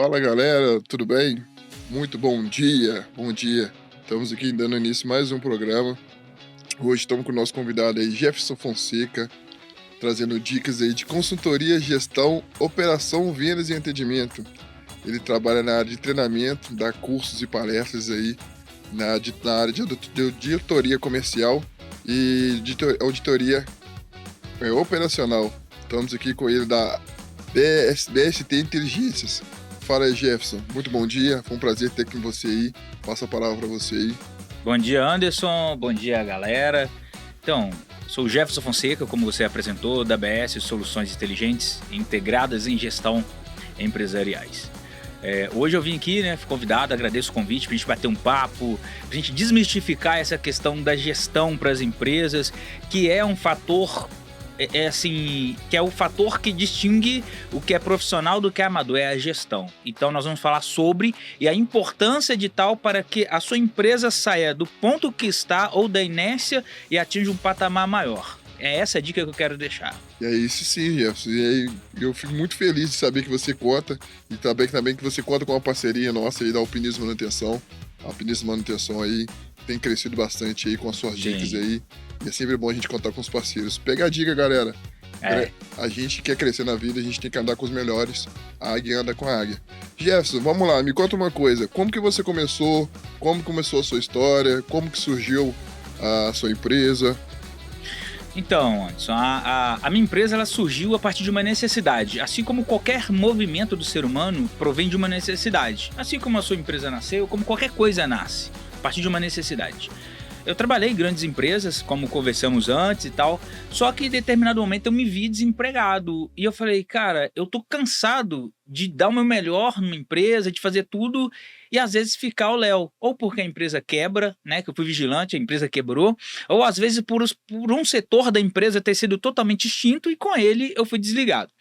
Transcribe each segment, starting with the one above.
Fala galera, tudo bem? Muito bom dia, bom dia. Estamos aqui dando início a mais um programa. Hoje estamos com o nosso convidado aí, Jefferson Fonseca, trazendo dicas aí de consultoria, gestão, operação, vendas e atendimento. Ele trabalha na área de treinamento, dá cursos e palestras aí na área de auditoria comercial e de auditoria operacional. Estamos aqui com ele da BST Inteligências. Fala aí, Jefferson. Muito bom dia. Foi um prazer ter com você aí. Passa a palavra para você aí. Bom dia, Anderson. Bom dia, galera. Então, sou o Jefferson Fonseca, como você apresentou, da BS Soluções Inteligentes Integradas em Gestão Empresariais. Hoje eu vim aqui, fui convidado, agradeço o convite para a gente bater um papo, para a gente desmistificar essa questão da gestão para as empresas, que é um fator... que é o fator que distingue o que é profissional do que é amador, é a gestão. Então nós vamos falar sobre e a importância de tal para que a sua empresa saia do ponto que está ou da inércia e atinja um patamar maior. É essa a dica que eu quero deixar. E é isso sim, Jefferson. E aí, eu fico muito feliz de saber que você conta e também que você conta com uma parceria nossa aí da Alpinismo Manutenção. A Alpinismo Manutenção aí tem crescido bastante aí com as suas dicas aí. E é sempre bom a gente contar com os parceiros. Pega a dica, galera. A gente quer crescer na vida, a gente tem que andar com os melhores. A águia anda com a águia. Jefferson, vamos lá, me conta uma coisa. Como que você começou? Como começou a sua história? Como que surgiu a sua empresa? Então, Anderson, a minha empresa ela surgiu a partir de uma necessidade. Assim como qualquer movimento do ser humano provém de uma necessidade. Assim como a sua empresa nasceu, como qualquer coisa nasce, a partir de uma necessidade. Eu trabalhei em grandes empresas, como conversamos antes e tal, só que em determinado momento eu me vi desempregado. E eu falei, cara, eu tô cansado de dar o meu melhor numa empresa, de fazer tudo e às vezes ficar o léu. Ou porque a empresa quebra, que eu fui vigilante, a empresa quebrou, ou às vezes por um setor da empresa ter sido totalmente extinto e com ele eu fui desligado.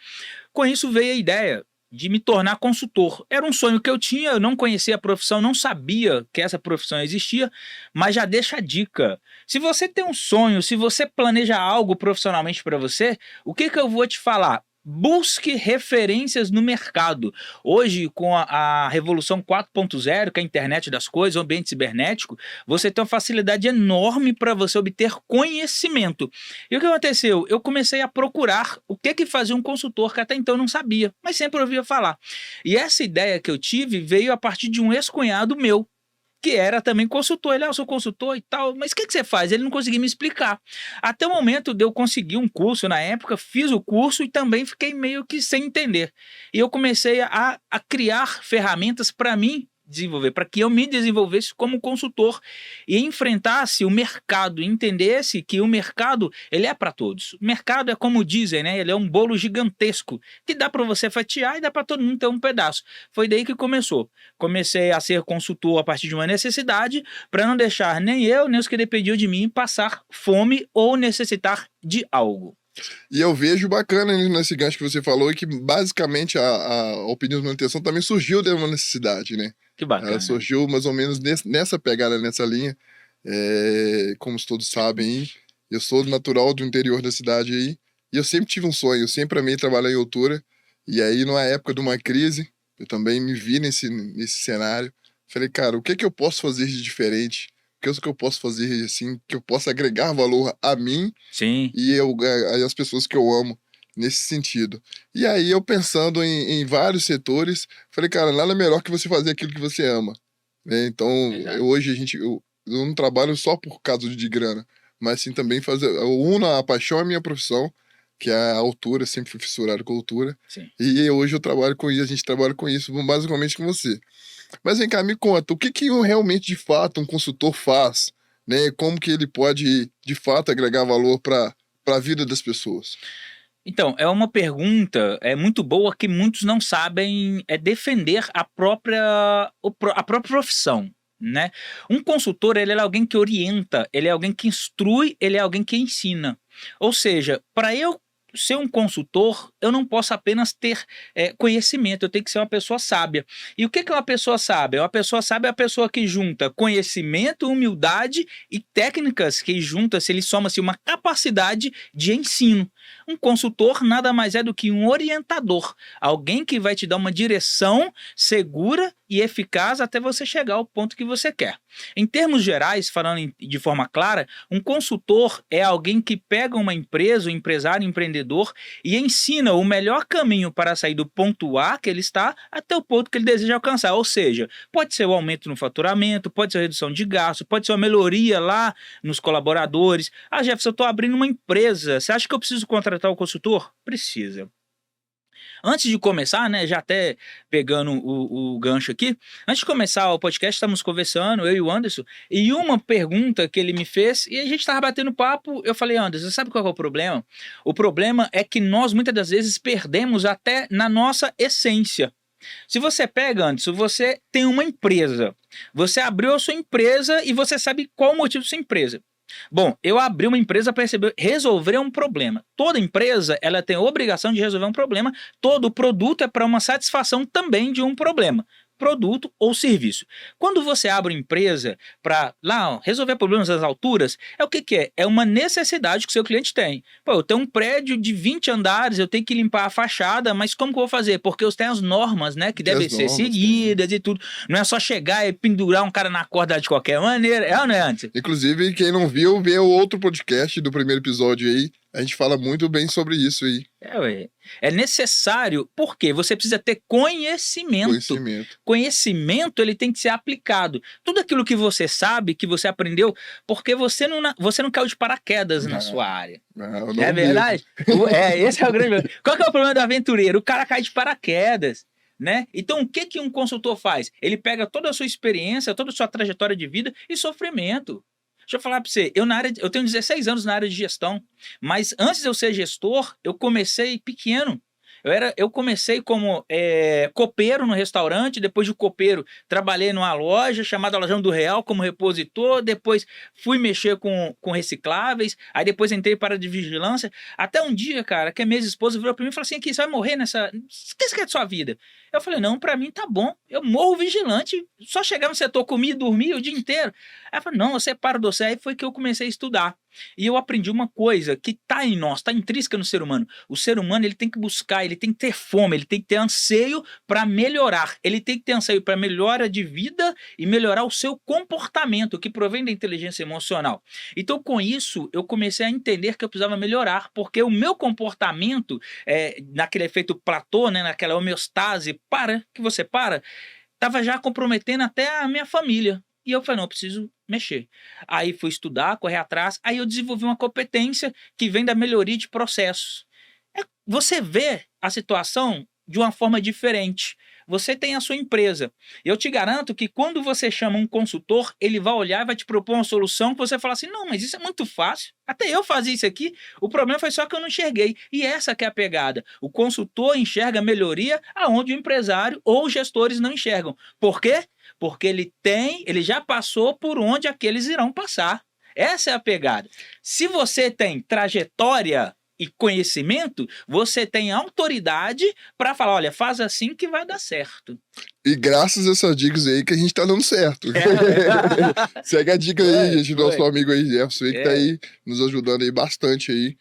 Com isso veio a ideia de me tornar consultor. Era um sonho que eu tinha, eu não conhecia a profissão, não sabia que essa profissão existia, mas já deixa a dica. Se você tem um sonho, se você planeja algo profissionalmente para você, o que eu vou te falar? Busque referências no mercado. Hoje, com a revolução 4.0, que é a internet das coisas, o ambiente cibernético, você tem uma facilidade enorme para você obter conhecimento. E o que aconteceu? Eu comecei a procurar o que fazia um consultor, que até então eu não sabia, mas sempre ouvia falar. E essa ideia que eu tive veio a partir de um ex-cunhado meu, que era também consultor. Ele, eu sou consultor e tal, mas o que você faz? Ele não conseguia me explicar. Até o momento de eu conseguir um curso, na época, fiz o curso e também fiquei meio que sem entender. E eu comecei a criar ferramentas para mim desenvolver, para que eu me desenvolvesse como consultor e enfrentasse o mercado, entendesse que o mercado, ele é para todos. O mercado é como dizem, ele é um bolo gigantesco, que dá para você fatiar e dá para todo mundo ter um pedaço. Foi daí que começou. Comecei a ser consultor a partir de uma necessidade, para não deixar nem eu, nem os que dependiam de mim passar fome ou necessitar de algo. E eu vejo bacana nesse gancho que você falou que basicamente a Alpinismo Manutenção também surgiu de uma necessidade, Que bacana. Ela surgiu mais ou menos nessa pegada, nessa linha. Como todos sabem, eu sou natural do interior da cidade aí, e eu sempre tive um sonho, eu sempre amei trabalhar em altura, e aí numa época de uma crise, eu também me vi nesse cenário. Falei, cara, o que eu posso fazer de diferente? O que eu posso fazer assim, que eu possa agregar valor a mim. Sim. E as pessoas que eu amo nesse sentido. E aí eu pensando em vários setores, falei, cara, nada melhor que você fazer aquilo que você ama. Então, hoje eu não trabalho só por causa de grana, mas sim também eu uno a paixão à minha profissão, que é a altura, sempre fui fissurado com a altura. Sim. E hoje eu trabalho com isso, a gente trabalha com isso, basicamente com você. Mas vem cá, me conta, o que realmente, de fato, um consultor faz? Como que ele pode, de fato, agregar valor para a vida das pessoas? Então, é uma pergunta muito boa que muitos não sabem defender a própria profissão. Um consultor, ele é alguém que orienta, ele é alguém que instrui, ele é alguém que ensina. Ou seja, para eu ser um consultor, eu não posso apenas ter conhecimento, eu tenho que ser uma pessoa sábia. E o que é uma pessoa sábia? Uma pessoa sábia é a pessoa que junta conhecimento, humildade e técnicas que junta-se, ele soma-se uma capacidade de ensino. Um consultor nada mais é do que um orientador, alguém que vai te dar uma direção segura e eficaz até você chegar ao ponto que você quer. Em termos gerais, falando de forma clara, um consultor é alguém que pega uma empresa, um empresário, um empreendedor e ensina o melhor caminho para sair do ponto A que ele está até o ponto que ele deseja alcançar. Ou seja, pode ser o aumento no faturamento, pode ser a redução de gastos, pode ser uma melhoria lá nos colaboradores. Ah, Jefferson, eu estou abrindo uma empresa. Você acha que eu preciso contratar o consultor? Precisa. Antes de começar, né, já até pegando o gancho aqui, antes de começar o podcast, estamos conversando, eu e o Anderson, e uma pergunta que ele me fez, e a gente estava batendo papo, eu falei, Anderson, sabe qual é o problema? O problema é que nós, muitas das vezes, perdemos até na nossa essência. Se você pega, Anderson, você tem uma empresa, você abriu a sua empresa e você sabe qual o motivo da sua empresa. Bom, eu abri uma empresa para resolver um problema. Toda empresa ela tem a obrigação de resolver um problema. Todo produto é para uma satisfação também de um problema. Produto ou serviço. Quando você abre uma empresa para resolver problemas das alturas, é o que é? É uma necessidade que o seu cliente tem. Pô, eu tenho um prédio de 20 andares, eu tenho que limpar a fachada, mas como que eu vou fazer? Porque eu tenho as normas, né, que devem ser seguidas e tudo. Não é só chegar e pendurar um cara na corda de qualquer maneira. É ou não é, antes? Inclusive, quem não viu, vê o outro podcast do primeiro episódio aí. A gente fala muito bem sobre isso aí. É necessário, porque você precisa ter conhecimento. Conhecimento, ele tem que ser aplicado. Tudo aquilo que você sabe, que você aprendeu, porque você não caiu de paraquedas na sua área. Não é verdade? Esse é o grande problema. Qual que é o problema do aventureiro? O cara cai de paraquedas. Né? Então, o que um consultor faz? Ele pega toda a sua experiência, toda a sua trajetória de vida e sofrimento. Deixa eu falar para você, eu tenho 16 anos na área de gestão, mas antes de eu ser gestor, eu comecei pequeno. Eu comecei como copeiro no restaurante, depois de copeiro trabalhei numa loja chamada Lojão do Real como repositor, depois fui mexer com recicláveis, aí depois entrei para a de vigilância, até um dia, cara, que a minha esposa virou para mim e falou assim, aqui, você vai morrer nessa... O que você quer de sua vida? Eu falei, não, para mim tá bom, eu morro vigilante, só chegar no setor, comer e dormir o dia inteiro. Aí eu falei, não, eu separo do céu, aí foi que eu comecei a estudar. E eu aprendi uma coisa que está em nós, está intrínseca no ser humano. O ser humano ele tem que buscar, ele tem que ter fome, ele tem que ter anseio para melhorar. Ele tem que ter anseio para melhora de vida e melhorar o seu comportamento, que provém da inteligência emocional. Então, com isso, eu comecei a entender que eu precisava melhorar, porque o meu comportamento, naquele efeito platô, né, naquela homeostase, estava já comprometendo até a minha família. E eu falei, não, eu preciso mexer. Aí fui estudar, correr atrás, aí eu desenvolvi uma competência que vem da melhoria de processos. Você vê a situação de uma forma diferente. Você tem a sua empresa. Eu te garanto que quando você chama um consultor, ele vai olhar e vai te propor uma solução que você fala assim, não, mas isso é muito fácil. Até eu fazia isso aqui. O problema foi só que eu não enxerguei. E essa que é a pegada. O consultor enxerga melhoria aonde o empresário ou os gestores não enxergam. Por quê? Porque ele já passou por onde aqueles irão passar. Essa é a pegada. Se você tem trajetória e conhecimento, você tem autoridade para falar, olha, faz assim que vai dar certo. E graças a essas dicas aí que a gente tá dando certo. Segue a dica aí, gente, do nosso amigo aí, Jefferson, que tá aí nos ajudando aí bastante aí.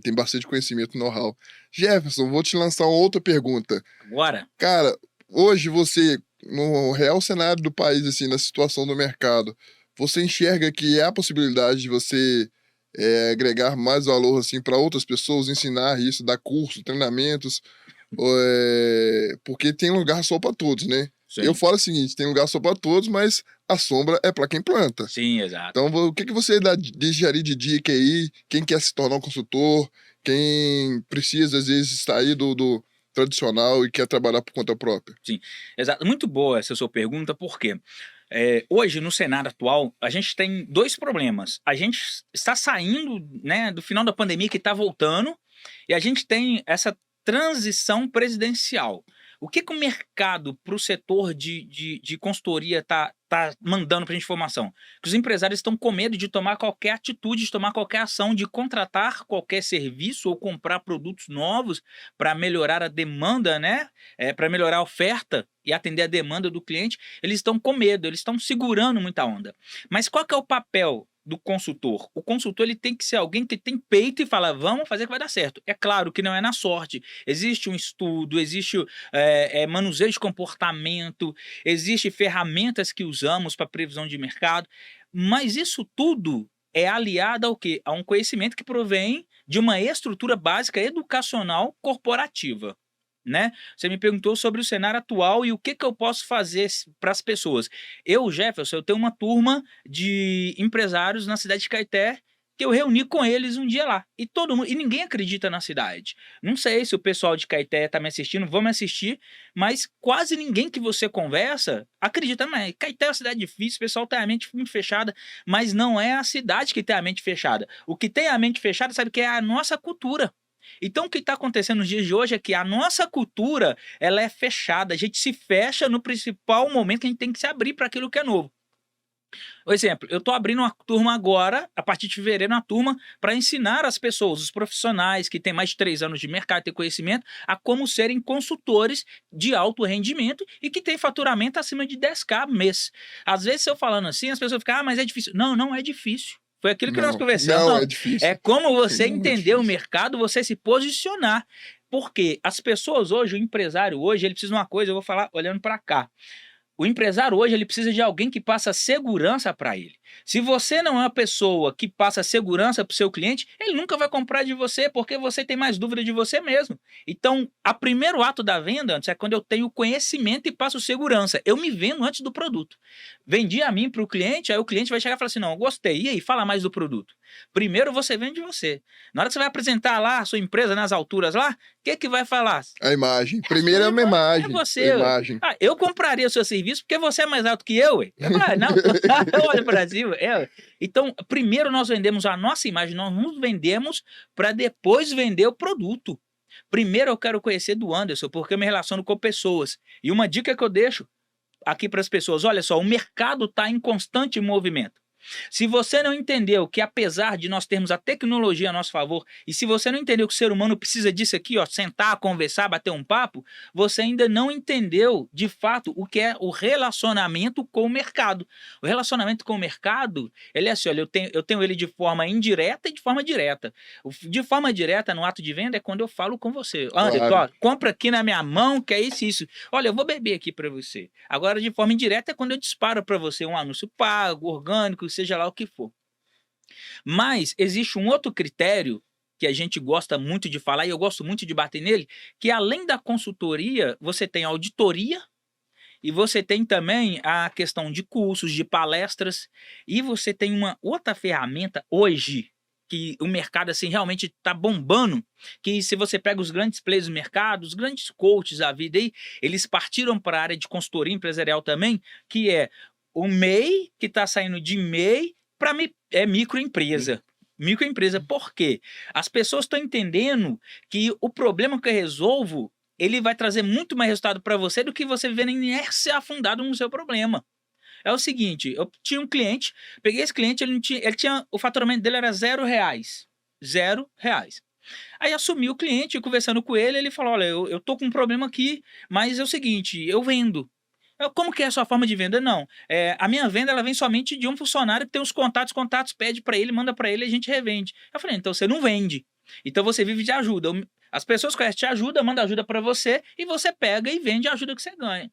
Tem bastante conhecimento, know-how. Jefferson, vou te lançar uma outra pergunta. Bora. Cara, hoje você, no real cenário do país, assim, na situação do mercado, você enxerga que há a possibilidade de você agregar mais valor assim, para outras pessoas, ensinar isso, dar curso, treinamentos, porque tem lugar só para todos, né? Sim. Eu falo o seguinte, tem lugar só para todos, mas a sombra é para quem planta. Sim, exato. Então, o que você deixaria de dica aí? Quem quer se tornar um consultor, quem precisa, às vezes, sair do tradicional e quer trabalhar por conta própria? Sim, exato. Muito boa essa sua pergunta, por quê? Hoje, no cenário atual, a gente tem dois problemas. A gente está saindo, né, do final da pandemia que está voltando e a gente tem essa transição presidencial. O que o mercado para o setor de consultoria está mandando para a gente informação? Que os empresários estão com medo de tomar qualquer atitude, de tomar qualquer ação, de contratar qualquer serviço ou comprar produtos novos para melhorar a demanda, né? Para melhorar a oferta e atender a demanda do cliente. Eles estão com medo, eles estão segurando muita onda. Mas qual que é o papel do consultor. O consultor ele tem que ser alguém que tem peito e fala, vamos fazer que vai dar certo. É claro que não é na sorte. Existe um estudo, existe manuseio de comportamento, existe ferramentas que usamos para previsão de mercado, mas isso tudo é aliado ao quê? A um conhecimento que provém de uma estrutura básica educacional corporativa. Né? Você me perguntou sobre o cenário atual e o que eu posso fazer para as pessoas. Eu, Jefferson, eu tenho uma turma de empresários na cidade de Caeté que eu reuni com eles um dia lá. E todo mundo, e ninguém acredita na cidade. Não sei se o pessoal de Caeté está me assistindo, vão me assistir, mas quase ninguém que você conversa acredita. Mas Caeté é uma cidade difícil, o pessoal tem a mente muito fechada, mas não é a cidade que tem a mente fechada. O que tem a mente fechada, sabe que é a nossa cultura. Então o que está acontecendo nos dias de hoje é que a nossa cultura ela é fechada, a gente se fecha no principal momento que a gente tem que se abrir para aquilo que é novo. Por exemplo, eu estou abrindo uma turma agora, a partir de fevereiro, uma turma para ensinar as pessoas, os profissionais que têm mais de 3 anos de mercado e conhecimento, a como serem consultores de alto rendimento e que têm faturamento acima de 10k mês. Às vezes, se eu falando assim, as pessoas ficam, mas é difícil. Não, não é difícil. Foi aquilo que nós conversamos. Não, é difícil. É como você entender o mercado, você se posicionar. Porque as pessoas hoje, o empresário hoje, ele precisa de uma coisa, eu vou falar olhando para cá. O empresário hoje ele precisa de alguém que passa segurança para ele. Se você não é uma pessoa que passa segurança para o seu cliente, ele nunca vai comprar de você porque você tem mais dúvida de você mesmo. Então, o primeiro ato da venda antes é quando eu tenho conhecimento e passo segurança. Eu me vendo antes do produto. Vendi a mim para o cliente, aí o cliente vai chegar e falar assim, não, eu gostei. E aí, fala mais do produto. Primeiro você vende você. Na hora que você vai apresentar lá a sua empresa nas alturas lá, o que vai falar? A imagem. Primeiro é uma imagem. É você. A imagem. Eu compraria o seu serviço porque você é mais alto que eu. Ué. Eu falo, não, olha para cima. Então, primeiro nós vendemos a nossa imagem, nós nos vendemos para depois vender o produto. Primeiro eu quero conhecer do Anderson, porque eu me relaciono com pessoas. E uma dica que eu deixo aqui para as pessoas, olha só, o mercado está em constante movimento. Se você não entendeu que apesar de nós termos a tecnologia a nosso favor, e se você não entendeu que o ser humano precisa disso aqui, ó, sentar, conversar, bater um papo, você ainda não entendeu de fato o que é o relacionamento com o mercado. O relacionamento com o mercado, ele é assim, olha, eu tenho ele de forma indireta e de forma direta. De forma direta, no ato de venda, é quando eu falo com você. Anderson, claro. Compra aqui na minha mão, que é isso e isso. Olha, eu vou beber aqui para você. Agora, de forma indireta, é quando eu disparo para você um anúncio pago, orgânico, seja lá o que for. Mas existe um outro critério que a gente gosta muito de falar e eu gosto muito de bater nele, que além da consultoria, você tem auditoria e você tem também a questão de cursos, de palestras e você tem uma outra ferramenta hoje que o mercado assim realmente está bombando, que se você pega os grandes players do mercado, os grandes coaches da vida aí, eles partiram para a área de consultoria empresarial também, que é o MEI, que está saindo de MEI para microempresa. Microempresa, por quê? As pessoas estão entendendo que o problema que eu resolvo, ele vai trazer muito mais resultado para você do que você viver na inércia afundado no seu problema. É o seguinte, eu tinha um cliente, peguei esse cliente, ele tinha o faturamento dele era R$0. R$0. Aí assumi o cliente, conversando com ele, ele falou, olha, eu tô com um problema aqui, mas é o seguinte, eu vendo. Como que é a sua forma de venda? Não. A minha venda ela vem somente de um funcionário que tem os contatos pede para ele, manda para ele e a gente revende. Eu falei, então você não vende. Então você vive de ajuda. As pessoas conhecem te ajuda, manda ajuda para você e você pega e vende a ajuda que você ganha.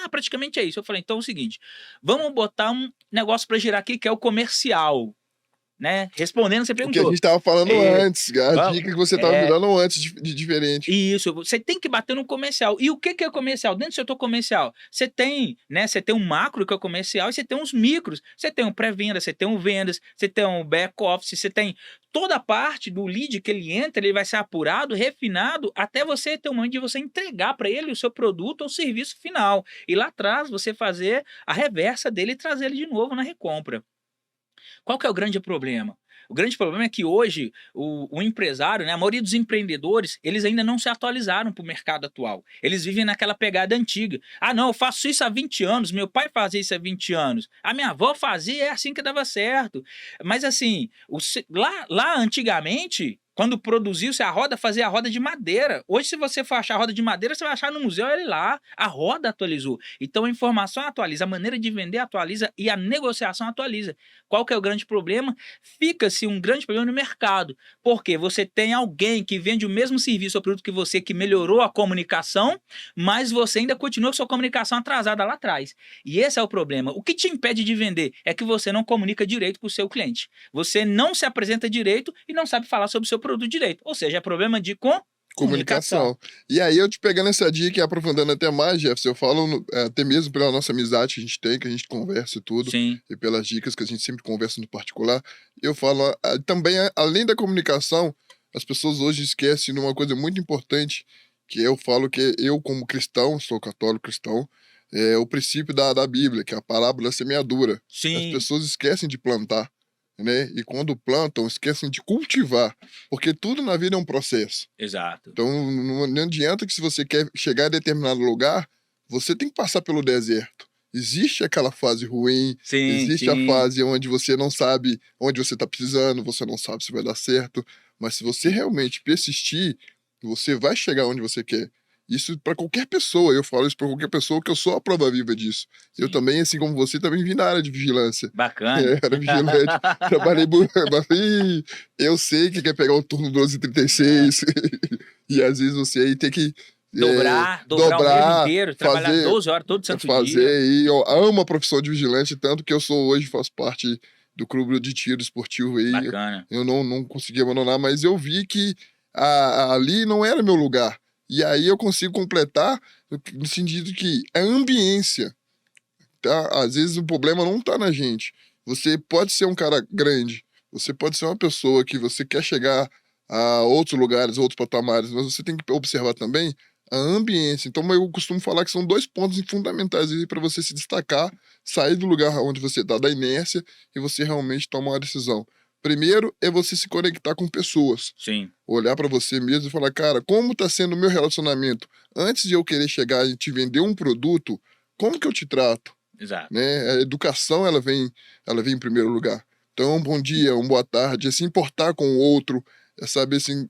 Praticamente é isso. Eu falei, então é o seguinte, vamos botar um negócio para girar aqui que é o comercial. Né? Respondendo, você perguntou. O que a gente estava falando antes, a dica que você estava me dando antes de diferente. Isso, você tem que bater no comercial. E o que é comercial? Dentro do setor comercial, você tem um macro que é o comercial e você tem uns micros. Você tem um pré-venda, você tem um vendas, você tem um back-office, você tem toda a parte do lead que ele entra, ele vai ser apurado, refinado, até você ter um momento de você entregar para ele o seu produto ou serviço final. E lá atrás, você fazer a reversa dele e trazer ele de novo na recompra. Qual que é o grande problema? O grande problema é que hoje o empresário, né, a maioria dos empreendedores, eles ainda não se atualizaram para o mercado atual. Eles vivem naquela pegada antiga. Não, eu faço isso há 20 anos, meu pai fazia isso há 20 anos, a minha avó fazia, é assim que dava certo. Mas assim, lá antigamente, Quando produziu-se a roda, fazia a roda de madeira. Hoje, se você for achar a roda de madeira, você vai achar no museu ele lá. A roda atualizou. Então, a informação atualiza, a maneira de vender atualiza e a negociação atualiza. Qual que é o grande problema? Fica-se um grande problema no mercado. Porque você tem alguém que vende o mesmo serviço ou produto que você, que melhorou a comunicação, mas você ainda continua com sua comunicação atrasada lá atrás. E esse é o problema. O que te impede de vender é que você não comunica direito com o seu cliente. Você não se apresenta direito e não sabe falar sobre o seu produto direito. Ou seja, é problema de comunicação. E aí, eu te pegando essa dica e aprofundando até mais, Jefferson, eu falo até mesmo pela nossa amizade que a gente tem, que a gente conversa e tudo, Sim. e pelas dicas que a gente sempre conversa no particular, eu falo também, além da comunicação, as pessoas hoje esquecem de uma coisa muito importante, que eu falo que eu, como cristão, sou católico cristão, é o princípio da Bíblia, que é a parábola da semeadura. Sim. As pessoas esquecem de plantar, né? E quando plantam, esquecem de cultivar, porque tudo na vida é um processo. Exato. Então, não adianta que se você quer chegar a determinado lugar, você tem que passar pelo deserto. Existe aquela fase ruim, Sim, existe sim. a fase onde você não sabe onde você está pisando, você não sabe se vai dar certo, mas se você realmente persistir, você vai chegar onde você quer. Isso para qualquer pessoa, eu falo isso para qualquer pessoa, que eu sou a prova viva disso. Sim. Eu também, assim como você, também vim da área de vigilância. Bacana. Era vigilante, trabalhei eu sei que quer pegar o turno 12h36 e às vezes você aí tem que dobrar o mês inteiro, trabalhar 12 horas todo santo dia. E eu amo a profissão de vigilante, tanto que eu sou hoje, faço parte do clube de tiro esportivo aí. Bacana. Eu não consegui abandonar, mas eu vi que ali não era meu lugar. E aí eu consigo completar no sentido que a ambiência, tá? Às vezes o problema não tá na gente. Você pode ser um cara grande, você pode ser uma pessoa que você quer chegar a outros lugares, outros patamares, mas você tem que observar também a ambiência. Então eu costumo falar que são 2 pontos fundamentais para você se destacar, sair do lugar onde você está, da inércia, e você realmente tomar uma decisão. Primeiro é você se conectar com pessoas. Sim. Olhar para você mesmo e falar, cara, como está sendo o meu relacionamento? Antes de eu querer chegar e te vender um produto, como que eu te trato? Exato. Né? A educação, ela vem em primeiro lugar. Então, um bom dia, uma boa tarde, é se importar com o outro, é saber assim,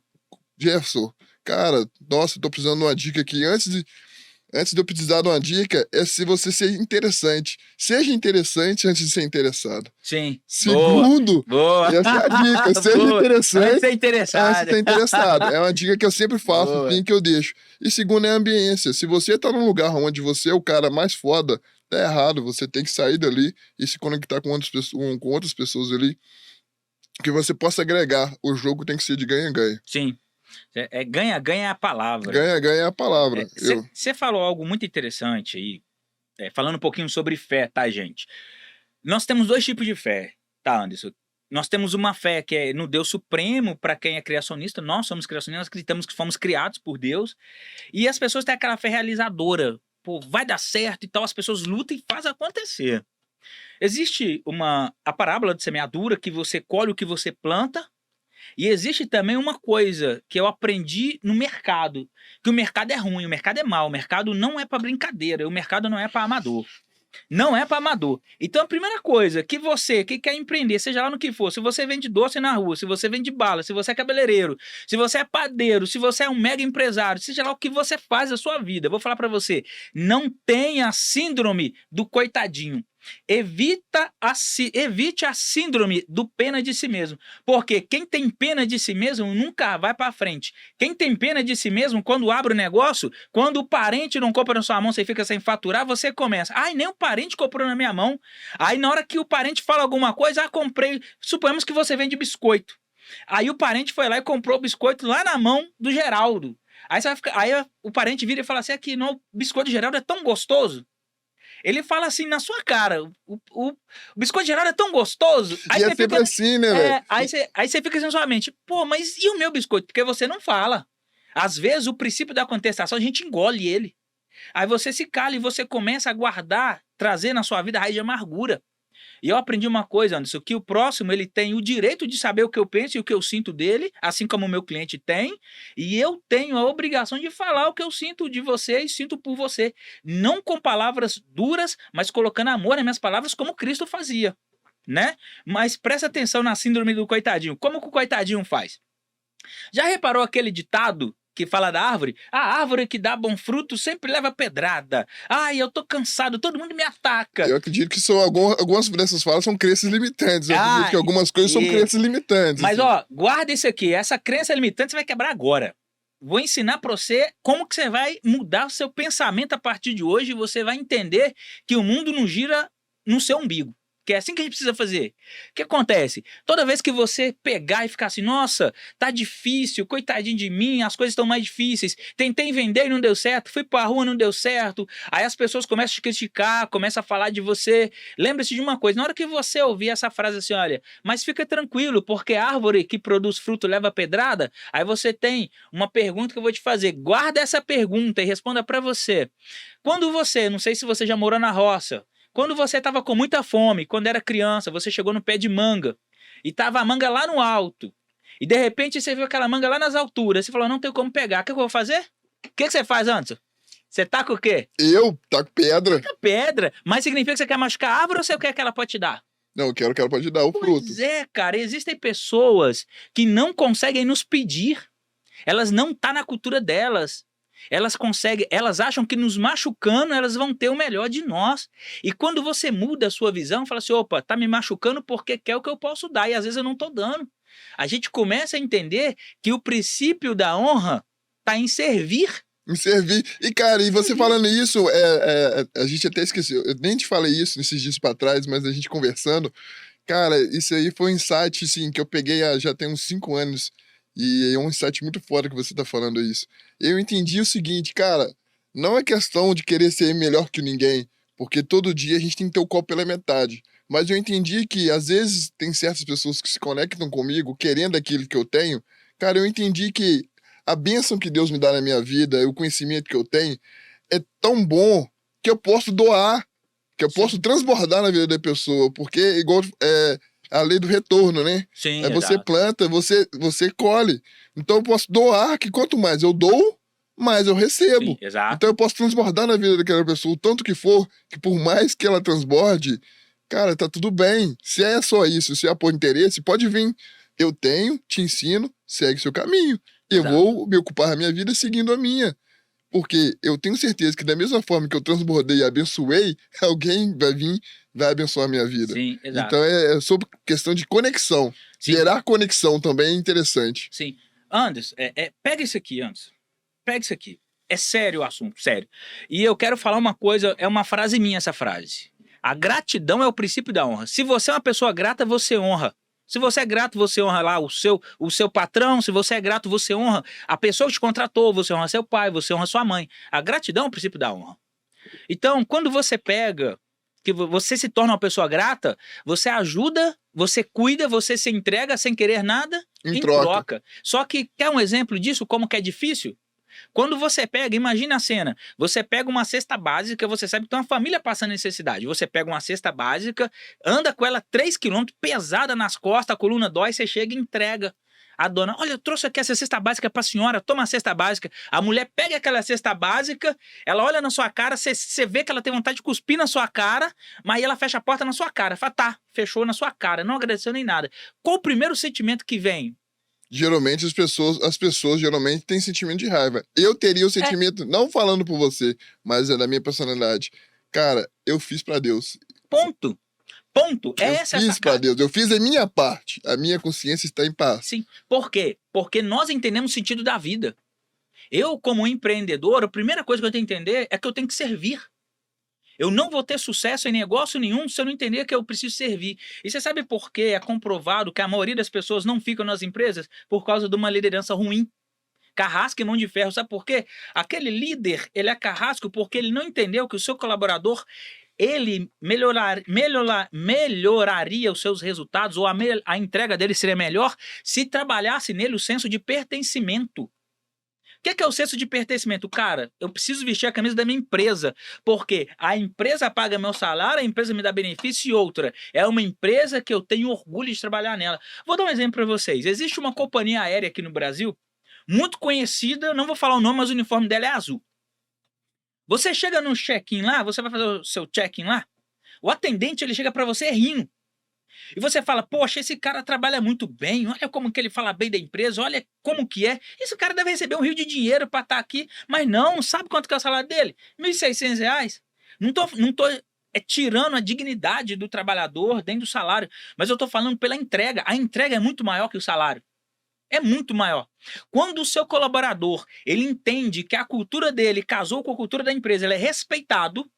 Jefferson, cara, nossa, tô precisando de uma dica aqui. Antes de eu precisar de uma dica, é se você ser interessante. Seja interessante antes de ser interessado. Sim. Segundo, boa. Essa é a dica. Seja interessante antes de ser interessado. antes de ser interessado. É uma dica que eu sempre faço, assim, que eu deixo. E segundo é a ambiência. Se você tá num lugar onde você é o cara mais foda, tá errado. Você tem que sair dali e se conectar com outras pessoas ali, que você possa agregar. O jogo tem que ser de ganha-ganha. Sim. Ganha-ganha é a palavra. Ganha-ganha é a palavra. Você falou algo muito interessante aí, falando um pouquinho sobre fé, tá, gente? Nós temos 2 tipos de fé, tá, Anderson? Nós temos uma fé que é no Deus Supremo, para quem é criacionista. Nós somos criacionistas, nós acreditamos que fomos criados por Deus. E as pessoas têm aquela fé realizadora. Pô, vai dar certo e tal, as pessoas lutam e fazem acontecer. Existe a parábola de semeadura, que você colhe o que você planta. E existe também uma coisa que eu aprendi no mercado, que o mercado é ruim, o mercado é mau, o mercado não é para brincadeira, o mercado não é para amador. Não é para amador. Então a primeira coisa, que você que quer empreender, seja lá no que for, se você vende doce na rua, se você vende bala, se você é cabeleireiro, se você é padeiro, se você é um mega empresário, seja lá o que você faz da sua vida, eu vou falar para você, não tenha síndrome do coitadinho. Evite a síndrome do pena de si mesmo, porque quem tem pena de si mesmo nunca vai para frente. Quem tem pena de si mesmo, quando abre o negócio, quando o parente não compra na sua mão, você fica sem faturar, você começa, nem o parente comprou na minha mão. Aí na hora que o parente fala alguma coisa, comprei, suponhamos que você vende biscoito. Aí o parente foi lá e comprou o biscoito lá na mão do Geraldo. Aí o parente vira e fala assim, aqui, não, o biscoito do Geraldo é tão gostoso. Ele fala assim na sua cara, o biscoito Geraldo é tão gostoso. Aí e é sempre assim, né, velho? Aí você fica assim na sua mente, pô, mas e o meu biscoito? Porque você não fala. Às vezes o princípio da contestação, a gente engole ele. Aí você se cala e você começa a guardar, trazer na sua vida a raiz de amargura. E eu aprendi uma coisa, Anderson, que o próximo ele tem o direito de saber o que eu penso e o que eu sinto dele, assim como o meu cliente tem, e eu tenho a obrigação de falar o que eu sinto de você e sinto por você. Não com palavras duras, mas colocando amor nas minhas palavras, como Cristo fazia, né? Mas presta atenção na síndrome do coitadinho. Como que o coitadinho faz? Já reparou aquele ditado que fala da árvore? A árvore que dá bom fruto sempre leva pedrada. Ai, eu tô cansado, todo mundo me ataca. Eu acredito que são algumas dessas falas são crenças limitantes. Eu acredito Ah, que algumas coisas são crenças limitantes. Mas, assim. ó, guarda isso aqui. Essa crença limitante você vai quebrar agora. Vou ensinar pra você como que você vai mudar o seu pensamento a partir de hoje e você vai entender que o mundo não gira no seu umbigo. Que é assim que a gente precisa fazer. O que acontece? Toda vez que você pegar e ficar assim, nossa, tá difícil, coitadinho de mim, as coisas estão mais difíceis, tentei vender e não deu certo, fui pra rua e não deu certo, aí as pessoas começam a te criticar, começam a falar de você. Lembre-se de uma coisa, na hora que você ouvir essa frase assim, olha, mas fica tranquilo, porque a árvore que produz fruto leva pedrada, aí você tem uma pergunta que eu vou te fazer. Guarda essa pergunta e responda pra você. Quando você, não sei se você já morou na roça, quando você estava com muita fome, quando era criança, você chegou no pé de manga e tava a manga lá no alto e de repente você viu aquela manga lá nas alturas, você falou, não tem como pegar, o que eu vou fazer? O que você faz, Anderson? Você taca o quê? Eu taco pedra. Taca pedra, mas significa que você quer machucar a árvore ou você quer que ela pode te dar? Não, eu quero que ela pode dar o fruto. Pois é, cara, existem pessoas que não conseguem nos pedir, elas não tá na cultura delas. Elas conseguem, elas acham que nos machucando elas vão ter o melhor de nós. E quando você muda a sua visão, fala assim, opa, tá me machucando porque quer o que eu posso dar e às vezes eu não tô dando. A gente começa a entender que o princípio da honra tá em servir. Em servir. E, cara, e você falando isso, a gente até esqueceu. Eu nem te falei isso nesses dias pra trás, mas a gente conversando. Cara, isso aí foi um insight, assim, que eu peguei já tem uns 5 anos. E é um insight muito foda que você tá falando isso. Eu entendi o seguinte, cara, não é questão de querer ser melhor que ninguém, porque todo dia a gente tem que ter o copo pela metade. Mas eu entendi que, às vezes, tem certas pessoas que se conectam comigo querendo aquilo que eu tenho. Cara, eu entendi que a bênção que Deus me dá na minha vida, o conhecimento que eu tenho, é tão bom que eu posso doar, que eu posso transbordar na vida da pessoa, porque igual a lei do retorno, né? Sim, Você planta, você colhe. Então eu posso doar, que quanto mais eu dou, mais eu recebo. Sim, exato. Então eu posso transbordar na vida daquela pessoa o tanto que for, que por mais que ela transborde, cara, tá tudo bem. Se é só isso, se é por interesse, pode vir. Eu tenho, te ensino, segue seu caminho. Eu vou me ocupar da minha vida seguindo a minha. Porque eu tenho certeza que da mesma forma que eu transbordei e abençoei, alguém vai vir, vai abençoar a minha vida. Sim, exato. Então é sobre questão de conexão. Sim. Gerar conexão também é interessante. Sim. Anderson, pega isso aqui, Anderson. Pega isso aqui. É sério o assunto, sério. E eu quero falar uma coisa, é uma frase minha essa frase. A gratidão é o princípio da honra. Se você é uma pessoa grata, você honra. Se você é grato, você honra lá o seu patrão. Se você é grato, você honra a pessoa que te contratou. Você honra seu pai, você honra sua mãe. A gratidão é o princípio da honra. Então, quando você pega, que você se torna uma pessoa grata, você ajuda, você cuida, você se entrega sem querer nada em troca. Só que, quer um exemplo disso, como que é difícil? Quando você pega, imagina a cena, você pega uma cesta básica, você sabe que tem uma família passando necessidade, você pega uma cesta básica, anda com ela 3 km, pesada nas costas, a coluna dói, você chega e entrega. A dona, olha, eu trouxe aqui essa cesta básica pra senhora, toma a cesta básica. A mulher pega aquela cesta básica, ela olha na sua cara, você vê que ela tem vontade de cuspir na sua cara, mas aí ela fecha a porta na sua cara. Fala, tá, fechou na sua cara, não agradeceu nem nada. Qual o primeiro sentimento que vem? Geralmente as pessoas geralmente têm sentimento de raiva. Eu teria o sentimento, não falando por você, mas é da minha personalidade. Cara, eu fiz pra Deus. Ponto. Eu fiz pra Deus, eu fiz a minha parte. A minha consciência está em paz. Sim. Por quê? Porque nós entendemos o sentido da vida. Eu, como empreendedor, a primeira coisa que eu tenho que entender é que eu tenho que servir. Eu não vou ter sucesso em negócio nenhum se eu não entender que eu preciso servir. E você sabe por que é comprovado que a maioria das pessoas não ficam nas empresas? Por causa de uma liderança ruim. Carrasco e mão de ferro. Sabe por quê? Aquele líder, ele é carrasco porque ele não entendeu que o seu colaborador, ele melhoraria os seus resultados, ou a entrega dele seria melhor se trabalhasse nele o senso de pertencimento. O que é o senso de pertencimento? Cara, eu preciso vestir a camisa da minha empresa, porque a empresa paga meu salário, a empresa me dá benefício, e outra, é uma empresa que eu tenho orgulho de trabalhar nela. Vou dar um exemplo para vocês. Existe uma companhia aérea aqui no Brasil, muito conhecida, não vou falar o nome, mas o uniforme dela é azul. Você chega no check-in lá, você vai fazer o seu check-in lá, o atendente ele chega para você rindo. E você fala, poxa, esse cara trabalha muito bem, olha como que ele fala bem da empresa, olha como que é. Esse cara deve receber um rio de dinheiro para estar aqui, mas não, sabe quanto que é o salário dele? R$ 1.600. Não tô tirando a dignidade do trabalhador dentro do salário, mas eu tô falando pela entrega. A entrega é muito maior que o salário. É muito maior. Quando o seu colaborador, ele entende que a cultura dele casou com a cultura da empresa, ele é respeitado,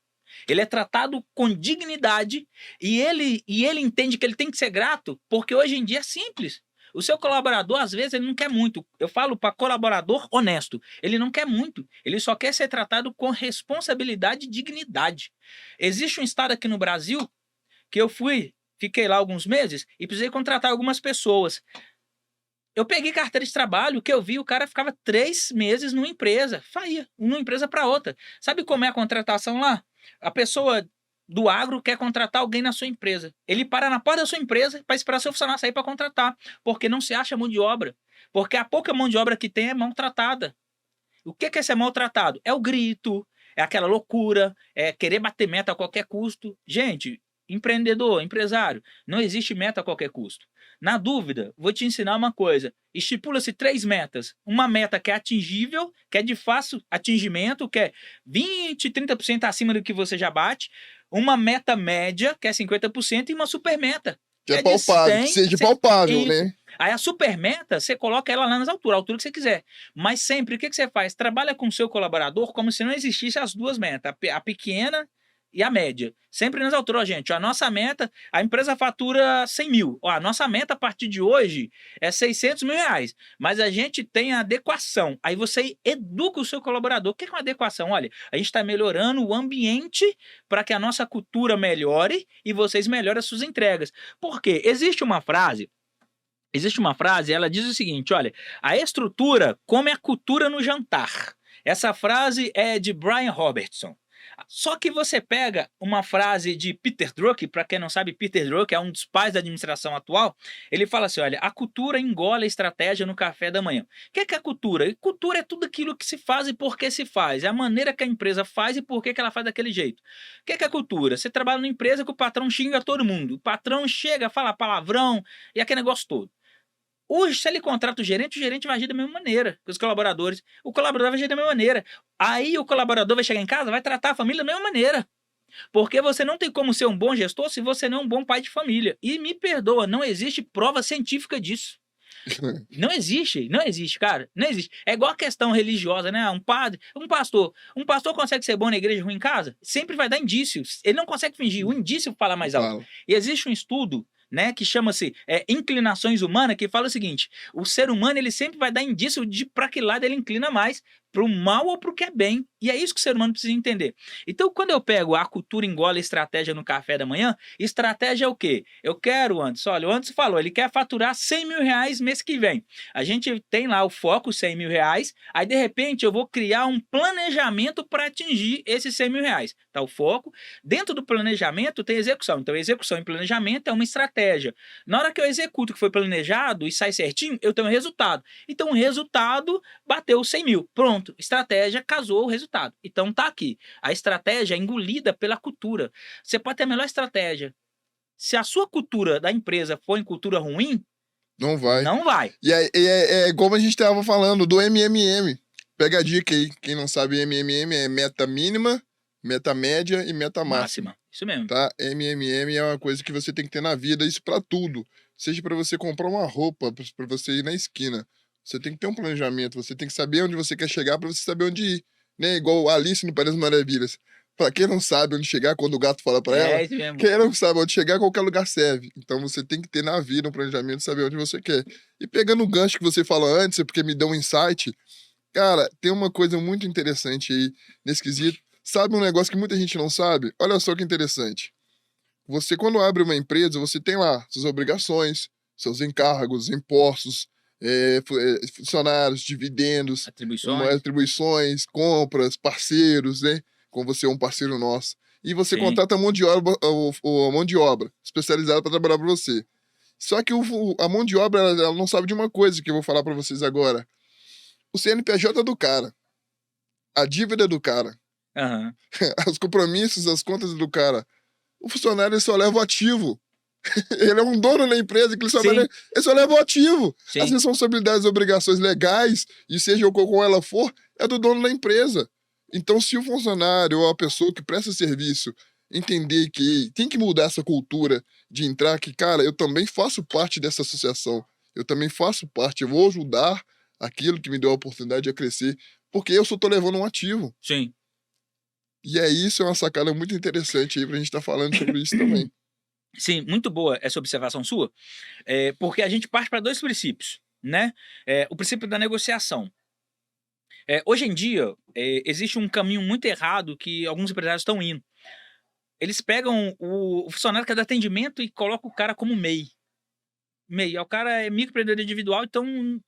ele é tratado com dignidade e ele entende que ele tem que ser grato, porque hoje em dia é simples. O seu colaborador, às vezes, ele não quer muito. Eu falo para colaborador honesto. Ele não quer muito. Ele só quer ser tratado com responsabilidade e dignidade. Existe um estado aqui no Brasil que eu fiquei lá alguns meses e precisei contratar algumas pessoas. Eu peguei carteira de trabalho, o que eu vi, o cara ficava 3 meses numa empresa. Saía, uma empresa para outra. Sabe como é a contratação lá? A pessoa do agro quer contratar alguém na sua empresa. Ele para na porta da sua empresa para esperar seu funcionário sair para contratar, porque não se acha mão de obra. Porque a pouca mão de obra que tem é maltratada. O que é ser maltratado? É o grito, é aquela loucura, é querer bater meta a qualquer custo. Gente, empreendedor, empresário, não existe meta a qualquer custo. Na dúvida, vou te ensinar uma coisa. Estipula-se 3 metas. Uma meta que é atingível, que é de fácil atingimento, que é 20, 30% acima do que você já bate. Uma meta média, que é 50%, e uma super meta. Que é palpável, que seja palpável, né? Aí a super meta, você coloca ela lá nas alturas, a altura que você quiser. Mas sempre, o que você faz? Trabalha com o seu colaborador como se não existisse as duas metas, a pequena e a média. Sempre nas alturas, gente. A nossa meta, a empresa fatura 100 mil. Ó, a nossa meta a partir de hoje é 600 mil reais. Mas a gente tem a adequação. Aí você educa o seu colaborador. O que é uma adequação? Olha, a gente está melhorando o ambiente para que a nossa cultura melhore e vocês melhorem as suas entregas. Por quê? Existe uma frase, ela diz o seguinte, olha, a estrutura come a cultura no jantar. Essa frase é de Brian Robertson. Só que você pega uma frase de Peter Drucker, para quem não sabe, Peter Drucker é um dos pais da administração atual, ele fala assim, olha, a cultura engole a estratégia no café da manhã. O que é a cultura? Cultura é tudo aquilo que se faz e por que se faz, é a maneira que a empresa faz e por que ela faz daquele jeito. O que é a cultura? Você trabalha numa empresa que o patrão xinga todo mundo, o patrão chega, fala palavrão e aquele negócio todo. Hoje, se ele contrata o gerente vai agir da mesma maneira que os colaboradores. O colaborador vai agir da mesma maneira. Aí o colaborador vai chegar em casa, vai tratar a família da mesma maneira. Porque você não tem como ser um bom gestor se você não é um bom pai de família. E me perdoa, não existe prova científica disso. Não existe, cara. Não existe. É igual a questão religiosa, né? Um padre, um pastor. Um pastor consegue ser bom na igreja e ruim em casa? Sempre vai dar indícios. Ele não consegue fingir. O indício fala mais alto. E existe um estudo, né, que chama-se inclinações humanas, que fala o seguinte, o ser humano ele sempre vai dar indício de para que lado ele inclina mais, para o mal ou para o que é bem. E é isso que o ser humano precisa entender. Então, quando eu pego a cultura engole a estratégia no café da manhã, estratégia é o quê? Eu quero, Anderson, olha, o Anderson falou, ele quer faturar 100 mil reais mês que vem. A gente tem lá o foco, 100 mil reais, aí de repente eu vou criar um planejamento para atingir esses 100 mil reais. Tá o foco. Dentro do planejamento tem execução. Então, execução e planejamento é uma estratégia. Na hora que eu executo o que foi planejado e sai certinho, eu tenho um resultado. Então, o resultado bateu 100 mil. Pronto. Estratégia casou o resultado. Então tá aqui. A estratégia é engolida pela cultura. Você pode ter a melhor estratégia. Se a sua cultura da empresa for em cultura ruim, não vai. Não vai. E é como a gente estava falando do MMM. Pega a dica aí. Quem não sabe, MMM é meta mínima, meta média e meta máxima. Isso mesmo. Tá? MMM é uma coisa que você tem que ter na vida, isso para tudo. Seja para você comprar uma roupa, para você ir na esquina. Você tem que ter um planejamento, você tem que saber onde você quer chegar para você saber onde ir. Né? Igual Alice no País das Maravilhas. Para quem não sabe onde chegar, quando o gato fala para ela, isso mesmo. quem não sabe onde chegar, qualquer lugar serve. Então você tem que ter na vida um planejamento, saber onde você quer. E pegando o gancho que você falou antes, porque me deu um insight, cara, tem uma coisa muito interessante aí nesse quesito. Sabe um negócio que muita gente não sabe? Olha só que interessante. Você, quando abre uma empresa, você tem lá suas obrigações, seus encargos, impostos, funcionários, dividendos, atribuições, compras, parceiros, né? Como você é um parceiro nosso. E você contrata a mão de obra especializada para trabalhar para você. Só que a mão de obra, ela não sabe de uma coisa que eu vou falar para vocês agora. O CNPJ do cara, a dívida do cara, os compromissos, as contas do cara. O funcionário só leva o ativo. Ele é um dono da empresa que ele Sim, só leva o ativo. As sim, responsabilidades e obrigações legais, e seja como ela for, é do dono da empresa. Então, se o funcionário ou a pessoa que presta serviço entender que tem que mudar essa cultura de entrar que, cara, eu também faço parte dessa associação, eu também faço parte, eu vou ajudar aquilo que me deu a oportunidade de crescer, porque eu só tô levando um ativo. sim. E é isso, é uma sacada muito interessante aí pra gente estar falando sobre isso também. Sim, muito boa essa observação sua, porque a gente parte para 2 princípios, né. O princípio da negociação. Hoje em dia, existe um caminho muito errado que alguns empresários estão indo. Eles pegam o funcionário que é do atendimento e colocam o cara como MEI. MEI, o cara é microempreendedor individual, então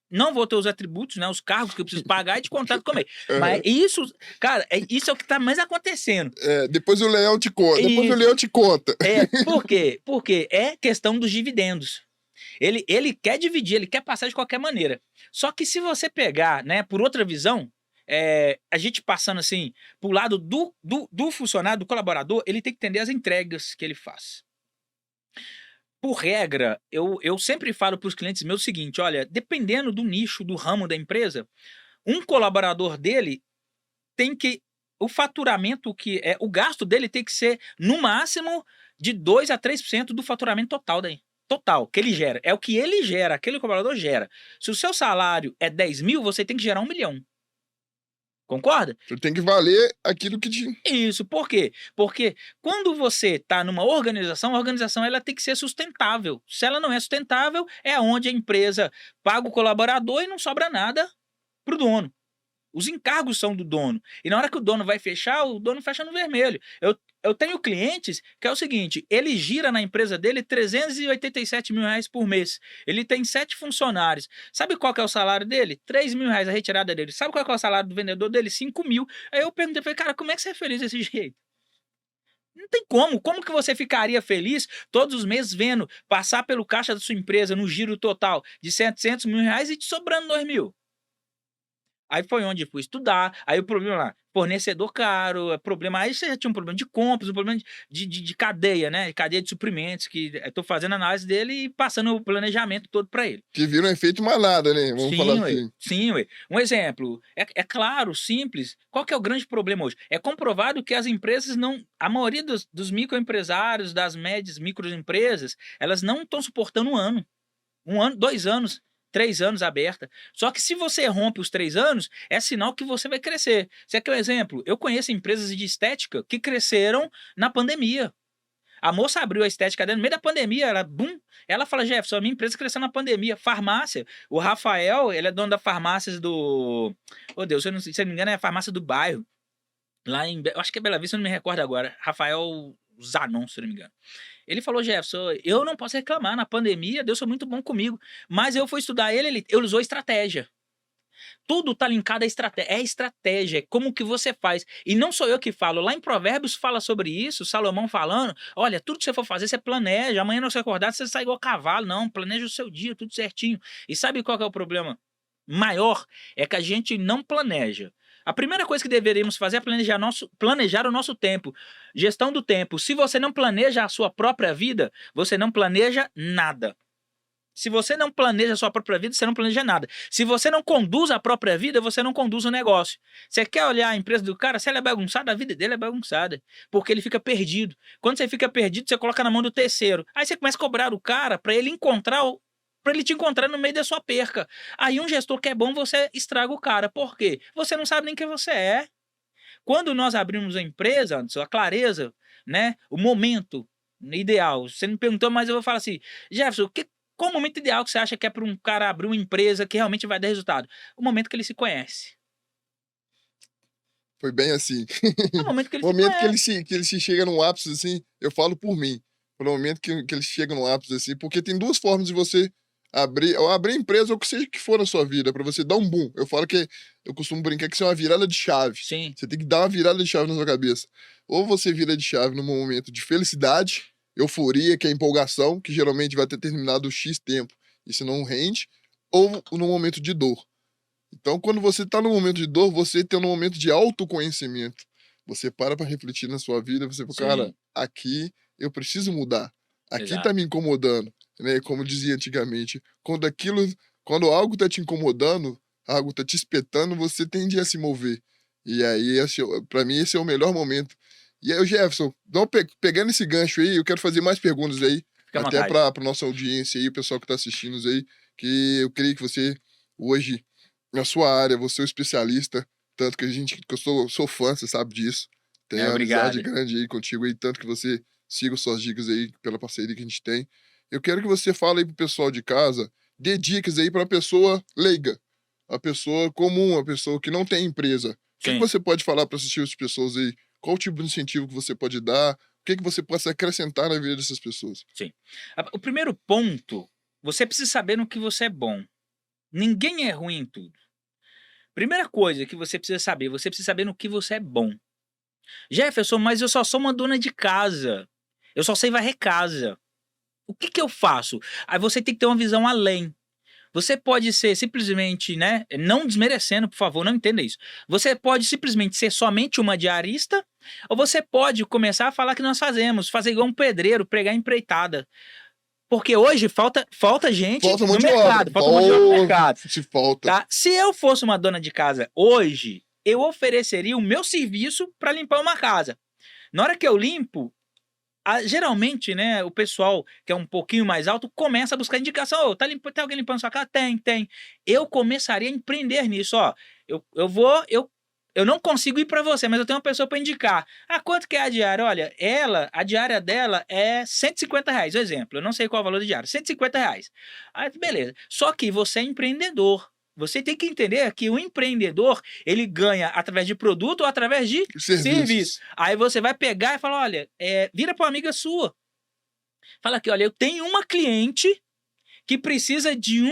não vou ter os atributos, né, os cargos que eu preciso pagar e te contrato como MEI. Mas Aham. isso, cara, isso é o que tá mais acontecendo. Depois o Leão te conta. Depois o Isso. Leão te conta. Por quê? Porque é questão dos dividendos. Ele quer dividir, ele quer passar de qualquer maneira. Só que se você pegar, né, por outra visão, a gente passando assim, pro lado do funcionário, do colaborador, ele tem que entender as entregas que ele faz. Por regra, eu sempre falo para os clientes meus o seguinte: olha, dependendo do nicho, do ramo da empresa, um colaborador dele tem que. O faturamento o gasto dele tem que ser, no máximo, de 2 a 3% do faturamento total daí. Total, que ele gera. É o que ele gera, aquele colaborador gera. Se o seu salário é 10.000, você tem que gerar 1.000.000. Concorda? Tu tem que valer aquilo que te. Isso, por quê? Porque quando você está numa organização, a organização ela tem que ser sustentável. Se ela não é sustentável, é onde a empresa paga o colaborador e não sobra nada para o dono. Os encargos são do dono. E na hora que o dono vai fechar, o dono fecha no vermelho. Eu tenho clientes que é o seguinte: ele gira na empresa dele R$ 387.000 por mês. Ele tem 7 funcionários. Sabe qual que é o salário dele? R$ 3.000 a retirada dele. Sabe qual que é o salário do vendedor dele? 5.000. Aí eu perguntei, falei, cara, como é que você é feliz desse jeito? Não tem como. Como que você ficaria feliz todos os meses vendo passar pelo caixa da sua empresa no giro total de R$ 700.000 e te sobrando 2.000? Aí foi onde fui estudar, aí o problema lá, fornecedor caro, problema aí você já tinha um problema de compras, um problema de cadeia, né, cadeia de suprimentos, que eu tô fazendo análise dele e passando o planejamento todo para ele. Que vira um efeito manada, né? Vamos falar assim. Sim, ué. Um exemplo, é claro, simples, qual que é o grande problema hoje? É comprovado que as empresas não a maioria dos microempresários, das médias microempresas, elas não estão suportando 1 ano, 2 anos, 3 anos aberta. Só que se você rompe os 3 anos, é sinal que você vai crescer. Você quer um exemplo? Eu conheço empresas de estética que cresceram na pandemia. A moça abriu a estética dela no meio da pandemia, ela, bum, ela fala, Jefferson, a minha empresa cresceu na pandemia. Farmácia, o Rafael, ele é dono da farmácias do... Oh Deus, se eu não me engano é a farmácia do bairro. Lá em, eu acho que é Bela Vista, eu não me recordo agora. Rafael Zanon, se eu não me engano. Ele falou, Jefferson, eu não posso reclamar, na pandemia Deus foi muito bom comigo, mas eu fui estudar ele usou estratégia. Tudo tá linkado à estratégia, é estratégia, é como que você faz. E não sou eu que falo, lá em Provérbios fala sobre isso, Salomão falando, olha, tudo que você for fazer, você planeja, amanhã não se acordar, você sai igual cavalo, não, planeja o seu dia, tudo certinho. E sabe qual que é o problema maior? É que a gente não planeja. A primeira coisa que deveríamos fazer é planejar o nosso tempo. Gestão do tempo. Se você não planeja a sua própria vida, você não planeja nada. Se você não planeja a sua própria vida, você não planeja nada. Se você não conduz a própria vida, você não conduz o negócio. Você quer olhar a empresa do cara, se ela é bagunçada, a vida dele é bagunçada. Porque ele fica perdido. Quando você fica perdido, você coloca na mão do terceiro. Aí você começa a cobrar o cara para ele te encontrar no meio da sua perca. Aí um gestor que é bom, você estraga o cara. Por quê? Você não sabe nem quem você é. Quando nós abrimos a empresa, Anderson, a clareza, né? O momento ideal. Você me perguntou, mas eu vou falar assim, Jefferson, qual o momento ideal que você acha que é para um cara abrir uma empresa que realmente vai dar resultado? O momento que ele se conhece. Foi bem assim. É o momento que ele O se momento conhece. que ele se chega num ápice, assim, eu falo por mim. No momento que ele chega num ápice, assim, porque tem 2 formas de você abrir empresa ou que seja que for na sua vida, pra você dar um boom. Eu falo que, eu costumo brincar que isso é uma virada de chave. Sim, Você tem que dar uma virada de chave na sua cabeça. Ou você vira de chave num momento de felicidade, euforia, que é empolgação, que geralmente vai ter terminado X tempo e se não rende, ou num momento de dor. Então, quando você tá num momento de dor, você tem um momento de autoconhecimento. Você para pra refletir na sua vida, você fala, cara, sim, aqui eu preciso mudar. Aqui Exato. tá me incomodando, né? Como dizia antigamente, quando algo tá te incomodando, algo tá te espetando, você tende a se mover. E aí, para mim, esse é o melhor momento. E aí, Jefferson, pegando esse gancho aí, eu quero fazer mais perguntas aí, Fica à até vontade. para nossa audiência aí, o pessoal que tá assistindo aí, que eu creio que você, hoje, na sua área, você é o especialista, tanto que eu sou fã, você sabe disso. Tenho uma amizade Obrigado. grande aí contigo aí, tanto que você siga suas dicas aí pela parceria que a gente tem. Eu quero que você fale aí pro pessoal de casa, dê dicas aí para a pessoa leiga, a pessoa comum, a pessoa que não tem empresa. O que Sim, você pode falar para essas tipos de pessoas aí? Qual o tipo de incentivo que você pode dar? O que você possa acrescentar na vida dessas pessoas? sim. O primeiro ponto, você precisa saber no que você é bom. Ninguém é ruim em tudo. Primeira coisa que você precisa saber no que você é bom. Jefferson, mas eu só sou uma dona de casa. Eu só sei varrer casa. O que que eu faço? Aí você tem que ter uma visão além. Você pode ser simplesmente, né? Não desmerecendo, por favor, não entenda isso. Você pode simplesmente ser somente uma diarista, ou você pode começar a falar que nós fazemos, fazer igual um pedreiro, pregar empreitada. Porque hoje falta gente Falta mão no de obra. mercado, falta mão de obra no mercado, Se falta. tá? Se eu fosse uma dona de casa hoje, eu ofereceria o meu serviço para limpar uma casa. Na hora que eu limpo, geralmente, né, o pessoal que é um pouquinho mais alto começa a buscar indicação. Ô, tem alguém limpando sua casa? Tem, tem. Eu começaria a empreender nisso, ó. Eu não consigo ir para você, mas eu tenho uma pessoa para indicar. Ah, quanto que é a diária? Olha, a diária dela é R$ 150, um exemplo. Eu não sei qual é o valor da diária. R$ 150. Aí, beleza. Só que você é empreendedor. Você tem que entender que o empreendedor, ele ganha através de produto ou através de serviço. Serviços. Aí você vai pegar e falar, olha, vira para uma amiga sua. Fala aqui, olha, eu tenho uma cliente que precisa de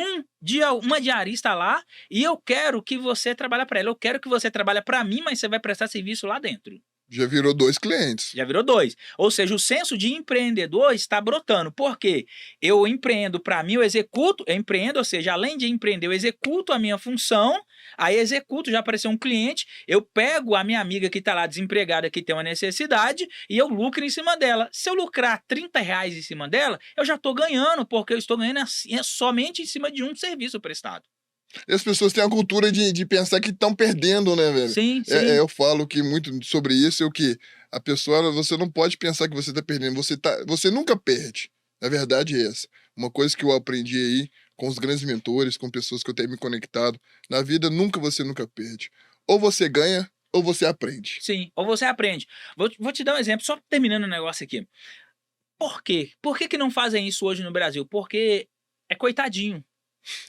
uma diarista lá e eu quero que você trabalhe para ela. Eu quero que você trabalhe para mim, mas você vai prestar serviço lá dentro. Já virou 2 clientes. Já virou 2. Ou seja, o senso de empreendedor está brotando. Por quê? Eu empreendo para mim, eu empreendo, ou seja, além de empreender, eu executo a minha função, aí executo, já apareceu um cliente, eu pego a minha amiga que está lá desempregada, que tem uma necessidade, e eu lucro em cima dela. Se eu lucrar R$ 30 em cima dela, eu já estou ganhando, porque eu estou ganhando somente em cima de um serviço prestado. E as pessoas têm a cultura de pensar que estão perdendo, né, velho? Sim, sim. Eu falo que muito sobre isso é o que a pessoa, você não pode pensar que você tá perdendo, você nunca perde. Na verdade é essa. Uma coisa que eu aprendi aí com os grandes mentores, com pessoas que eu tenho me conectado, na vida você nunca perde. Ou você ganha, ou você aprende. Sim, ou você aprende. Vou te dar um exemplo, só terminando o negócio aqui. Por quê? Por que que não fazem isso hoje no Brasil? Porque é coitadinho.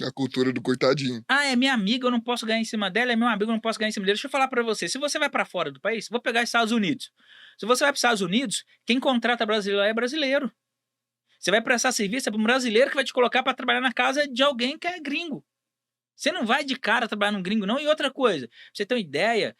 A cultura do coitadinho. Ah, é minha amiga, eu não posso ganhar em cima dela, é meu amigo, eu não posso ganhar em cima dele. Deixa eu falar pra você, se você vai pra fora do país, vou pegar os Estados Unidos. Se você vai para os Estados Unidos, quem contrata brasileiro lá é brasileiro. Você vai prestar serviço, é para um brasileiro que vai te colocar pra trabalhar na casa de alguém que é gringo. Você não vai de cara trabalhar num gringo, não. E outra coisa, pra você ter uma ideia,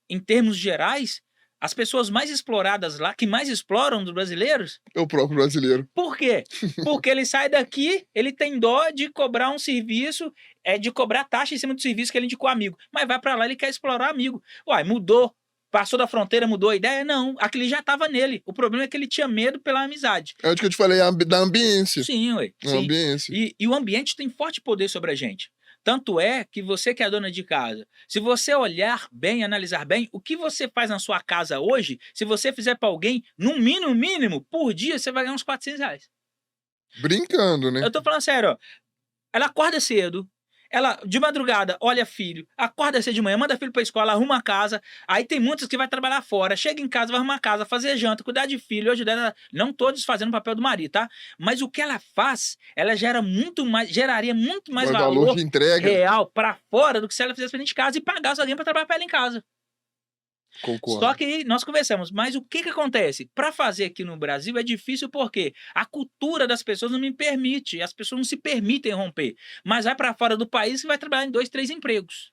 em termos gerais, as pessoas mais exploradas lá, que mais exploram dos brasileiros, É o próprio brasileiro. por quê? Porque ele sai daqui, ele tem dó de cobrar um serviço, de cobrar taxa em cima do serviço que ele indicou amigo. Mas vai pra lá, ele quer explorar amigo. Uai, mudou. Passou da fronteira, mudou a ideia? Não, aquele já tava nele. O problema é que ele tinha medo pela amizade. É o que eu te falei, da ambiência. Sim, ué. A Sim. ambiência. E o ambiente tem forte poder sobre a gente. Tanto é que você que é dona de casa, se você olhar bem, analisar bem, o que você faz na sua casa hoje, se você fizer para alguém, no mínimo, por dia, você vai ganhar uns R$ 400. Brincando, né? Eu tô falando sério, ó. Ela acorda cedo, ela de madrugada olha filho, acorda cedo de manhã, manda filho pra escola, arruma a casa. Aí tem muitos que vai trabalhar fora, chega em casa, vai arrumar a casa, fazer janta, cuidar de filho, ajudar ela. Não todos fazendo o papel do marido, tá? Mas o que ela faz, ela geraria muito mais valor de entrega. real pra fora do que se ela fizesse pra dentro de casa e pagasse alguém pra trabalhar pra ela em casa. Concordo. Só que nós conversamos, mas o que que acontece? Para fazer aqui no Brasil é difícil porque a cultura das pessoas não me permite, as pessoas não se permitem romper. Mas vai para fora do país e vai trabalhar em 2, 3 empregos.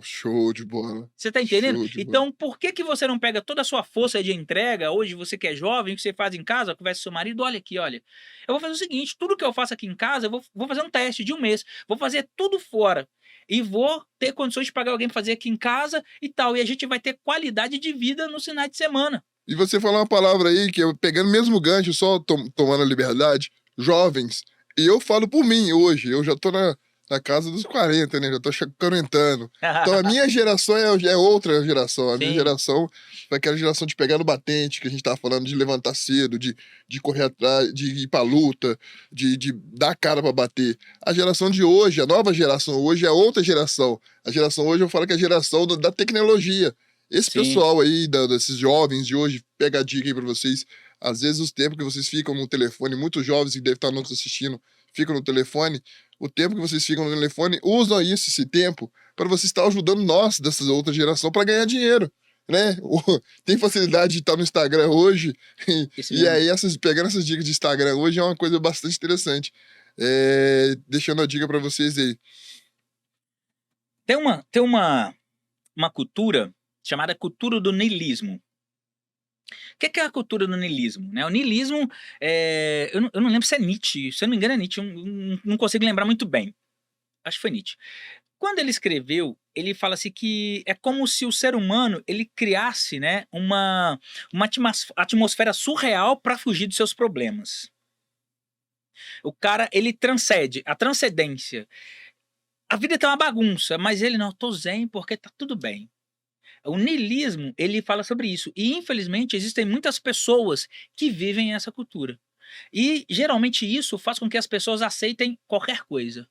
Show de bola. Você tá entendendo? Show de bola. Então, por que que você não pega toda a sua força de entrega, hoje você que é jovem, que você faz em casa, conversa com seu marido, olha aqui, olha, eu vou fazer o seguinte, tudo que eu faço aqui em casa, eu vou fazer um teste de 1 mês, vou fazer tudo fora e vou ter condições de pagar alguém pra fazer aqui em casa e tal, e a gente vai ter qualidade de vida no final de semana. E você falou uma palavra aí que eu pegando o mesmo gancho, só tomando a liberdade, jovens. E eu falo por mim hoje, eu já tô na casa dos 40, né? Já tô 40. Então a minha geração é outra geração. A minha Sim, geração foi aquela geração de pegar no batente, que a gente tava falando, de levantar cedo, de correr atrás, de ir pra luta, de dar a cara pra bater. A geração de hoje, a nova geração hoje é outra geração. A geração hoje eu falo que é a geração da tecnologia. Esse sim. pessoal aí, desses jovens de hoje, pega a dica aí pra vocês. Às vezes, os tempos que vocês ficam no telefone, muitos jovens que devem estar nos assistindo, ficam no telefone. O tempo que vocês ficam no telefone, usam isso, esse tempo, para você estar ajudando nós, dessa outra geração, para ganhar dinheiro. Né? Tem facilidade de estar no Instagram hoje, Isso e mesmo. aí pegando essas dicas de Instagram hoje é uma coisa bastante interessante. Deixando a dica para vocês aí. Tem uma cultura chamada cultura do niilismo. O que é a cultura do niilismo? Né? O niilismo, eu não lembro se é Nietzsche, se eu não me engano é Nietzsche, eu não consigo lembrar muito bem. Acho que foi Nietzsche. Quando ele escreveu, ele fala assim que é como se o ser humano ele criasse, né, uma atmosfera surreal para fugir dos seus problemas. O cara, ele transcende, a transcendência. A vida tá uma bagunça, mas ele não, tô zen porque tá tudo bem. O niilismo, ele fala sobre isso. E, infelizmente, existem muitas pessoas que vivem essa cultura. E, geralmente, isso faz com que as pessoas aceitem qualquer coisa.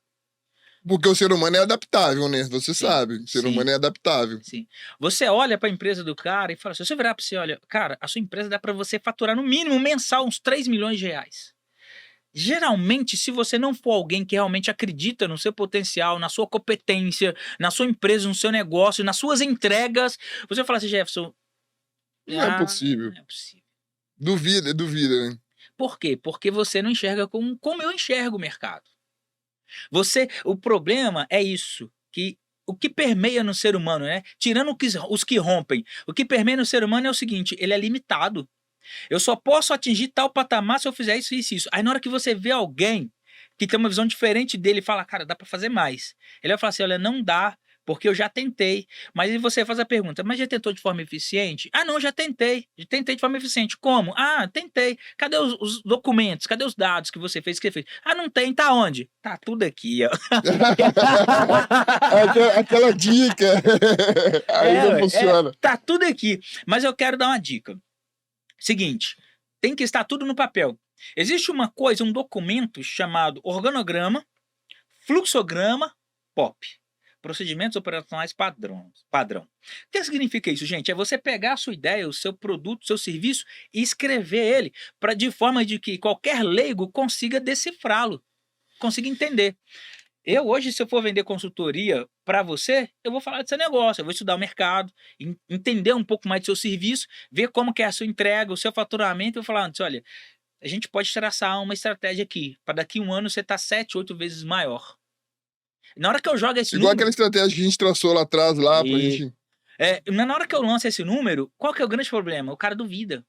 Porque o ser humano é adaptável, né? Você Sim, sabe, o ser sim, humano é adaptável. sim. Você olha para a empresa do cara e fala assim, se você virar para você, olha, cara, a sua empresa dá para você faturar no mínimo mensal uns 3 milhões de reais. Geralmente, se você não for alguém que realmente acredita no seu potencial, na sua competência, na sua empresa, no seu negócio, nas suas entregas, você fala assim, Jefferson, Não é não possível. é possível. Duvida, né? Por quê? Porque você não enxerga como eu enxergo o mercado. O problema é isso, que o que permeia no ser humano, né? Tirando os que rompem, o que permeia no ser humano é o seguinte, ele é limitado. Eu só posso atingir tal patamar se eu fizer isso, isso, isso. Aí na hora que você vê alguém que tem uma visão diferente dele e fala, cara, dá pra fazer mais. Ele vai falar assim, olha, não dá, porque eu já tentei. Mas aí você faz a pergunta, mas já tentou de forma eficiente? Ah, não, já tentei. Já tentei de forma eficiente. Como? Ah, tentei. Cadê os documentos? Cadê os dados que você fez? Que você fez? Ah, não tem. Tá onde? Tá tudo aqui, ó. Aquela dica. Aí não funciona. Tá tudo aqui. Mas eu quero dar uma dica. Seguinte, tem que estar tudo no papel. Existe uma coisa, um documento chamado organograma, fluxograma, POP. Procedimentos operacionais padrão. O que significa isso, gente? É você pegar a sua ideia, o seu produto, o seu serviço e escrever ele de forma de que qualquer leigo consiga decifrá-lo, consiga entender. Eu hoje, se eu for vender consultoria para você, eu vou falar do seu negócio, eu vou estudar o mercado, entender um pouco mais do seu serviço, ver como que é a sua entrega, o seu faturamento, eu vou falar antes, olha, a gente pode traçar uma estratégia aqui, para daqui a um ano você estar 7, 8 vezes maior. Na hora que eu jogo esse Igual aquela número, estratégia que a gente traçou lá atrás, lá, pra e, gente. na hora que eu lanço esse número, qual que é o grande problema? O cara duvida,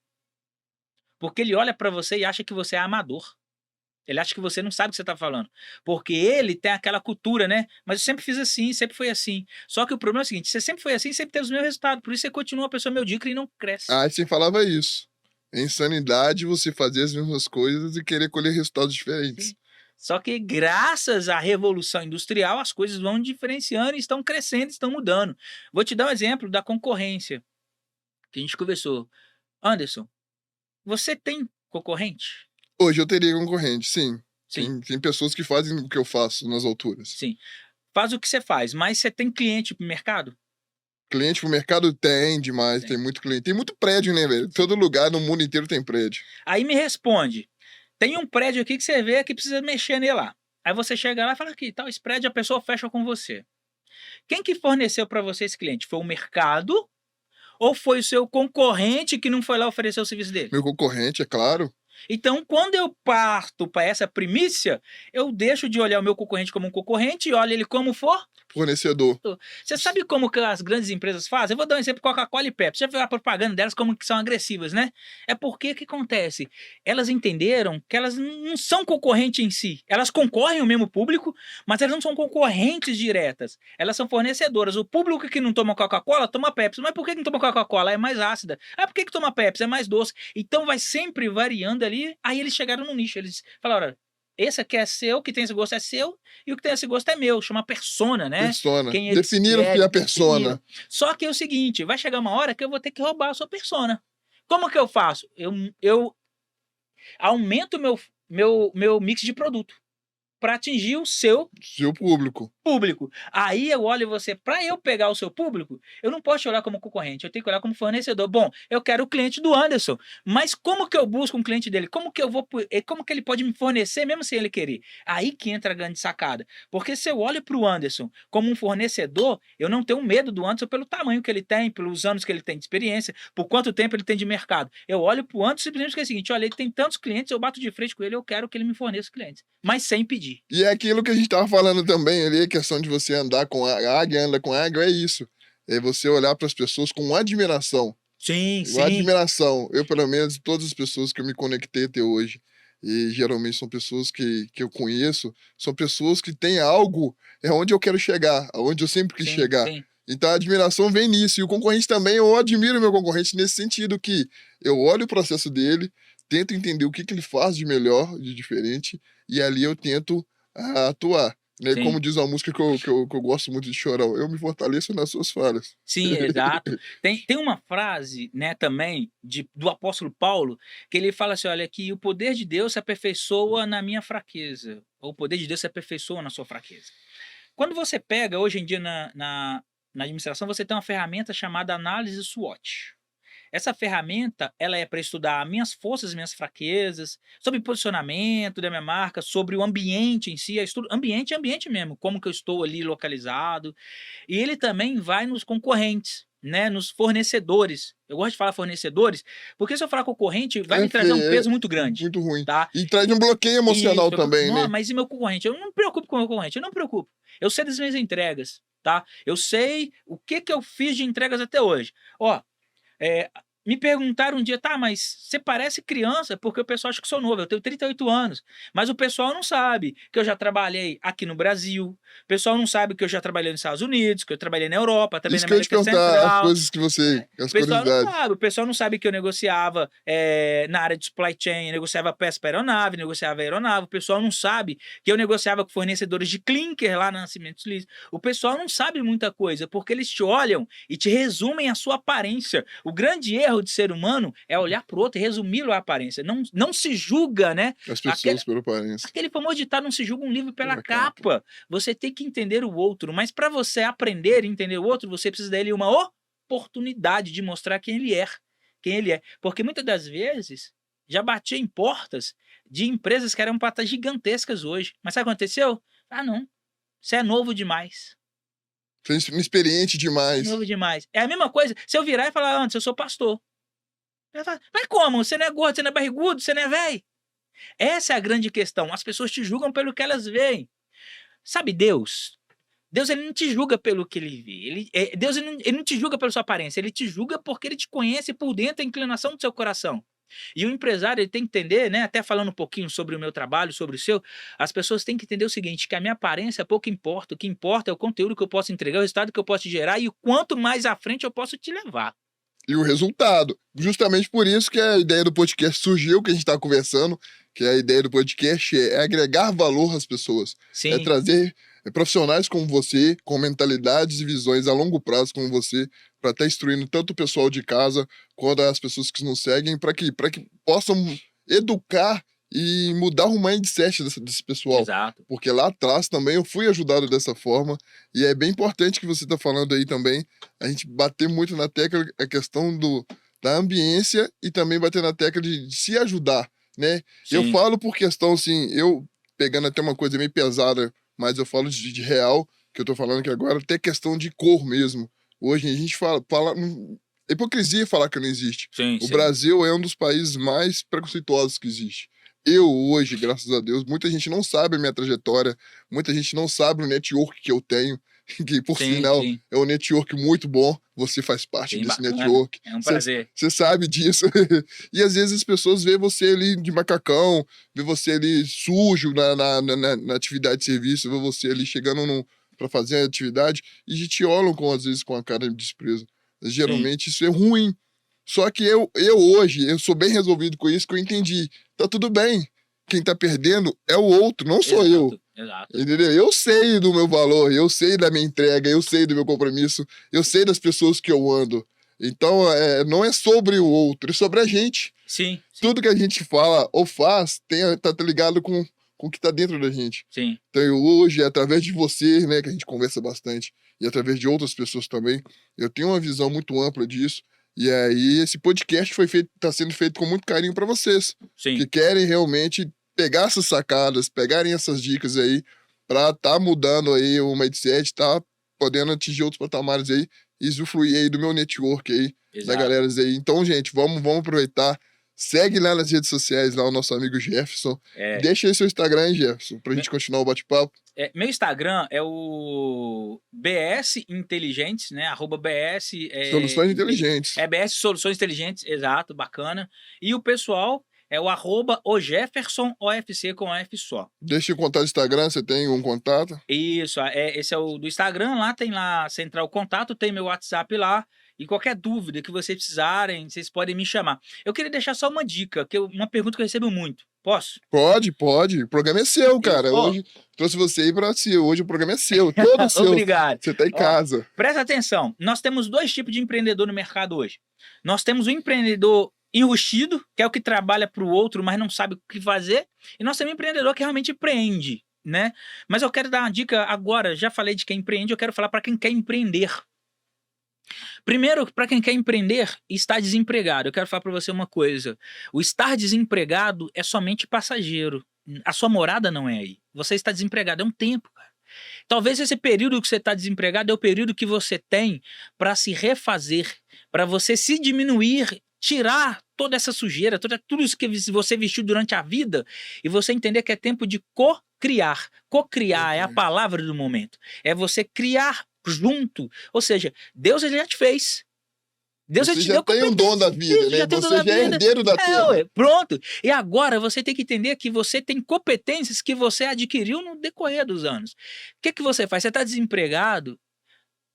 porque ele olha para você e acha que você é amador. Ele acha que você não sabe o que você está falando. Porque ele tem aquela cultura, né? Mas eu sempre fiz assim, sempre foi assim. Só que o problema é o seguinte: você sempre foi assim, sempre teve os mesmos resultados. Por isso você continua a pessoa medíocre e não cresce. Ah, você falava isso. É insanidade você fazer as mesmas coisas e querer colher resultados diferentes. Sim. Só que graças à Revolução Industrial, as coisas vão diferenciando, estão crescendo, estão mudando. Vou te dar um exemplo da concorrência que a gente conversou. Anderson, você tem concorrente? Hoje eu teria concorrente, sim. Sim, Tem pessoas que fazem o que eu faço nas alturas. sim. Faz o que você faz, mas você tem cliente para o mercado? Cliente pro mercado tem demais, tem Tem. muito cliente. Tem muito prédio, né, velho? Sim. Todo lugar no mundo inteiro tem prédio. Aí me responde: tem um prédio aqui que você vê que precisa mexer nele lá. Aí você chega lá e fala aqui, tal, esse prédio a pessoa fecha com você. Quem que forneceu para você esse cliente? Foi o mercado ou foi o seu concorrente que não foi lá oferecer o serviço dele? Meu concorrente, é claro. Então, quando eu parto para essa primícia, eu deixo de olhar o meu concorrente como um concorrente e olho ele como Fornecedor. Você sabe como que as grandes empresas fazem? Eu vou dar um exemplo: Coca-Cola e Pepsi. Você já viu a propaganda delas como que são agressivas, né? É porque o que acontece? Elas entenderam que elas não são concorrentes em si. Elas concorrem ao mesmo público, mas elas não são concorrentes diretas. Elas são fornecedoras. O público que não toma Coca-Cola toma Pepsi. Mas por que não toma Coca-Cola? É mais ácida. Ah, por que toma Pepsi? É mais doce. Então vai sempre variando ali. Aí eles chegaram no nicho. Eles falaram: olha, esse aqui é seu, que tem esse gosto é seu, e o que tem esse gosto é meu. Chama persona, né? Persona. Quem eles Definiram o que é querem, a persona. definiram. Só que é o seguinte, vai chegar uma hora que eu vou ter que roubar a sua persona. Como que eu faço? Eu aumento meu mix de produto para atingir o seu Seu público. Aí eu olho você, para eu pegar o seu público, eu não posso te olhar como concorrente, eu tenho que olhar como fornecedor. Bom, eu quero o cliente do Anderson, mas como que eu busco um cliente dele? Como que ele pode me fornecer mesmo sem ele querer? Aí que entra a grande sacada. Porque se eu olho para o Anderson como um fornecedor, eu não tenho medo do Anderson pelo tamanho que ele tem, pelos anos que ele tem de experiência, por quanto tempo ele tem de mercado. Eu olho para o Anderson simplesmente porque é o seguinte: olha, ele tem tantos clientes, eu bato de frente com ele, eu quero que ele me forneça clientes, mas sem pedir. E é aquilo que a gente estava falando também ali, a questão de você andar com a águia, anda com a águia, é isso. É você olhar para as pessoas com admiração. Sim, sim. Admiração. Eu, pelo menos, todas as pessoas que eu me conectei até hoje, e geralmente são pessoas que eu conheço, são pessoas que têm algo, é onde eu quero chegar, aonde eu sempre quis chegar. Sim. Então a admiração vem nisso. E o concorrente também, eu admiro meu concorrente nesse sentido que eu olho o processo dele, tento entender o que ele faz de melhor, de diferente, e ali eu tento atuar. Né? Como diz uma música que eu gosto muito de Chorão: eu me fortaleço nas suas falhas. Sim, exato. Tem uma frase, né, também do apóstolo Paulo, que ele fala assim: olha, que o poder de Deus se aperfeiçoa na minha fraqueza, ou o poder de Deus se aperfeiçoa na sua fraqueza. Quando você pega, hoje em dia na administração, você tem uma ferramenta chamada análise SWOT. Essa ferramenta, ela é para estudar minhas forças, minhas fraquezas, sobre posicionamento da minha marca, sobre o ambiente em si, ambiente mesmo, como que eu estou ali localizado. E ele também vai nos concorrentes, né, nos fornecedores. Eu gosto de falar fornecedores, porque se eu falar concorrente, vai me trazer um peso muito grande. Muito ruim. Tá? E traz um bloqueio emocional também, não, né? Mas e meu concorrente? Eu não me preocupo com o meu concorrente, eu não me preocupo. Eu sei das minhas entregas, tá? Eu sei o que eu fiz de entregas até hoje. Ó, me perguntaram um dia: tá, mas você parece criança, porque o pessoal acha que sou novo. Eu tenho 38 anos, mas o pessoal não sabe que eu já trabalhei aqui no Brasil, o pessoal não sabe que eu já trabalhei nos Estados Unidos, que eu trabalhei na Europa, também Isso na que eu ia te América perguntar, as Central. coisas que você, as O pessoal não curiosidades. sabe, o pessoal não sabe que eu negociava na área de supply chain, eu negociava peça para aeronave, negociava aeronave. O pessoal não sabe que eu negociava com fornecedores de clinker lá na Nascimento Liz. O pessoal não sabe muita coisa, porque eles te olham e te resumem a sua aparência. O grande erro de ser humano é olhar para o outro e resumi-lo à aparência. Não se julga, né? As pessoas pela aparência. Aquele famoso ditado: não se julga um livro pela capa. Você tem que entender o outro, mas para você aprender e entender o outro, você precisa dele uma oportunidade de mostrar quem ele é. Porque muitas das vezes já bati em portas de empresas que eram para estar gigantescas hoje. Mas sabe o que aconteceu? Ah, não. Você é novo demais. Você é inexperiente demais. É novo demais. É a mesma coisa se eu virar e falar: antes, eu sou pastor. Mas como? Você não é gordo, você não é barrigudo, você não é velho? Essa é a grande questão. As pessoas te julgam pelo que elas veem. Sabe Deus? Deus, ele não te julga pelo que ele vê. Deus, ele não te julga pela sua aparência. Ele te julga porque ele te conhece por dentro, a inclinação do seu coração. E o empresário, ele tem que entender, né? Até falando um pouquinho sobre o meu trabalho, sobre o seu, as pessoas têm que entender o seguinte: que a minha aparência pouco importa. O que importa é o conteúdo que eu posso entregar, o resultado que eu posso te gerar e o quanto mais à frente eu posso te levar. E o resultado. Justamente por isso que a ideia do podcast surgiu, que a gente está conversando, que a ideia do podcast é agregar valor às pessoas. Sim. É trazer profissionais como você, com mentalidades e visões a longo prazo como você, para estar instruindo tanto o pessoal de casa quanto as pessoas que nos seguem, para que possam educar e mudar o mindset desse pessoal. Exato. Porque lá atrás também eu fui ajudado dessa forma, e é bem importante que você está falando aí também, a gente bater muito na tecla a questão da ambiência e também bater na tecla de se ajudar, né? Sim. Eu falo por questão, assim, eu pegando até uma coisa meio pesada, mas eu falo de real, que eu tô falando aqui agora, até questão de cor mesmo. Hoje a gente fala É hipocrisia falar que não existe. Sim, O sim. Brasil é um dos países mais preconceituosos que existe. Eu, hoje, graças a Deus, muita gente não sabe a minha trajetória, muita gente não sabe o network que eu tenho, que, por Sim, sinal, sim. é um network muito bom. Você faz parte Sim, desse bacana. network. É um prazer. Você sabe disso. E às vezes as pessoas veem você ali de macacão, vê você ali sujo na atividade de serviço, vê você ali chegando para fazer a atividade e te olham às vezes com a cara de desprezo. Sim. Geralmente isso é ruim. Só que eu hoje, eu sou bem resolvido com isso, que eu entendi. Tá tudo bem. Quem tá perdendo é o outro, não sou eu. Exato. Entendeu? Eu sei do meu valor, eu sei da minha entrega, eu sei do meu compromisso, eu sei das pessoas que eu ando. Então, não é sobre o outro, é sobre a gente. Sim, sim, Tudo que a gente fala ou faz tá ligado com o que tá dentro da gente. sim. Então, hoje, através de você, né, que a gente conversa bastante, e através de outras pessoas também, eu tenho uma visão muito ampla disso. E aí, esse podcast tá sendo feito com muito carinho para vocês, Sim. que querem realmente pegar essas sacadas, pegarem essas dicas aí, pra tá mudando aí o mindset, tá podendo atingir outros patamares aí, e usufruir aí do meu network aí, da Exato. galera aí. Então, gente, vamos aproveitar. Segue lá nas redes sociais, lá o nosso amigo Jefferson. Deixa aí seu Instagram, hein, Jefferson, pra gente continuar o bate-papo. Meu Instagram é o BS Inteligentes, né? @BS. Soluções inteligentes. BS Soluções Inteligentes, exato, bacana. E o pessoal é o @Jefferson OFC com F só. Deixa eu contar o Instagram, você tem um contato? Isso, esse é o do Instagram, lá tem lá central contato, tem meu WhatsApp lá. E qualquer dúvida que vocês precisarem, vocês podem me chamar. Eu queria deixar só uma dica, uma pergunta que eu recebo muito. Posso? Pode. O programa é seu, cara. Hoje trouxe você aí pra si. Hoje o programa é seu, todo seu. Obrigado. Você tá em casa. Presta atenção, nós temos 2 tipos de empreendedor no mercado hoje. Nós temos o empreendedor enrustido, que é o que trabalha para o outro, mas não sabe o que fazer. E nós temos o empreendedor que realmente empreende, né? Mas eu quero dar uma dica agora, já falei de quem empreende, eu quero falar para quem quer empreender. Primeiro, para quem quer empreender e está desempregado, eu quero falar para você uma coisa. O estar desempregado é somente passageiro. A sua morada não é aí. Você está desempregado, é um tempo, cara. Talvez esse período que você está desempregado é o período que você tem para se refazer, para você se diminuir, tirar toda essa sujeira, tudo isso que você vestiu durante a vida e você entender que é tempo de co-criar. Co-criar é a palavra do momento. É você criar junto. Ou seja, Deus ele já te fez. Deus você já te já deu tem o dom da vida, né? Você já é herdeiro da terra. Pronto. E agora você tem que entender que você tem competências que você adquiriu no decorrer dos anos. O que você faz? Você está desempregado?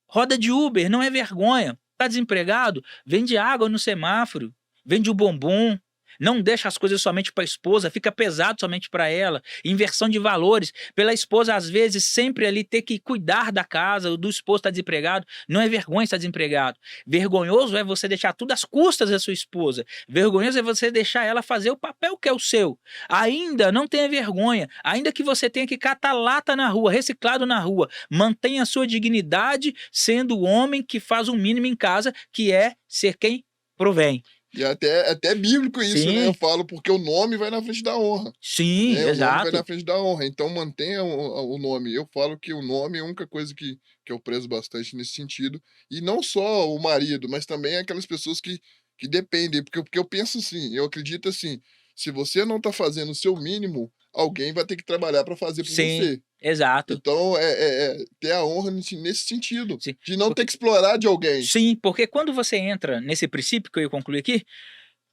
Roda de Uber, não é vergonha. Está desempregado? Vende água no semáforo. Vende o bombom. Não deixa as coisas somente para a esposa, fica pesado somente para ela. Inversão de valores. Pela esposa, às vezes, sempre ali ter que cuidar da casa, do esposo está desempregado. Não é vergonha estar desempregado. Vergonhoso é você deixar tudo às custas da sua esposa. Vergonhoso é você deixar ela fazer o papel que é o seu. Ainda não tenha vergonha. Ainda que você tenha que catar lata na rua, reciclado na rua. Mantenha a sua dignidade sendo o homem que faz o mínimo em casa, que é ser quem provém. E até bíblico isso, Sim. né? Eu falo porque o nome vai na frente da honra. Sim, né? exato. O nome vai na frente da honra. Então mantenha o nome. Eu falo que o nome é a única coisa que eu prezo bastante nesse sentido. E não só o marido, mas também aquelas pessoas que dependem. Porque eu penso assim, eu acredito assim, se você não tá fazendo o seu mínimo, alguém vai ter que trabalhar para fazer por você. Exato. Então, ter a honra nesse sentido, Sim. de não ter que explorar de alguém. Sim, porque quando você entra nesse princípio que eu ia concluir aqui,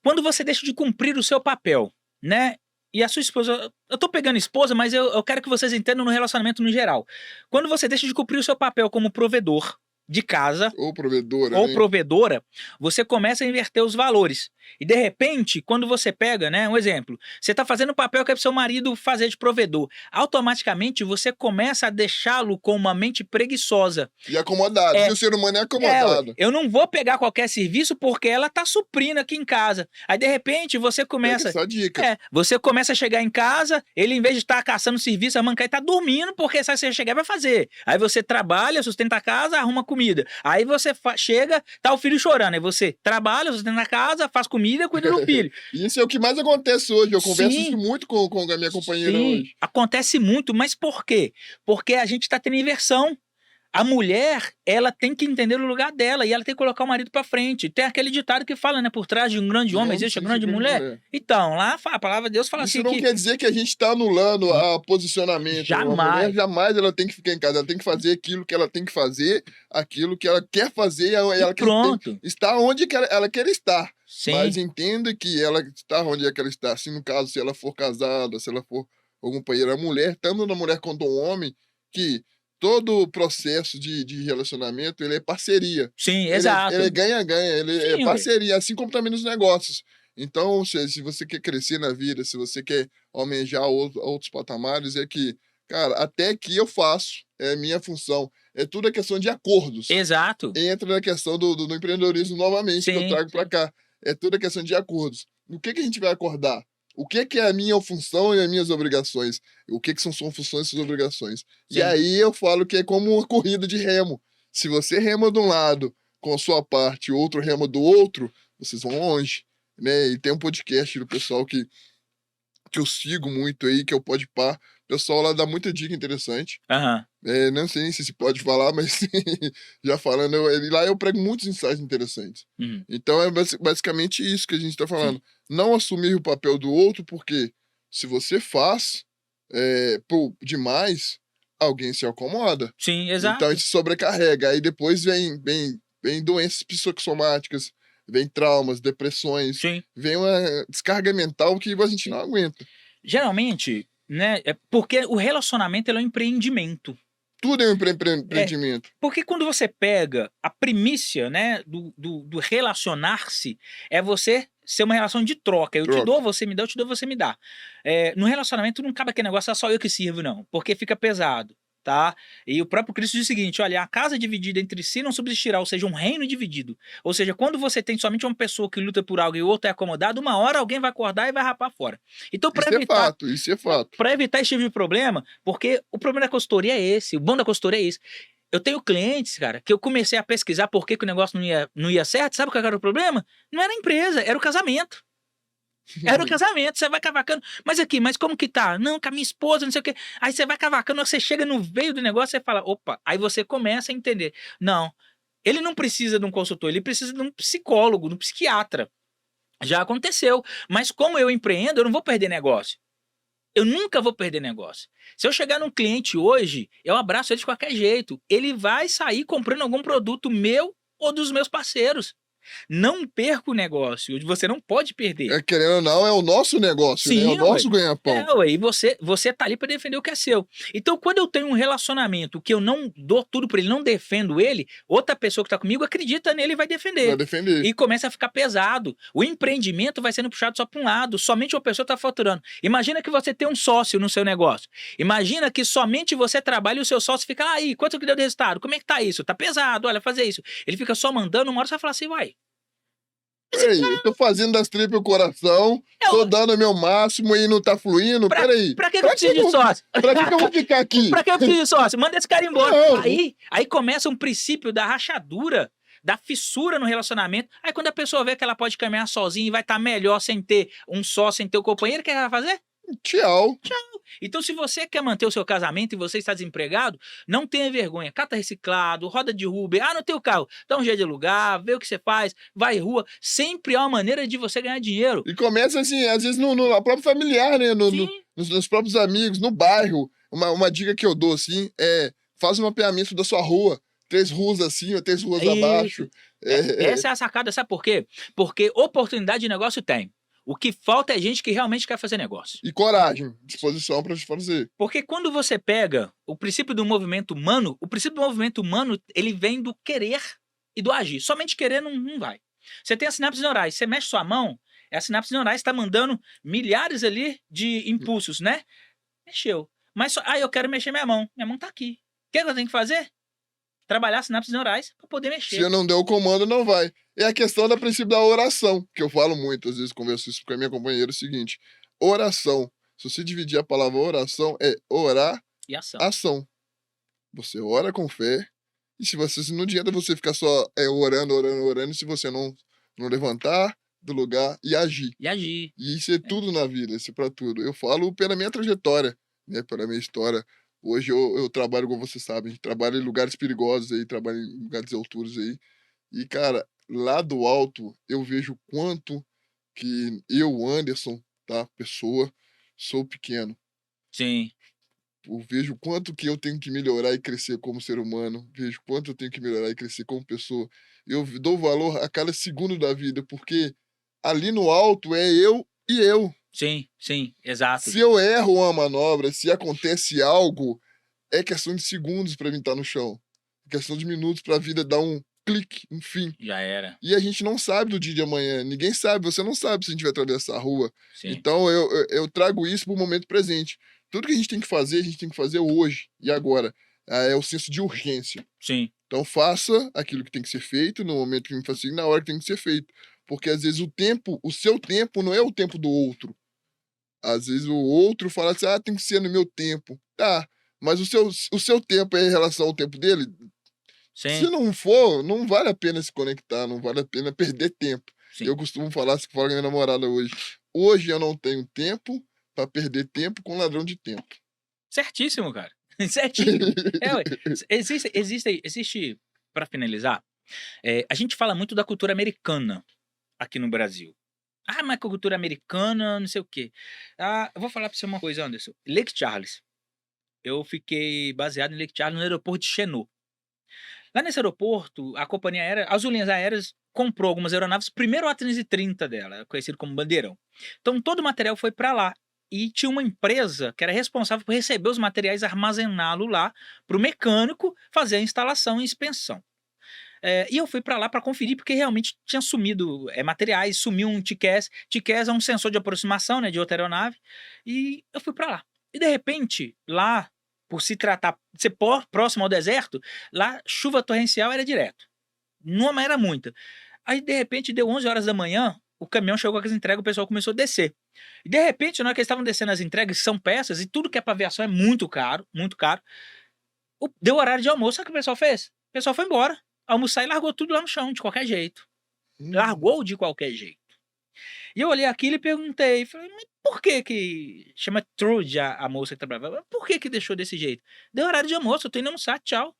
quando você deixa de cumprir o seu papel, né? E a sua esposa, eu tô pegando esposa, mas eu quero que vocês entendam no relacionamento no geral. Quando você deixa de cumprir o seu papel como provedor de casa, ou provedora, ou né? provedora, você começa a inverter os valores. E de repente, quando você pega, né, um exemplo, você está fazendo o papel que é para seu marido fazer de provedor, automaticamente você começa a deixá-lo com uma mente preguiçosa. E acomodado, porque o ser humano é acomodado. Eu não vou pegar qualquer serviço porque ela tá suprindo aqui em casa. Aí de repente você começa... Essa dica. Você começa a chegar em casa, ele em vez de estar caçando serviço, a mancai tá dormindo porque sabe que você chegar vai fazer. Aí você trabalha, sustenta a casa, arruma comida. Aí você chega, tá o filho chorando. Aí você trabalha, sustenta a casa, faz comida, cuida do filho. Isso é o que mais acontece hoje. Eu converso isso muito com a minha companheira hoje. Acontece muito, mas por quê? Porque a gente tá tendo inversão. A mulher, ela tem que entender o lugar dela e ela tem que colocar o marido pra frente. Tem aquele ditado que fala, né? Por trás de um grande homem existe a grande mulher. Então, lá a palavra de Deus fala Isso assim não que quer dizer que a gente está anulando a posicionamento. A mulher jamais. jamais ela tem que ficar em casa. Ela tem que fazer aquilo que ela tem que fazer, aquilo que ela quer fazer, e E ela pronto. está onde que ela quer estar. Mas Sim, entenda que ela está onde é que ela está. Se no caso, se ela for casada, se ela for algum companheiro, a mulher, tanto na mulher quanto um homem, que todo o processo de relacionamento, ele é parceria. sim, Ele é exato. ganha-ganha, ele é Sim, ué. parceria, assim como também nos negócios. Então, se você quer crescer na vida, se você quer almejar outros patamares, é que, cara, até aqui eu faço, é minha função. É tudo a questão de acordos. Exato. Entra na questão do empreendedorismo novamente, que eu Sim, trago para cá. É tudo a questão de acordos. O que a gente vai acordar? O que é a minha função e as minhas obrigações? O que são suas funções e suas obrigações? E sim. aí eu falo que é como uma corrida de remo. Se você rema de um lado com a sua parte e o outro rema do outro, vocês vão longe, né? E tem um podcast do pessoal que eu sigo muito aí, que é o Podpah. O pessoal lá dá muita dica interessante. Aham. Não sei nem se pode falar, mas já falando, lá eu prego muitos insights interessantes. Uhum. Então é basicamente isso que a gente está Sim. falando. Não assumir o papel do outro, porque se você faz demais, alguém se acomoda. Sim, Então exato. isso sobrecarrega. Aí depois vem doenças psicossomáticas, vem traumas, depressões, Sim. vem uma descarga mental que a gente não aguenta. Geralmente, né? É porque o relacionamento ele é um empreendimento. Tudo é um É, empreendimento. porque quando você pega a primícia, né, do relacionar-se, é você ser uma relação de troca. Eu te Troca. dou, você me dá, eu te dou, você me dá. No relacionamento não cabe aquele negócio, só eu que sirvo, não, porque fica pesado, tá? E o próprio Cristo diz o seguinte, olha, a casa dividida entre si não subsistirá, ou seja, um reino dividido. Ou seja, quando você tem somente uma pessoa que luta por algo e o outro é acomodado, uma hora alguém vai acordar e vai rapar fora. Então, para Isso é evitar fato, isso é fato. para evitar esse tipo de problema, porque o problema da consultoria é esse, o bom da consultoria é isso. Eu tenho clientes, cara, que eu comecei a pesquisar por que o negócio não ia certo. Sabe qual era o problema? Não era a empresa, era o casamento. Era o casamento, você vai cavacando. Mas como que tá? Não, com a minha esposa, não sei o quê. Aí você vai cavacando, você chega no veio do negócio, você fala, opa, aí você começa a entender. Não, ele não precisa de um consultor, ele precisa de um psicólogo, de um psiquiatra. Já aconteceu. Mas como eu empreendo, eu não vou perder negócio. Eu nunca vou perder negócio. Se eu chegar num cliente hoje, eu abraço ele de qualquer jeito. Ele vai sair comprando algum produto meu ou dos meus parceiros. Não perca o negócio. Você não pode perder. Querendo ou não, é o nosso negócio, né? É o Sim, ué. nosso ganha-pão. Ué, e você tá ali para defender o que é seu. Então, quando eu tenho um relacionamento que eu não dou tudo para ele, não defendo ele, outra pessoa que tá comigo acredita nele e vai Vai defender. defender. E começa a ficar pesado. O empreendimento vai sendo puxado só para um lado, somente uma pessoa está faturando. Imagina que você tem um sócio no seu negócio. Imagina que somente você trabalha e o seu sócio fica aí, quanto que deu de resultado? Como é que tá isso? Tá pesado, olha, fazer isso. Ele fica só mandando, uma hora você vai falar assim, vai. Peraí, eu tô fazendo das tripas o coração, tô dando o meu máximo e não tá fluindo. Peraí. Pra que eu preciso de sócio? Pra que eu vou ficar aqui? Pra que eu preciso de sócio? Manda esse cara embora. Não. Aí começa um princípio da rachadura, da fissura no relacionamento. Aí quando a pessoa vê que ela pode caminhar sozinha e vai estar melhor sem ter um sócio, sem ter um companheiro, o que ela vai fazer? Tchau. Então, se você quer manter o seu casamento e você está desempregado, não tenha vergonha. Cata reciclado, roda de Uber. Ah, não tem o carro. Dá um jeito de alugar, vê o que você faz, vai em rua. Sempre há uma maneira de você ganhar dinheiro. E começa assim, às vezes no próprio familiar, né? Sim. Nos próprios amigos, no bairro. Uma dica que eu dou, assim, faz um mapeamento da sua rua. 3 ruas acima, 3 ruas abaixo. Essa é a sacada, sabe por quê? Porque oportunidade de negócio tem. O que falta é gente que realmente quer fazer negócio. E coragem, disposição para fazer. Porque quando você pega o princípio do movimento humano, o princípio do movimento humano, ele vem do querer e do agir. Somente querer não vai. Você tem as sinapses neurais, você mexe sua mão, as sinapses neurais está mandando milhares ali de impulsos, né? Mexeu. Mas eu quero mexer minha mão tá aqui. O que eu tenho que fazer? Trabalhar as sinapses neurais para poder mexer. Se eu não der o comando, não vai. É a questão da princípio da oração, que eu falo muito, às vezes converso isso com a minha companheira, é o seguinte, oração, se você dividir a palavra oração, é orar e ação. Ação. Você ora com fé, e se não adianta você ficar só orando, se você não levantar do lugar e agir. E isso é tudo na vida, isso é pra tudo. Eu falo pela minha trajetória, né, pela minha história. Hoje eu trabalho, como você sabe, trabalho em lugares perigosos aí, trabalho em lugares alturos aí. E, cara, lá do alto eu vejo quanto que eu, Anderson, tá, pessoa, sou pequeno. Sim, Eu vejo quanto que eu tenho que melhorar e crescer como ser humano, vejo quanto eu tenho que melhorar e crescer como pessoa. Eu dou valor a cada segundo da vida, porque ali no alto é eu e eu. sim, sim, exato. Se eu erro uma manobra, se acontece algo, é questão de segundos para mim estar no chão. É questão de minutos para a vida dar um clique, um fim. Já era. E a gente não sabe do dia de amanhã. Ninguém sabe, você não sabe se a gente vai atravessar a rua. Sim, Então eu trago isso para o momento presente. Tudo que a gente tem que fazer, a gente tem que fazer hoje e agora. É o senso de urgência. sim, Então faça aquilo que tem que ser feito no momento que me faz na hora que tem que ser feito. Porque às vezes o seu tempo não é o tempo do outro. Às vezes o outro fala assim, ah, tem que ser no meu tempo. Tá, mas o seu tempo é em relação ao tempo dele? Se sim, não for, não vale a pena se conectar, não vale a pena perder tempo. Eu sim. costumo falar, assim, que fala com a minha namorada hoje. Hoje eu não tenho tempo para perder tempo com ladrão de tempo. Certíssimo, cara. Certinho. Ué. Existe, para finalizar, a gente fala muito da cultura americana aqui no Brasil. Ah, mas que cultura americana, não sei o quê. Ah, eu vou falar pra você uma coisa, Anderson. Lake Charles. Eu fiquei baseado em Lake Charles no aeroporto de Chenot. Lá nesse aeroporto, a companhia aérea, as linhas aéreas, comprou algumas aeronaves, primeiro o A330 dela, conhecido como Bandeirão. Então todo o material foi para lá. E tinha uma empresa que era responsável por receber os materiais, armazená-lo lá, para o mecânico fazer a instalação e inspeção. E eu fui para lá para conferir, porque realmente tinha sumido materiais, sumiu um TCAS. TCAS é um sensor de aproximação, né, de outra aeronave. E eu fui para lá. E de repente, lá, por se tratar de ser próximo ao deserto, lá chuva torrencial era direto. Não era muita. Aí de repente deu 11 horas da manhã, o caminhão chegou com as entregas, o pessoal começou a descer. E de repente, na hora que eles estavam descendo as entregas, que são peças, e tudo que é para aviação é muito caro, muito caro. Deu horário de almoço, sabe o que o pessoal fez? O pessoal foi embora, almoçar e largou tudo lá no chão, de qualquer jeito. Hum, Largou de qualquer jeito. E eu olhei aquilo e perguntei, falei, mas por que chama Trude a moça que trabalhava, por que deixou desse jeito? Deu horário de almoço, eu tô indo almoçar, tchau.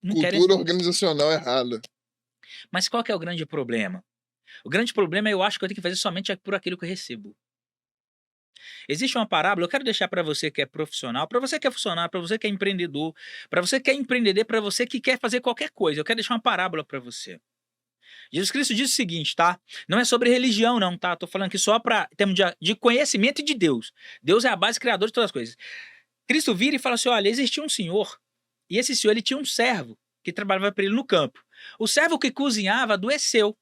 Não querem. cultura organizacional errada. Mas qual que é o grande problema? O grande problema é eu acho que eu tenho que fazer somente por aquilo que eu recebo. Existe uma parábola, eu quero deixar para você que é profissional, para você que é funcionário, para você que é empreendedor, para você que é empreendedor, para você que quer fazer qualquer coisa. Eu quero deixar uma parábola para você. Jesus Cristo diz o seguinte, tá? Não é sobre religião, não, tá? Tô falando aqui só para termos de conhecimento de Deus. Deus é a base criadora de todas as coisas. Cristo vira e fala assim: olha, existia um senhor, e esse senhor ele tinha um servo que trabalhava para ele no campo. O servo que cozinhava adoeceu.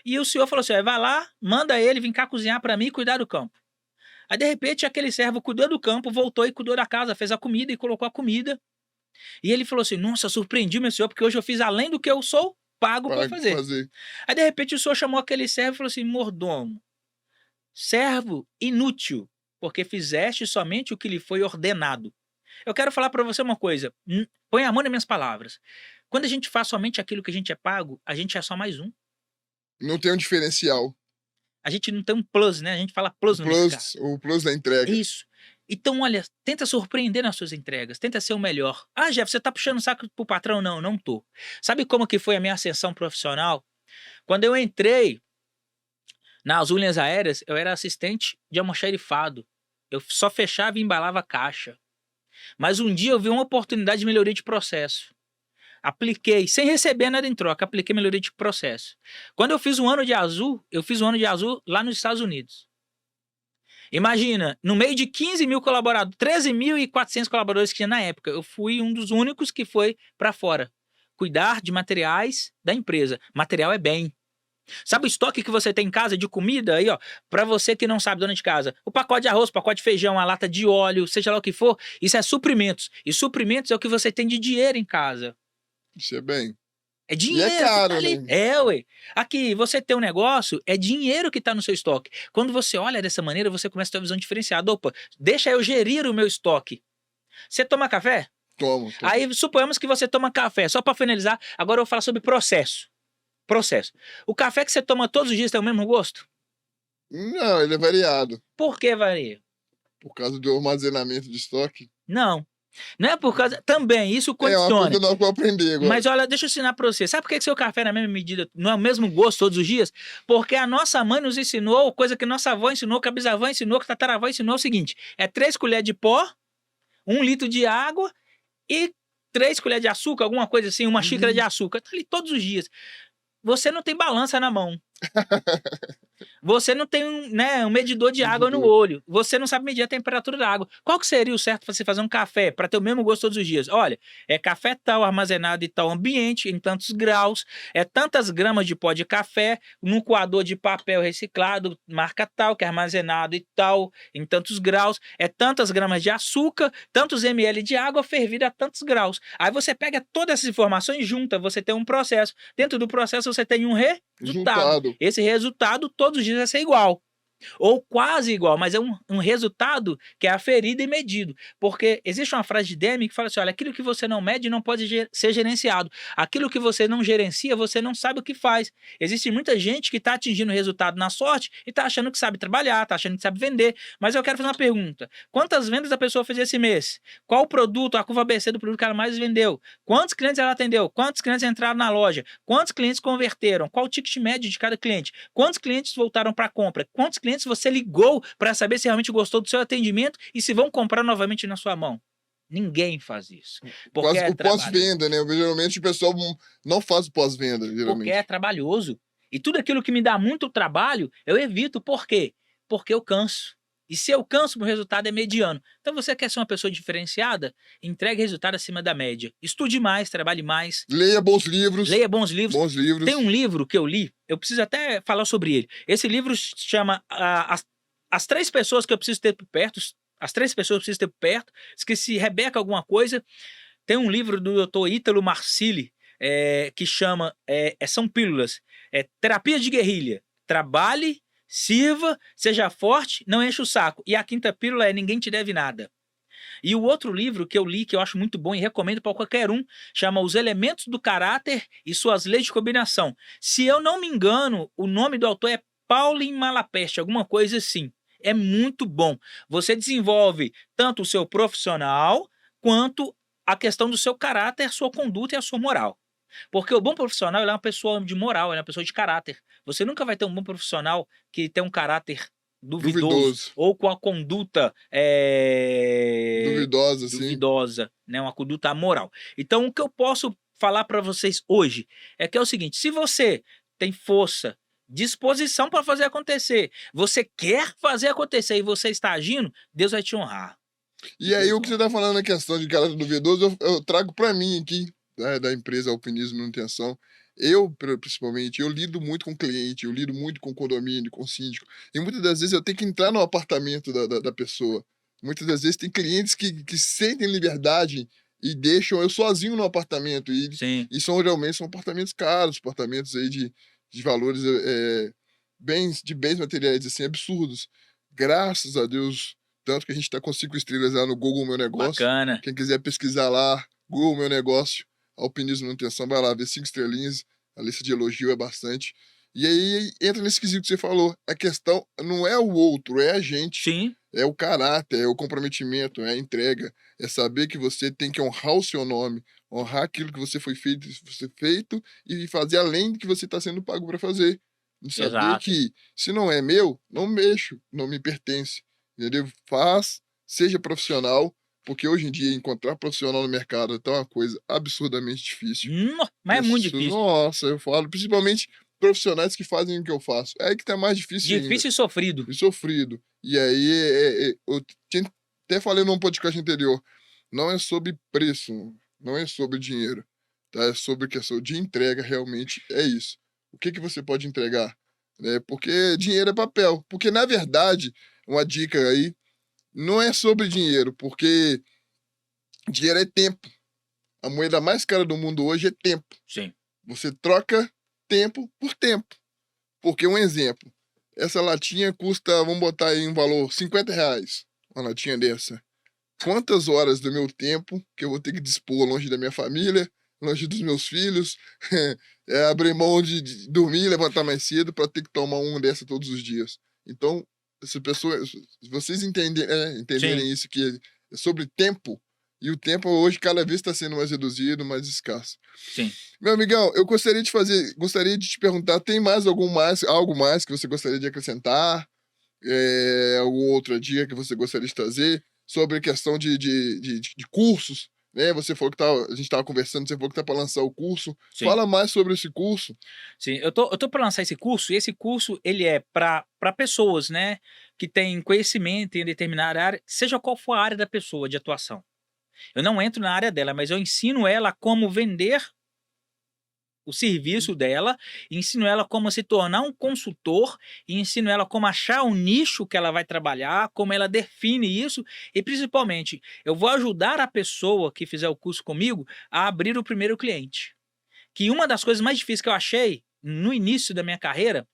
E o senhor falou assim: vai lá, manda ele vir cá cozinhar para mim e cuidar do campo. Aí, de repente, aquele servo cuidou do campo, voltou e cuidou da casa, fez a comida e colocou a comida. E ele falou assim: nossa, surpreendi meu senhor, porque hoje eu fiz além do que eu sou pago para Para fazer. fazer. Aí, de repente, o senhor chamou aquele servo e falou assim: mordomo, servo inútil, porque fizeste somente o que lhe foi ordenado. Eu quero falar para você uma coisa, põe a mão nas minhas palavras. Quando a gente faz somente aquilo que a gente é pago, a gente é só mais um. Não tem um diferencial. A gente não tem um plus, né? A gente fala plus no mercado. O plus da entrega. Isso. Então, olha, tenta surpreender nas suas entregas, tenta ser o melhor. Ah, Jeff, você tá puxando o saco pro patrão? Não, não tô. Sabe como que foi a minha ascensão profissional? Quando eu entrei nas linhas aéreas, eu era assistente de almoxarifado. Eu só fechava e embalava a caixa. Mas um dia eu vi uma oportunidade de melhoria de processo. Apliquei, sem receber nada em troca, apliquei melhoria de processo. Quando eu fiz um ano de azul, eu fiz um ano de azul lá nos Estados Unidos. Imagina, no meio de 15 mil colaboradores, 13.400 colaboradores que tinha na época, eu fui um dos únicos que foi para fora. Cuidar de materiais da empresa. Material é bem. Sabe o estoque que você tem em casa de comida aí, ó? Para você que não sabe, dona de casa. O pacote de arroz, o pacote de feijão, a lata de óleo, seja lá o que for, isso é suprimentos. E suprimentos é o que você tem de dinheiro em casa. Isso é bem. É E dinheiro é que tá caro, ali. né? Ué. Aqui, você tem um negócio, é dinheiro que tá no seu estoque. Quando você olha dessa maneira, você começa a ter uma visão diferenciada. Opa, deixa eu gerir o meu estoque. Você toma café? Tomo. Aí, suponhamos que você toma café. Só para finalizar, agora eu vou falar sobre processo. Processo. O café que você toma todos os dias tem o mesmo gosto? Não, ele é variado. Por que varia? Por causa do armazenamento de estoque? Não. Não é por causa. Também, isso É uma condiciona. coisa nova que eu aprendi agora. Mas olha, deixa eu ensinar pra você. Sabe por que seu café é na mesma medida, não é o mesmo gosto todos os dias? Porque a nossa mãe nos ensinou, coisa que nossa avó ensinou, que a bisavó ensinou, que a tataravó ensinou, é o seguinte: é 3 colheres de pó, 1 litro de água e 3 colheres de açúcar, alguma coisa assim, uma xícara de açúcar. Tá ali todos os dias. Você não tem balança na mão. Você não tem um medidor de água no olho. Você não sabe medir a temperatura da água. Qual que seria o certo para você fazer um café para ter o mesmo gosto todos os dias? Olha, é café tal armazenado em tal ambiente, em tantos graus, é tantas gramas de pó de café, num coador de papel reciclado, marca tal, que é armazenado e tal, em tantos graus, é tantas gramas de açúcar, tantos ml de água fervida a tantos graus. Aí você pega todas essas informações e junta, você tem um processo. Dentro do processo você tem um resultado. Esse resultado todos os dias vai ser igual. Ou quase igual, mas é um resultado que é aferido e medido. Porque existe uma frase de Deming que fala assim: olha, aquilo que você não mede não pode ser gerenciado. Aquilo que você não gerencia, você não sabe o que faz. Existe muita gente que está atingindo resultado na sorte e está achando que sabe trabalhar, está achando que sabe vender. Mas eu quero fazer uma pergunta: quantas vendas a pessoa fez esse mês? Qual o produto, a curva ABC do produto que ela mais vendeu? Quantos clientes ela atendeu? Quantos clientes entraram na loja? Quantos clientes converteram? Qual o ticket médio de cada cliente? Quantos clientes voltaram para compra? Quantos clientes você ligou para saber se realmente gostou do seu atendimento e se vão comprar novamente na sua mão? Ninguém faz isso. Porque o pós-venda, né? Geralmente o pessoal não faz o pós-venda, geralmente. Porque é trabalhoso. E tudo aquilo que me dá muito trabalho, eu evito. Por quê? Porque eu canso. E se eu canso, o resultado é mediano. Então você quer ser uma pessoa diferenciada? Entregue resultado acima da média. Estude mais, trabalhe mais. Leia bons livros. Leia bons livros. Bons livros. Tem um livro que eu li, eu preciso até falar sobre ele. Esse livro se chama As 3 pessoas que eu preciso ter por perto. As 3 pessoas que eu preciso ter por perto. Esqueci, Rebeca alguma coisa. Tem um livro do Dr. Ítalo Marcilli, que chama, são pílulas, terapia de guerrilha. Trabalhe, sirva, seja forte, não enche o saco. E a 5ª pílula é ninguém te deve nada. E o outro livro que eu li, que eu acho muito bom e recomendo para qualquer um, chama Os Elementos do Caráter e Suas Leis de Combinação. Se eu não me engano, o nome do autor é Pauline Malapeste, alguma coisa assim. É muito bom. Você desenvolve tanto o seu profissional, quanto a questão do seu caráter, a sua conduta e a sua moral. Porque o bom profissional ele é uma pessoa de moral, ele é uma pessoa de caráter. Você nunca vai ter um bom profissional que tem um caráter duvidoso. Ou com a conduta duvidosa, né? Uma conduta amoral. Então, o que eu posso falar para vocês hoje é que é o seguinte: se você tem força, disposição para fazer acontecer, você quer fazer acontecer e você está agindo, Deus vai te honrar. E aí, o que você está falando na questão de caráter duvidoso, eu trago para mim aqui, da empresa Alpinismo Manutenção. Eu, principalmente, eu lido muito com cliente, eu lido muito com condomínio, com síndico. E muitas das vezes eu tenho que entrar no apartamento da pessoa. Muitas das vezes tem clientes que sentem liberdade e deixam eu sozinho no apartamento. E realmente são apartamentos caros, apartamentos aí de valores, de bens materiais assim, absurdos. Graças a Deus, tanto que a gente está com 5 estrelas lá no Google Meu Negócio. Bacana. Quem quiser pesquisar lá, Google Meu Negócio, Alpinismo Manutenção, vai lá ver 5 estrelinhas, a lista de elogio é bastante. E aí entra nesse quesito que você falou, a questão não é o outro, é a gente. Sim. É o caráter, é o comprometimento, é a entrega, é saber que você tem que honrar o seu nome, honrar aquilo que você foi feito e fazer além do que você está sendo pago para fazer. E saber que se não é meu, não mexo, não me pertence. Entendeu? Seja profissional, porque hoje em dia encontrar profissional no mercado é uma coisa absurdamente difícil. Mas é muito difícil. Nossa, eu falo, principalmente profissionais que fazem o que eu faço. É aí que tá mais difícil. Difícil ainda. E sofrido. E sofrido. E aí, eu até falei num podcast anterior, não é sobre preço, não é sobre dinheiro, tá? É sobre questão de entrega, realmente é isso. O que você pode entregar? Porque dinheiro é papel. Porque, na verdade, uma dica aí, não é sobre dinheiro, porque dinheiro é tempo. A moeda mais cara do mundo hoje é tempo. Sim. Você troca tempo por tempo. Porque, um exemplo, essa latinha custa, vamos botar aí um valor, R$50, uma latinha dessa. Quantas horas do meu tempo que eu vou ter que dispor longe da minha família, longe dos meus filhos, abrir mão de dormir e levantar mais cedo para ter que tomar uma dessa todos os dias. Então, Essa pessoa, se vocês Sim. entenderem isso, que é sobre tempo, e o tempo hoje cada vez está sendo mais reduzido, mais escasso. Sim. Meu amigão, eu gostaria de te perguntar, tem algo mais que você gostaria de acrescentar? Alguma outra dica que você gostaria de trazer sobre a questão de cursos, né? Você falou que a gente estava conversando, você falou que tá para lançar o curso. Sim. Fala mais sobre esse curso. Sim, eu tô para lançar esse curso, e esse curso ele é para pessoas, né, que têm conhecimento em determinada área, seja qual for a área da pessoa de atuação. Eu não entro na área dela, mas eu ensino ela como vender o serviço dela, ensino ela como se tornar um consultor, e ensino ela como achar o nicho que ela vai trabalhar, como ela define isso, e principalmente, eu vou ajudar a pessoa que fizer o curso comigo a abrir o primeiro cliente. Que uma das coisas mais difíceis que eu achei no início da minha carreira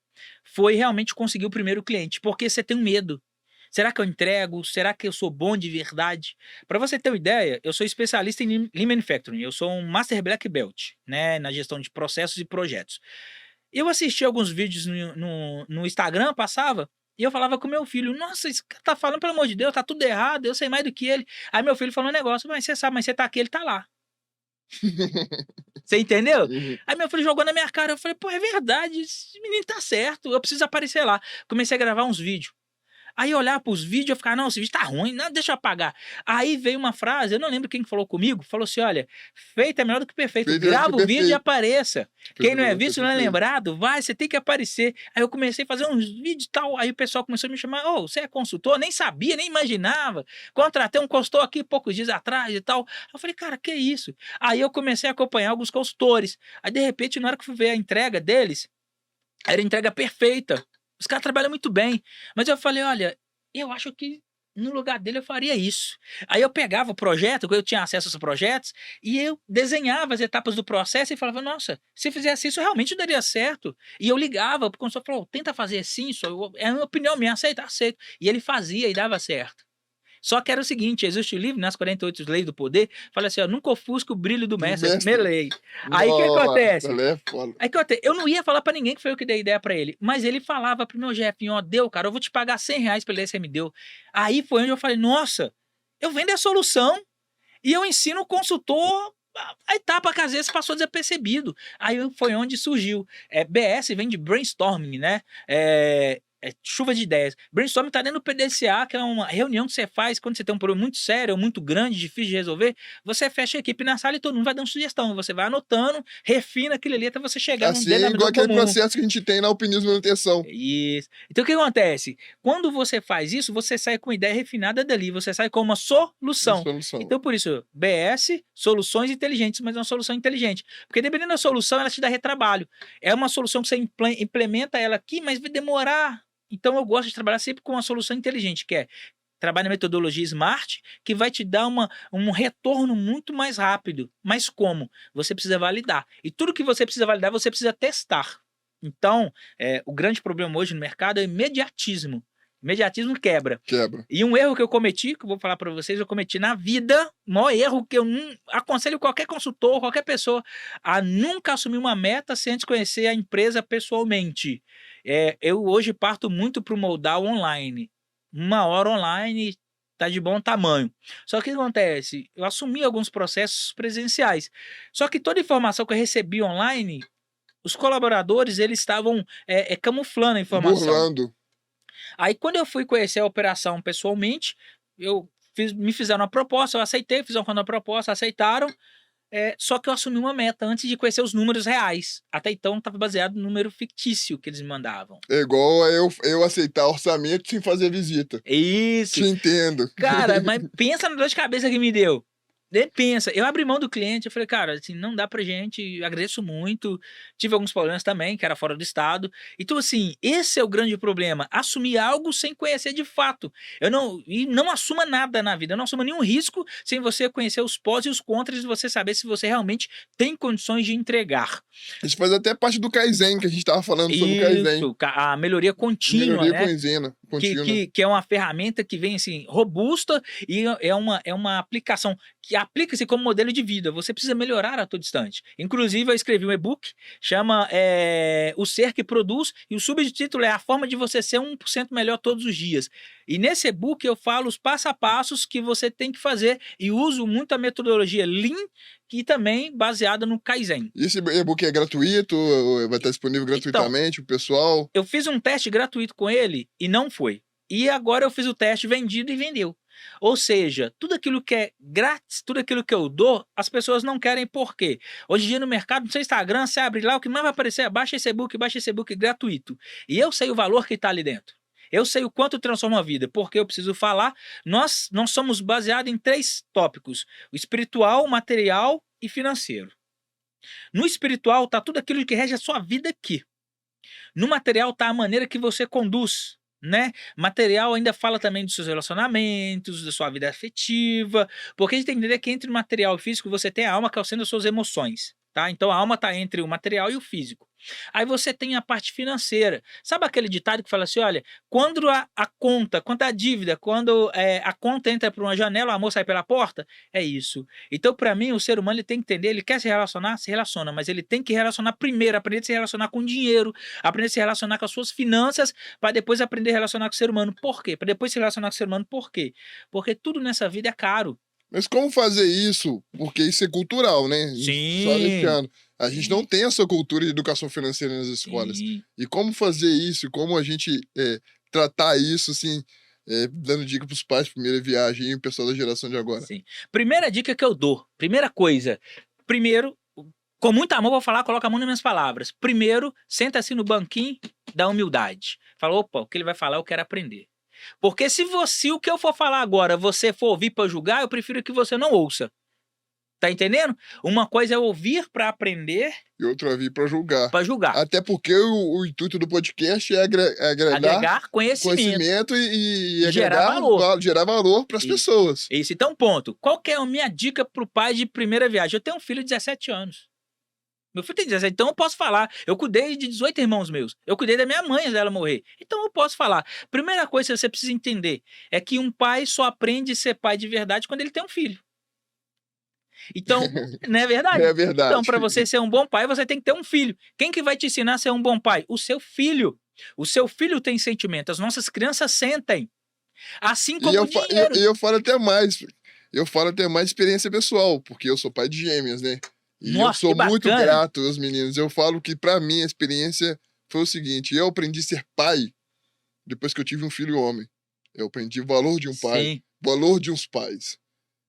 foi realmente conseguir o primeiro cliente, porque você tem um medo. Será que eu entrego? Será que eu sou bom de verdade? Para você ter uma ideia, eu sou especialista em Lean Manufacturing, eu sou um Master Black Belt, né, na gestão de processos e projetos. Eu assisti alguns vídeos no Instagram, passava, e eu falava com meu filho, nossa, esse cara tá falando, pelo amor de Deus, tá tudo errado, eu sei mais do que ele. Aí meu filho falou um negócio, mas você sabe, mas você tá aqui, ele tá lá. Você entendeu? Uhum. Aí meu filho jogou na minha cara, eu falei, pô, é verdade, esse menino tá certo, eu preciso aparecer lá. Comecei a gravar uns vídeos. Aí eu olhar pros vídeos, eu ficar, não, esse vídeo tá ruim, não, deixa eu apagar. Aí veio uma frase, eu não lembro quem que falou comigo, falou assim, olha, feito é melhor do que perfeito, Feito melhor do que grava o vídeo e perfeito. apareça. Feito Quem não é melhor do que visto não é perfeito. lembrado, vai, você tem que aparecer. Aí eu comecei a fazer uns vídeos e tal, aí o pessoal começou a me chamar, ô, você é consultor? Nem sabia, nem imaginava. Contratei um consultor aqui poucos dias atrás e tal. Eu falei, cara, que isso? Aí eu comecei a acompanhar alguns consultores. Aí de repente, na hora que eu fui ver a entrega deles, era a entrega perfeita. Os caras trabalham muito bem. Mas eu falei, olha, eu acho que no lugar dele eu faria isso. Aí eu pegava o projeto, eu tinha acesso aos projetos, e eu desenhava as etapas do processo e falava, nossa, se fizesse isso realmente daria certo. E eu ligava pro consultor, falou, tenta fazer assim, é uma opinião minha, aceito. E ele fazia e dava certo. Só que era o seguinte, existe o livro, nas 48 leis do poder, fala assim, ó, nunca ofusca o brilho do Do mestre, é a mestre. primeira lei. Aí o que Nossa, acontece? ela é foda. Aí que eu não ia falar pra ninguém que foi eu que dei ideia pra ele, mas ele falava pro meu Jefinho, ó, deu, cara, eu vou te pagar R$ 100 pela ideia que você me deu. Aí foi onde eu falei, nossa, eu vendo a solução e eu ensino o consultor a etapa que às vezes passou desapercebido. Aí foi onde surgiu. BS vem de brainstorming, né? Chuva de ideias. Brainstorming tá dentro do PDCA, que é uma reunião que você faz quando você tem um problema muito sério, ou muito grande, difícil de resolver. Você fecha a equipe na sala e todo mundo vai dando sugestão. Você vai anotando, refina aquilo ali até você chegar num Assim, igual denominador aquele comum. processo que a gente tem na Alpinismo Manutenção. Isso. Então o que acontece? Quando você faz isso, você sai com uma ideia refinada dali, você sai com uma solução. Solução. Então por isso, BS, soluções inteligentes, mas é uma solução inteligente. Porque dependendo da solução, ela te dá retrabalho. É uma solução que você implementa ela aqui, mas vai demorar. Então eu gosto de trabalhar sempre com uma solução inteligente, que é trabalhar na metodologia SMART, que vai te dar um retorno muito mais rápido. Mas como? Você precisa validar. E tudo que você precisa validar, você precisa testar. Então, o grande problema hoje no mercado é o imediatismo. Imediatismo quebra. Quebra. E um erro que eu cometi, que eu vou falar para vocês, eu cometi na vida, o maior erro que eu não aconselho qualquer consultor, qualquer pessoa, a nunca assumir uma meta sem antes conhecer a empresa pessoalmente. Eu hoje parto muito para o modal online. 1 hora online tá de bom tamanho. Só que o que acontece? Eu assumi alguns processos presenciais. Só que toda informação que eu recebi online, os colaboradores eles estavam camuflando a informação. Burlando. Aí quando eu fui conhecer a operação pessoalmente, me fizeram uma proposta, eu aceitei, fizeram uma proposta, aceitaram, só que eu assumi uma meta antes de conhecer os números reais. Até então estava baseado no número fictício que eles me mandavam. É igual eu aceitar orçamento sem fazer visita. Isso. Te entendo. Cara, mas pensa na dor de cabeça que me deu. Pensa, eu abri mão do cliente, eu falei, cara, assim, não dá pra gente, agradeço muito, tive alguns problemas também, que era fora do estado, então assim, esse é o grande problema, assumir algo sem conhecer de fato, não assuma nada na vida, não assuma nenhum risco sem você conhecer os pós e os contras e você saber se você realmente tem condições de entregar. Isso faz até parte do Kaizen, que a gente tava falando sobre o Kaizen. Isso, a melhoria contínua, Melhoria né? contínua. Contínua. que é uma ferramenta que vem assim, robusta e é uma aplicação que aplica-se como modelo de vida. Você precisa melhorar a todo instante. Inclusive, eu escrevi um e-book, chama O Ser que Produz, e o subtítulo é A Forma de Você Ser 1% Melhor Todos os Dias. E nesse e-book eu falo os passo a passos que você tem que fazer e uso muito a metodologia Lean, que também baseada no Kaizen. E esse e-book é gratuito? Vai estar disponível gratuitamente pro pessoal? Eu fiz um teste gratuito com ele e não foi. E agora eu fiz o teste vendido e vendeu. Ou seja, tudo aquilo que é grátis, tudo aquilo que eu dou, as pessoas não querem. Por quê? Hoje em dia no mercado, no seu Instagram, você abre lá, o que mais vai aparecer é baixa esse e-book gratuito. E eu sei o valor que está ali dentro. Eu sei o quanto transforma a vida, porque eu preciso falar. Nós somos baseados em 3 tópicos: o espiritual, o material e financeiro. No espiritual está tudo aquilo que rege a sua vida aqui. No material está a maneira que você conduz, né? Material ainda fala também dos seus relacionamentos, da sua vida afetiva, porque a gente tem que entender que entre o material e o físico você tem a alma que é o centro das suas emoções, tá? Então a alma está entre o material e o físico. Aí você tem a parte financeira. Sabe aquele ditado que fala assim, olha, quando a conta, quando a dívida, quando a conta entra por uma janela, o amor sai pela porta? É isso. Então, para mim, o ser humano ele tem que entender, ele quer se relacionar, se relaciona, mas ele tem que relacionar primeiro, aprender a se relacionar com dinheiro, aprender a se relacionar com as suas finanças, para depois aprender a relacionar com o ser humano. Por quê? Para depois se relacionar com o ser humano, por quê? Porque tudo nessa vida é caro. Mas como fazer isso? Porque isso é cultural, né? Só Sim. deixando. A gente não tem essa cultura de educação financeira nas escolas. Sim. E como fazer isso? Como a gente tratar isso, assim, dando dica pros pais, primeira viagem, e o pessoal da geração de agora? Sim. Primeira dica que eu dou. Primeira coisa. Primeiro, com muito amor, vou falar, coloca a mão nas minhas palavras. Primeiro, senta assim no banquinho da humildade. Fala, opa, o que ele vai falar eu quero aprender. Porque se o que eu for falar agora, você for ouvir para julgar, eu prefiro que você não ouça. Tá entendendo? Uma coisa é ouvir para aprender. E outra vir para julgar. Para julgar. Até porque o intuito do podcast é agregar conhecimento e gerar gerar valor para as pessoas. Isso. Então, ponto. Qual que é a minha dica pro pai de primeira viagem? Eu tenho um filho de 17 anos. Meu filho tem 17, então eu posso falar. Eu cuidei de 18 irmãos meus. Eu cuidei da minha mãe antes dela morrer. Então eu posso falar. Primeira coisa que você precisa entender é que um pai só aprende a ser pai de verdade quando ele tem um filho. Então, não é verdade? É verdade. Então, para você ser um bom pai, você tem que ter um filho. Quem que vai te ensinar a ser um bom pai? O seu filho. O seu filho tem sentimento. As nossas crianças sentem. Assim como o dinheiro. E eu falo até mais. Eu falo até mais experiência pessoal, porque eu sou pai de gêmeas, né? E Nossa, eu sou muito grato aos meninos. Eu falo que, pra mim, a experiência foi o seguinte: eu aprendi a ser pai depois que eu tive um filho homem. Eu aprendi o valor de um pai, o valor de uns pais.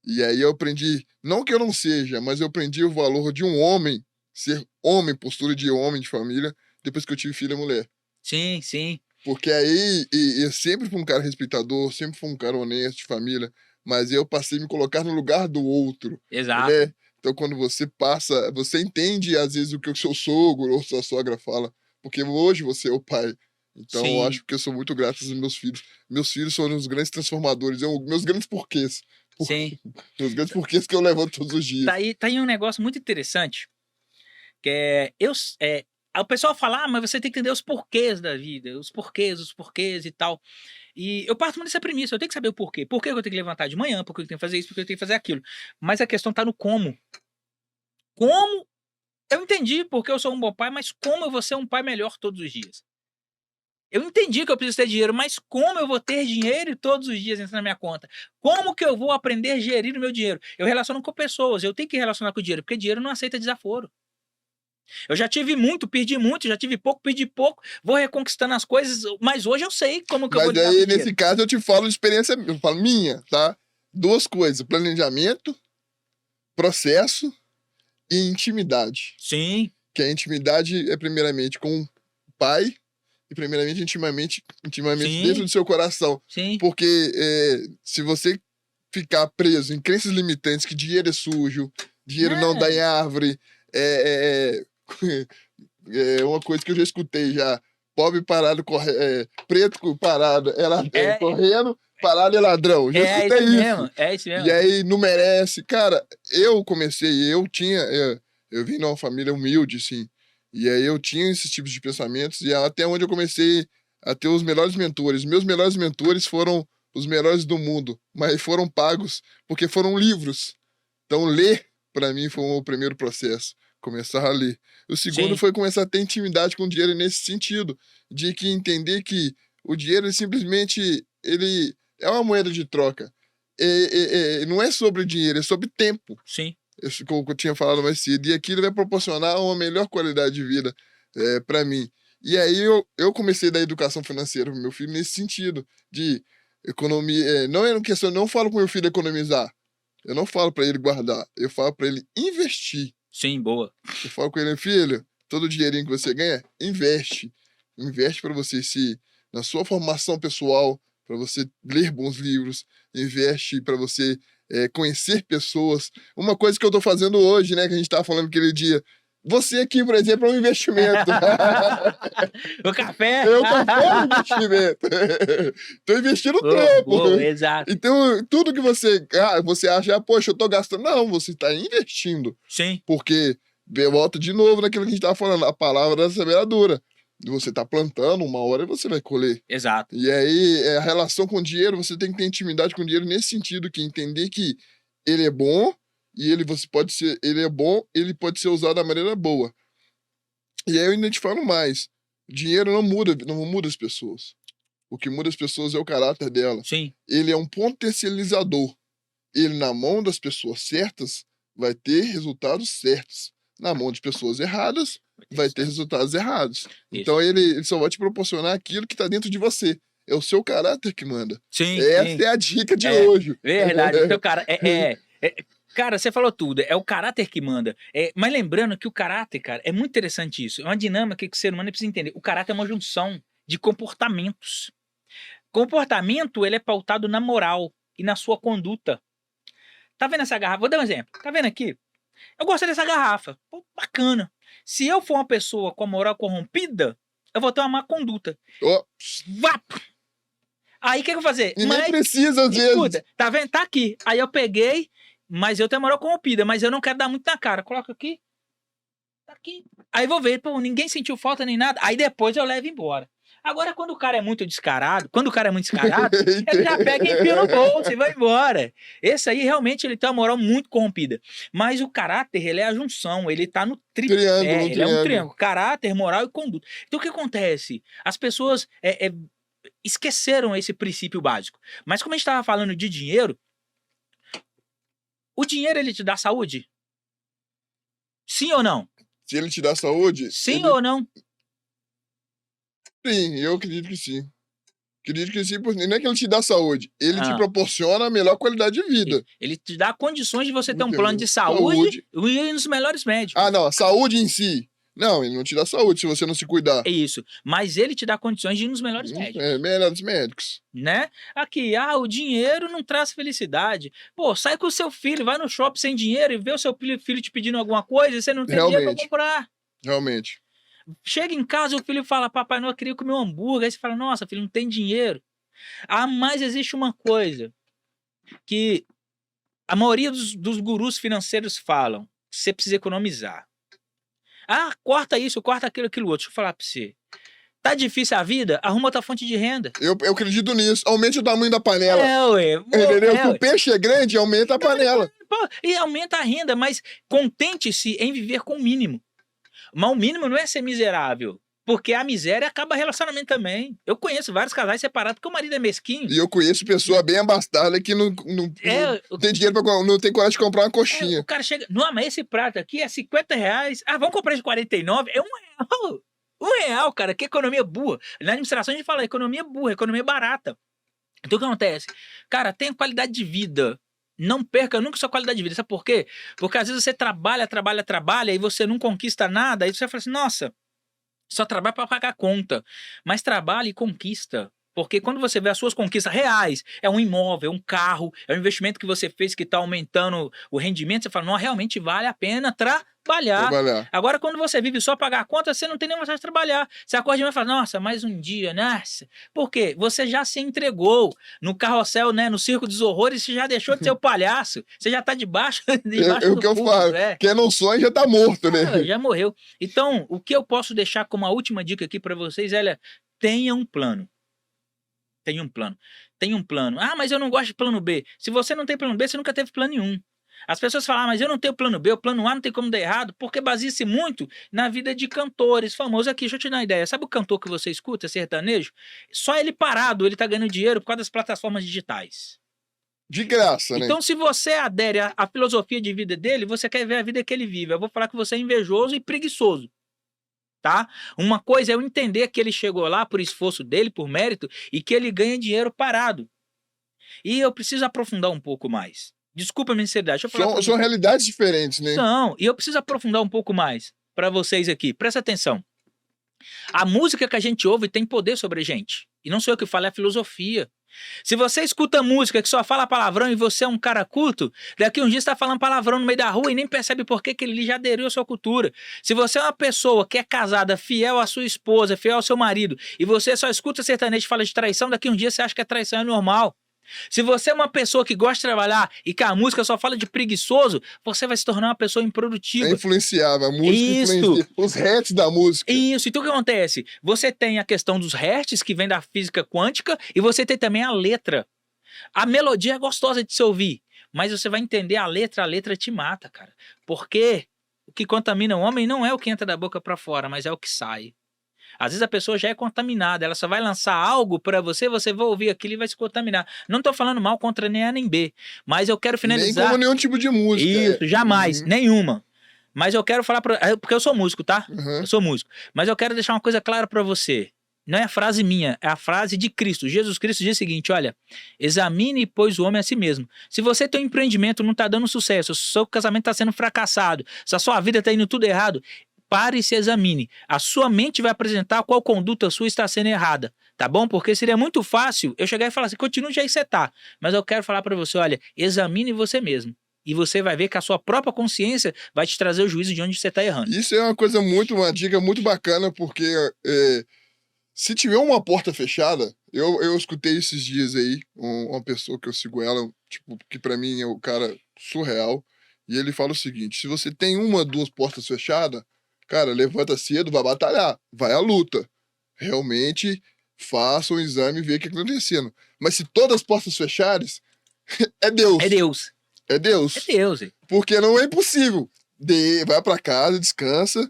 E aí eu aprendi, não que eu não seja, mas eu aprendi o valor de um homem, ser homem, postura de homem, de família, depois que eu tive filha mulher. Sim, sim. Porque aí, eu sempre fui um cara respeitador, sempre fui um cara honesto, de família, mas eu passei a me colocar no lugar do outro. Exato. Né? Então, quando você passa, você entende, às vezes, o que o seu sogro ou sua sogra fala, porque hoje você é o pai. Então, eu acho que eu sou muito grato aos meus filhos. Meus filhos são os grandes transformadores, meus grandes porquês. Sim. Os grandes porquês que eu levanto todos os dias. Tá aí um negócio muito interessante, que o pessoal fala, mas você tem que entender os porquês da vida, os porquês e tal. E eu parto muito dessa premissa, eu tenho que saber o porquê. Por que eu tenho que levantar de manhã, por que eu tenho que fazer isso, por que eu tenho que fazer aquilo. Mas a questão tá no como. Como? Eu entendi porque eu sou um bom pai, mas como eu vou ser um pai melhor todos os dias? Eu entendi que eu preciso ter dinheiro, mas como eu vou ter dinheiro todos os dias entrando na minha conta? Como que eu vou aprender a gerir o meu dinheiro? Eu relaciono com pessoas, eu tenho que relacionar com o dinheiro, porque dinheiro não aceita desaforo. Eu já tive muito, perdi muito, já tive pouco, perdi pouco, vou reconquistando as coisas, mas hoje eu sei como que eu vou lidar com o dinheiro. Mas aí, nesse caso, eu te falo de experiência, eu falo minha, tá? 2 coisas, planejamento, processo e intimidade. Sim. Que a intimidade é primeiramente com o pai e primeiramente intimamente dentro do seu coração. Sim. Porque se você ficar preso em crenças limitantes que dinheiro é sujo, dinheiro não dá em árvore, é uma coisa que eu já escutei já. Pobre parado, preto parado, correndo, parado é ladrão. Já escutei isso. Mesmo, é isso mesmo. E aí não merece. Cara, eu vim numa família humilde, assim. E aí eu tinha esses tipos de pensamentos, e até onde eu comecei a ter os melhores mentores. Meus melhores mentores foram os melhores do mundo, mas foram pagos porque foram livros. Então, ler, para mim, foi o primeiro processo. Começar a ler. O segundo Sim. foi começar a ter intimidade com o dinheiro nesse sentido, de que entender que o dinheiro simplesmente ele é uma moeda de troca. Não é sobre o dinheiro, é sobre tempo. Sim. Isso que eu tinha falado mais cedo. E aquilo vai proporcionar uma melhor qualidade de vida para mim. E aí eu comecei a dar educação financeira para meu filho nesse sentido, de economia. Não é uma questão, não falo para meu filho economizar. Eu não falo para ele guardar, eu falo para ele investir. Sim, boa. Eu falo com ele, filho, todo o dinheirinho que você ganha, investe. Investe para você na sua formação pessoal, para você ler bons livros, investe para você conhecer pessoas. Uma coisa que eu tô fazendo hoje, né, que a gente tava falando aquele dia, você aqui, por exemplo, é um investimento. O café? O café é um investimento. Tô investindo tempo. Boa, exato. Então, tudo que você acha, poxa, eu tô gastando. Não, você tá investindo. Sim. Porque, volta de novo naquilo que a gente tava falando, a palavra da semeadura. Você tá plantando, uma hora você vai colher. Exato. E aí, a relação com o dinheiro, você tem que ter intimidade com o dinheiro nesse sentido, que entender que ele é bom, e ele é bom, ele pode ser usado da maneira boa. E aí eu ainda te falo mais. Dinheiro não muda as pessoas. O que muda as pessoas é o caráter dela. Sim. Ele é um potencializador. Ele, na mão das pessoas certas, vai ter resultados certos. Na mão de pessoas erradas, vai ter resultados errados. Isso. Então ele só vai te proporcionar aquilo que está dentro de você. É o seu caráter que manda. Sim. Essa é a dica de hoje. Verdade. O teu cara cara, você falou tudo. É o caráter que manda. Mas lembrando que o caráter, cara, é muito interessante isso. É uma dinâmica que o ser humano precisa entender. O caráter é uma junção de comportamentos. Comportamento, ele é pautado na moral e na sua conduta. Tá vendo essa garrafa? Vou dar um exemplo. Tá vendo aqui? Eu gostei dessa garrafa. Pô, bacana. Se eu for uma pessoa com a moral corrompida, eu vou ter uma má conduta. Vapo! Aí o que eu vou fazer? E nem precisa, às vezes. Escuta, tá vendo? Tá aqui. Aí eu peguei, mas eu tenho a moral corrompida, mas eu não quero dar muito na cara. Coloca aqui. Tá aqui. Aí vou ver, pô, ninguém sentiu falta nem nada. Aí depois eu levo embora. Agora, quando o cara é muito descarado, ele já pega e enfia no bolso e vai embora. Esse aí, realmente, ele tem uma moral muito corrompida. Mas o caráter, ele é a junção, ele tá no tripé, ele é um triângulo. Caráter, moral e conduta. Então, o que acontece? As pessoas esqueceram esse princípio básico. Mas como a gente estava falando de dinheiro, o dinheiro, ele te dá saúde? Sim ou não? Se ele te dá saúde... Sim ou não? Sim, eu acredito que sim. Acredito que sim, porque não é que ele te dá saúde, ele te Ah. proporciona a melhor qualidade de vida. Ele te dá condições de você ter um Entendeu? plano de saúde e ir nos melhores médicos. Ah, não, a saúde em si. Não, ele não te dá saúde se você não se cuidar. É isso. Mas ele te dá condições de ir nos melhores médicos. Melhores médicos. Né? Aqui, o dinheiro não traz felicidade. Pô, sai com o seu filho, vai no shopping sem dinheiro e vê o seu filho te pedindo alguma coisa e você não tem dinheiro pra comprar. Realmente. Chega em casa, o filho fala, papai, não, eu queria comer um hambúrguer. Aí você fala, nossa, filho, não tem dinheiro. Mas existe uma coisa que a maioria dos gurus financeiros falam. Você precisa economizar. Corta isso, corta aquilo outro. Deixa eu falar pra você. Tá difícil a vida? Arruma outra fonte de renda. Eu acredito nisso. Aumente o tamanho da panela. Entendeu? Se o peixe é grande, aumenta a panela. E aumenta a renda, mas contente-se em viver com o mínimo. Mas o mínimo não é ser miserável. Porque a miséria acaba relacionamento também. Eu conheço vários casais separados porque o marido é mesquinho. E eu conheço pessoa bem abastada que não tem dinheiro não tem coragem de comprar uma coxinha. O cara chega, não, mas esse prato aqui é R$50. Vamos comprar de 49? É R$1. R$1, cara, que economia burra. Na administração a gente fala economia burra, economia barata. Então o que acontece? Cara, tem qualidade de vida. Não perca nunca sua qualidade de vida. Sabe por quê? Porque às vezes você trabalha e você não conquista nada. Aí você fala assim, nossa, só trabalha para pagar a conta. Mas trabalha e conquista. Porque quando você vê as suas conquistas reais, é um imóvel, é um carro, é um investimento que você fez que está aumentando o rendimento, você fala, não, realmente vale a pena trabalhar. Agora, quando você vive só pagar a conta, você não tem nem vontade de trabalhar. Você acorda de manhã e fala, nossa, mais um dia, nossa. Por quê? Você já se entregou no carrossel, né, no circo dos horrores, você já deixou de ser o palhaço. Você já está debaixo do o que eu falo, quem não sonha já está morto, né? Já morreu. Então, o que eu posso deixar como a última dica aqui para vocês é, tenha um plano. Tenha um plano. Tenha um plano. Ah, mas eu não gosto de plano B. Se você não tem plano B, você nunca teve plano nenhum. As pessoas falam, mas eu não tenho plano B, o plano A não tem como dar errado, porque baseia-se muito na vida de cantores famosos. Aqui, deixa eu te dar uma ideia. Sabe o cantor que você escuta, sertanejo? Só ele parado, ele tá ganhando dinheiro por causa das plataformas digitais. De graça, né? Então, se você adere à filosofia de vida dele, você quer ver a vida que ele vive. Eu vou falar que você é invejoso e preguiçoso. Tá? Uma coisa é eu entender que ele chegou lá por esforço dele, por mérito, e que ele ganha dinheiro parado. E eu preciso aprofundar um pouco mais. Desculpa a minha sinceridade. Deixa eu falar São realidades diferentes, né? Não, e eu preciso aprofundar um pouco mais para vocês aqui. Presta atenção. A música que a gente ouve tem poder sobre a gente. E não sou eu que falo, é a filosofia. Se você escuta música que só fala palavrão e você é um cara culto, daqui um dia você está falando palavrão no meio da rua e nem percebe por que ele já aderiu à sua cultura. Se você é uma pessoa que é casada, fiel à sua esposa, fiel ao seu marido, e você só escuta sertanejo e fala de traição, daqui um dia você acha que a traição é normal. Se você é uma pessoa que gosta de trabalhar e que a música só fala de preguiçoso, você vai se tornar uma pessoa improdutiva. É influenciável, a música influencia os hertz da música. Isso, então o que acontece? Você tem a questão dos hertz, que vem da física quântica, e você tem também a letra. A melodia é gostosa de se ouvir, mas você vai entender a letra te mata, cara. Porque o que contamina o homem não é o que entra da boca pra fora, mas é o que sai. Às vezes a pessoa já é contaminada, ela só vai lançar algo pra você, você vai ouvir aquilo e vai se contaminar. Não tô falando mal contra nem A nem B, mas eu quero finalizar... Nem como nenhum tipo de música. Isso, jamais, nenhuma. Mas eu quero falar porque eu sou músico, tá? Uhum. Eu sou músico. Mas eu quero deixar uma coisa clara pra você. Não é a frase minha, é a frase de Cristo. Jesus Cristo diz o seguinte, olha, examine, pois, o homem a si mesmo. Se você tem um empreendimento, não tá dando sucesso, se o seu casamento tá sendo fracassado, se a sua vida tá indo tudo errado, pare e se examine. A sua mente vai apresentar qual conduta sua está sendo errada, tá bom? Porque seria muito fácil eu chegar e falar assim, continue já aí você tá. Mas eu quero falar pra você, olha, examine você mesmo. E você vai ver que a sua própria consciência vai te trazer o juízo de onde você tá errando. Isso é uma dica muito bacana, porque se tiver uma porta fechada, eu escutei esses dias aí, uma pessoa que eu sigo ela, tipo, que pra mim é o cara surreal, e ele fala o seguinte, se você tem uma, duas portas fechadas, cara, levanta cedo, vai batalhar, vai à luta. Realmente, faça um exame e vê o que está acontecendo. Mas se todas as portas fecharem, é Deus. É Deus. É Deus. É Deus. Hein? Porque não é impossível. Vai pra casa, descansa,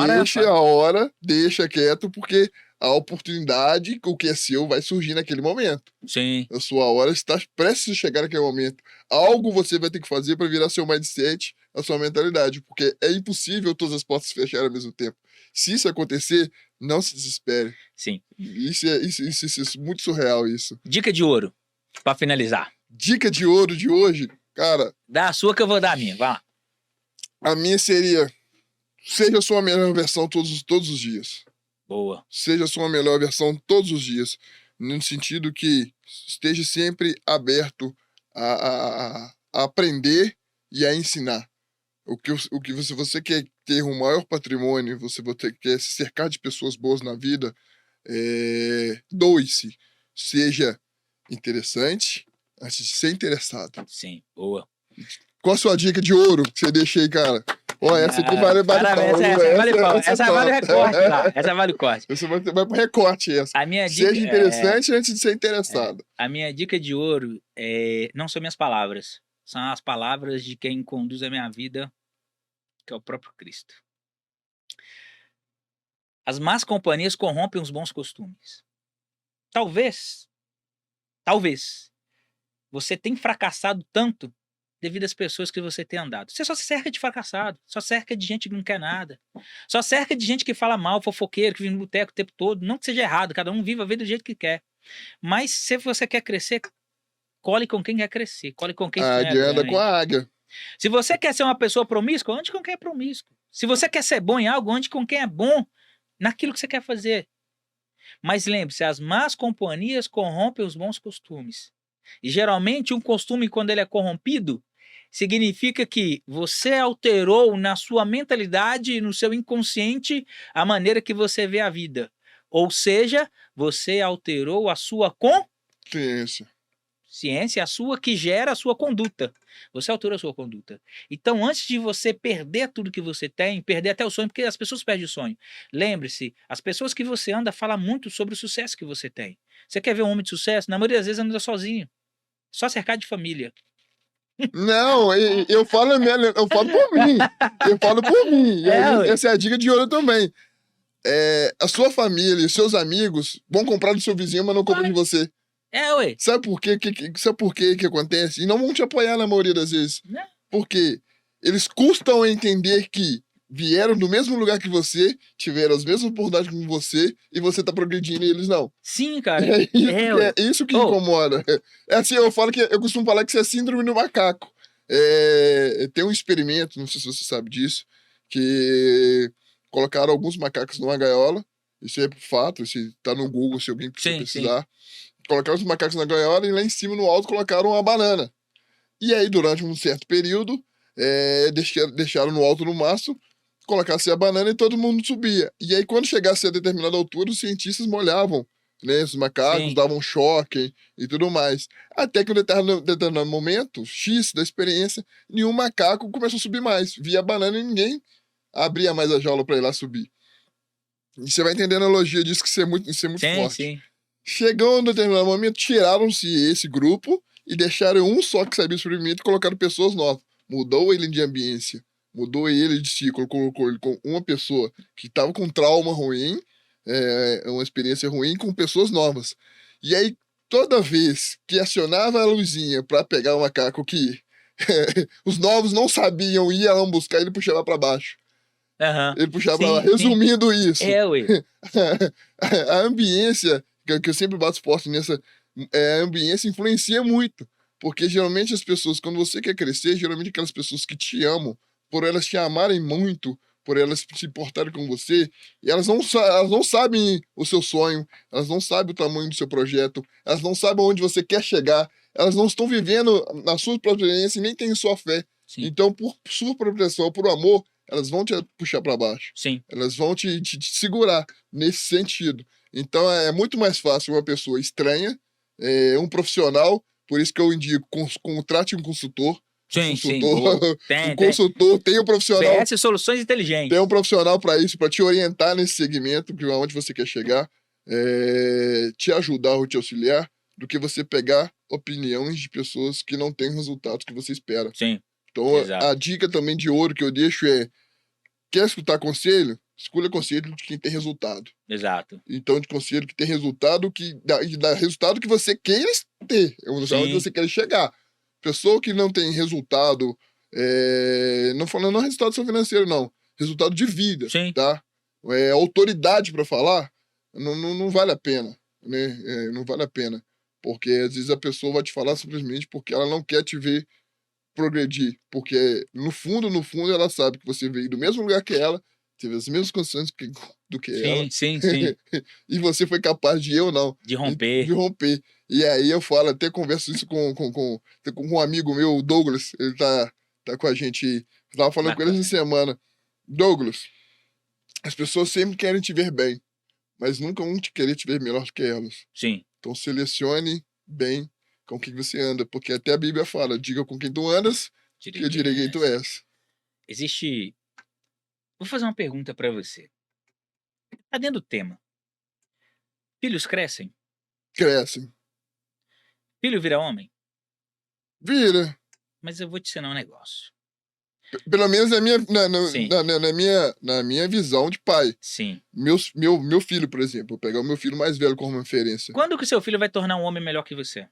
deixa a hora, deixa quieto, porque a oportunidade, o que é seu, vai surgir naquele momento. Sim. A sua hora está prestes a chegar naquele momento. Algo você vai ter que fazer para virar seu mindset, a sua mentalidade, porque é impossível todas as portas fecharem ao mesmo tempo. Se isso acontecer, não se desespere. Sim. Isso é muito surreal, isso. Dica de ouro, para finalizar. Dica de ouro de hoje, cara... Dá a sua que eu vou dar a minha, vai lá. A minha seria, seja a sua melhor versão todos os dias. Boa. Seja a sua melhor versão todos os dias. No sentido que esteja sempre aberto a aprender e a ensinar. O que você quer ter um maior patrimônio, você quer se cercar de pessoas boas na vida, doe-se. Seja interessante antes de ser interessado. Sim, boa. Qual a sua dica de ouro que você deixa aí, cara? Ó, essa aqui vale pau. Essa vale o recorte lá. Essa vale o corte. Você vai pro recorte essa. A minha dica, seja interessante antes de ser interessado. A minha dica de ouro não são minhas palavras. São as palavras de quem conduz a minha vida, que é o próprio Cristo. As más companhias corrompem os bons costumes. Talvez, você tenha fracassado tanto devido às pessoas que você tem andado. Você só se cerca de fracassado, só cerca de gente que não quer nada, só cerca de gente que fala mal, fofoqueiro, que vive no boteco o tempo todo. Não que seja errado, cada um vive a vida do jeito que quer. Mas se você quer crescer, colhe com quem quer crescer, colhe com quem quer. Anda com a águia. Se você quer ser uma pessoa promíscua, ande com quem é promíscuo. Se você quer ser bom em algo, ande com quem é bom naquilo que você quer fazer. Mas lembre-se, as más companhias corrompem os bons costumes. E geralmente um costume, quando ele é corrompido, significa que você alterou na sua mentalidade e no seu inconsciente a maneira que você vê a vida. Ou seja, você alterou a sua consciência. Ciência é a sua que gera a sua conduta. Você altura a sua conduta. Então, antes de você perder tudo que você tem, perder até o sonho, porque as pessoas perdem o sonho. Lembre-se, as pessoas que você anda falam muito sobre o sucesso que você tem. Você quer ver um homem de sucesso? Na maioria das vezes anda sozinho. Só cercado de família. Não, eu falo por mim. Eu falo por mim. E aí, ué. essa é a dica de ouro também. A sua família e os seus amigos vão comprar do seu vizinho, mas não compram de você. Ué. Sabe por quê? Sabe por quê que acontece? E não vão te apoiar na maioria das vezes. Né? Porque eles custam a entender que vieram do mesmo lugar que você, tiveram as mesmas oportunidades que você, e você tá progredindo e eles não. Sim, cara. É isso que incomoda. É assim, eu costumo falar que isso é síndrome do macaco. Tem um experimento, não sei se você sabe disso, que colocaram alguns macacos numa gaiola, isso é fato, isso tá no Google, se alguém precisar pesquisar. Colocaram os macacos na gaiola e lá em cima, no alto, colocaram uma banana. E aí, durante um certo período, deixaram no alto no mastro, colocasse a banana e todo mundo subia. E aí, quando chegasse a determinada altura, os cientistas molhavam, né, os macacos, davam choque e tudo mais. Até que em determinado momento, X da experiência, nenhum macaco começou a subir mais. Via a banana e ninguém abria mais a jaula para ir lá subir. E você vai entender a analogia disso, que isso é muito forte. Sim. Chegou em determinado momento, tiraram-se esse grupo e deixaram um só que sabia o experimento e colocaram pessoas novas. Mudou ele de ambiência, mudou ele de ciclo, colocou ele com uma pessoa que estava com trauma ruim, uma experiência ruim, com pessoas novas. E aí, toda vez que acionava a luzinha para pegar o macaco que os novos não sabiam, ia lá buscar, ele puxava para baixo. Ele puxava para lá. Resumindo isso, a ambiência, que eu sempre bato forte nessa, a ambiência influencia muito. Porque geralmente as pessoas, quando você quer crescer, geralmente aquelas pessoas que te amam, por elas te amarem muito, por elas se importarem com você, e elas não sabem o seu sonho, elas não sabem o tamanho do seu projeto, elas não sabem onde você quer chegar, elas não estão vivendo na sua própria experiência e nem têm sua fé. Então, por sua proteção, por amor, elas vão te puxar para baixo. Elas vão te segurar nesse sentido. Então, é muito mais fácil uma pessoa estranha, um profissional. Por isso que eu indico, contrate um consultor. Um consultor, tem um profissional. BS Soluções Inteligentes. Tem um profissional para isso, para te orientar nesse segmento, onde você quer chegar, te ajudar ou te auxiliar, do que você pegar opiniões de pessoas que não têm resultados que você espera. Então, a dica também de ouro que eu deixo quer escutar conselho? Escolha conselho de quem tem resultado. Então, de conselho que tem resultado, que dá resultado que você queira ter, onde você quer chegar. Pessoa que não tem resultado, não falando resultado só financeiro, não. Resultado de vida, tá? Autoridade para falar, não vale a pena, né? Não vale a pena. Porque às vezes a pessoa vai te falar simplesmente porque ela não quer te ver progredir. Porque no fundo, ela sabe que você veio do mesmo lugar que ela, teve as mesmas condições do que ela. E você foi capaz de romper. E aí eu falo, até converso isso com um amigo meu, o Douglas, ele tá com a gente, eu tava falando com ele essa semana. Douglas, as pessoas sempre querem te ver bem, mas nunca vão querer te ver melhor que elas. Então selecione bem com quem você anda, porque até a Bíblia fala, diga com quem tu andas, que eu direi quem tu és. Vou fazer uma pergunta para você. Tá dentro do tema. Filhos crescem? Crescem. Filho vira homem? Vira. Mas eu vou te ensinar um negócio. Pelo menos na minha visão de pai. Meu filho, por exemplo, vou pegar o meu filho mais velho como referência. Quando que o seu filho vai tornar um homem melhor que você?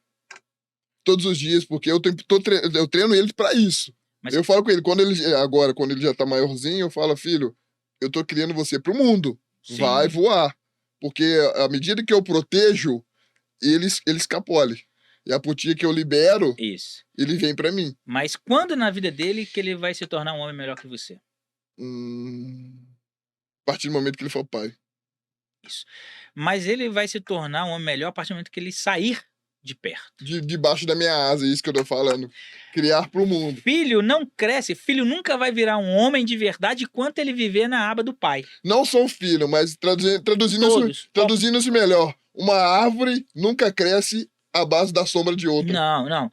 Todos os dias, porque eu treino ele para isso. Eu falo com ele, quando ele já tá maiorzinho, eu falo, filho, eu tô criando você pro mundo. Vai voar. Porque à medida que eu protejo, ele escapole. E a putinha que eu libero, ele vem pra mim. Mas quando na vida dele que ele vai se tornar um homem melhor que você? A partir do momento que ele for pai. Isso. Mas ele vai se tornar um homem melhor a partir do momento que ele sair de perto. Debaixo da minha asa, é isso que eu tô falando. Criar pro mundo. Filho não cresce, filho nunca vai virar um homem de verdade enquanto ele viver na aba do pai. Não sou um filho, mas traduzindo isso melhor. Uma árvore nunca cresce à base da sombra de outro. Não.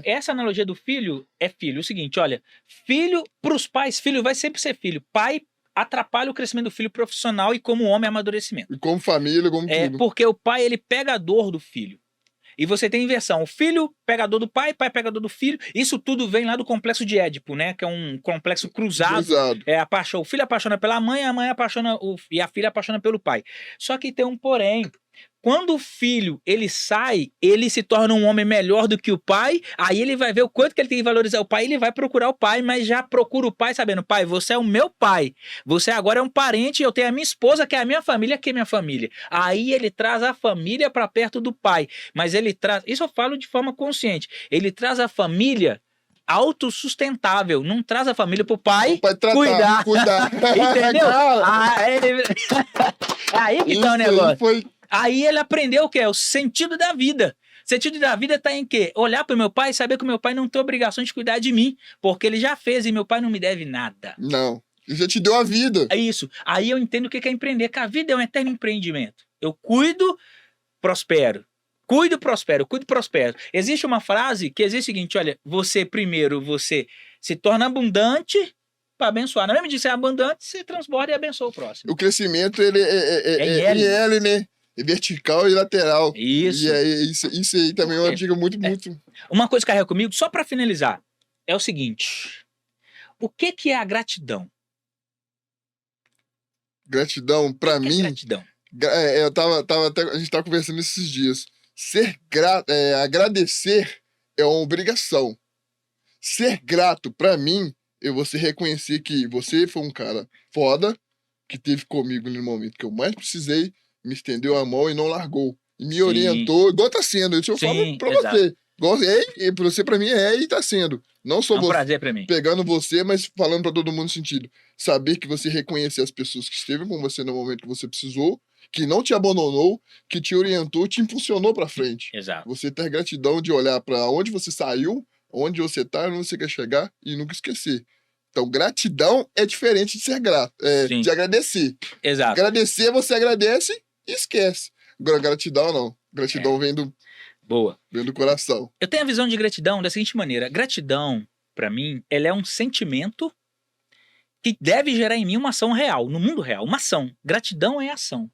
Essa analogia do filho é filho. O seguinte, olha, filho pros pais, filho vai sempre ser filho. Pai atrapalha o crescimento do filho profissional e como homem amadurecimento. E como família, como tudo. Porque o pai, ele pega a dor do filho. E você tem inversão. O filho pega a dor do pai pega a dor do filho. Isso tudo vem lá do complexo de Édipo, né? Que é um complexo cruzado. O filho apaixona pela mãe, a mãe apaixona e a filha apaixona pelo pai. Só que tem um porém. Quando o filho, ele sai, ele se torna um homem melhor do que o pai, aí ele vai ver o quanto que ele tem que valorizar o pai, ele vai procurar o pai, mas já procura o pai sabendo, pai, você é o meu pai, você agora é um parente, eu tenho a minha esposa, que é a minha família, que é a minha família. Aí ele traz a família para perto do pai, mas ele traz, isso eu falo de forma consciente, ele traz a família autossustentável, não traz a família pro pai cuidar. Entendeu? Aí que tá o negócio. Aí ele aprendeu o que? O sentido da vida. O sentido da vida tá em quê? Olhar pro meu pai e saber que o meu pai não tem obrigação de cuidar de mim, porque ele já fez e meu pai não me deve nada. Não, ele já te deu a vida. É isso. Aí eu entendo o que é empreender, que a vida é um eterno empreendimento. Eu cuido, prospero. Cuido, prospero. Existe uma frase que existe o seguinte, olha, você se torna abundante para abençoar. Não é mesmo de ser abundante, você transborda e abençoa o próximo. O crescimento, ele é L, né? É vertical e lateral. Isso. E aí, isso aí também é uma dica muito. Uma coisa que carrega comigo, só para finalizar, é o seguinte. O que é a gratidão? Gratidão, para mim... gratidão? A gente tava conversando esses dias. Agradecer é uma obrigação. Ser grato, para mim, é você reconhecer que você foi um cara foda, que esteve comigo no momento que eu mais precisei, me estendeu a mão e não largou. E me orientou, igual tá sendo. Isso eu falo pra você. Você, pra mim, e tá sendo. Não só é um prazer pra mim. Pegando você, mas falando pra todo mundo no sentido. Saber que você reconhecer as pessoas que esteve com você no momento que você precisou, que não te abandonou, que te orientou, te impulsionou pra frente. Exato. Você ter gratidão de olhar pra onde você saiu, onde você tá, onde você quer chegar e nunca esquecer. Então, gratidão é diferente de ser grato, de agradecer. Exato. Agradecer, você agradece e esquece. Agora, gratidão não. Gratidão vem do coração. Eu tenho a visão de gratidão da seguinte maneira. Gratidão, pra mim, ela é um sentimento que deve gerar em mim uma ação real, no mundo real, uma ação. Gratidão é ação.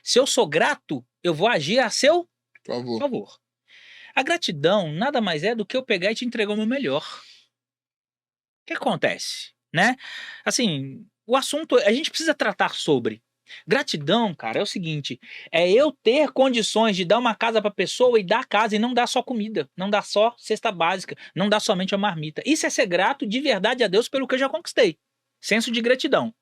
Se eu sou grato, eu vou agir a seu favor. A gratidão nada mais é do que eu pegar e te entregar o meu melhor. O que acontece, né? Assim, o assunto, a gente precisa tratar sobre. Gratidão, cara, é o seguinte, é eu ter condições de dar uma casa pra pessoa e dar a casa e não dar só comida, não dar só cesta básica, não dar somente a marmita. Isso é ser grato de verdade a Deus pelo que eu já conquistei. Senso de gratidão.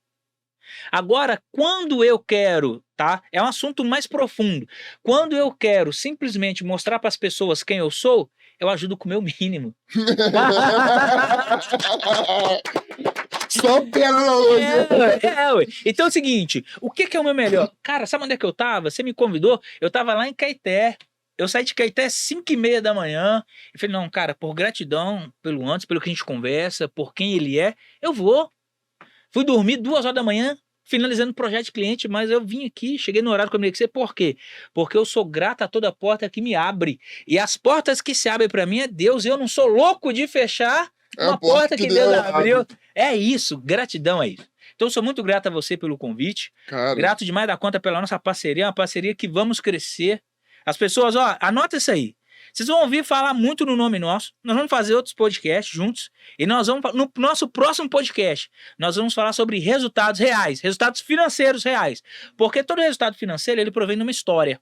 Agora, quando eu quero, tá? É um assunto mais profundo. Quando eu quero simplesmente mostrar para as pessoas quem eu sou, eu ajudo com o meu mínimo. Só pela analogia. Então é o seguinte, o que é o meu melhor? Cara, sabe onde é que eu tava? Você me convidou, eu tava lá em Caeté. Eu saí de Caeté às 5h30 da manhã. Eu falei, não, cara, por gratidão, pelo antes, pelo que a gente conversa, por quem ele é, eu vou. Fui dormir 2 horas da manhã, finalizando o projeto de cliente, mas eu vim aqui, cheguei no horário que eu me disse, por quê? Porque eu sou grato a toda porta que me abre. E as portas que se abrem para mim é Deus, e eu não sou louco de fechar uma porta que Deus abriu. É isso, gratidão é isso. Então eu sou muito grato a você pelo convite, grato demais da conta pela nossa parceria, uma parceria que vamos crescer. As pessoas, anota isso aí. Vocês vão ouvir falar muito no nome nosso. Nós vamos fazer outros podcasts juntos. E nós vamos, no nosso próximo podcast, nós vamos falar sobre resultados reais, resultados financeiros reais. Porque todo resultado financeiro, ele provém de uma história.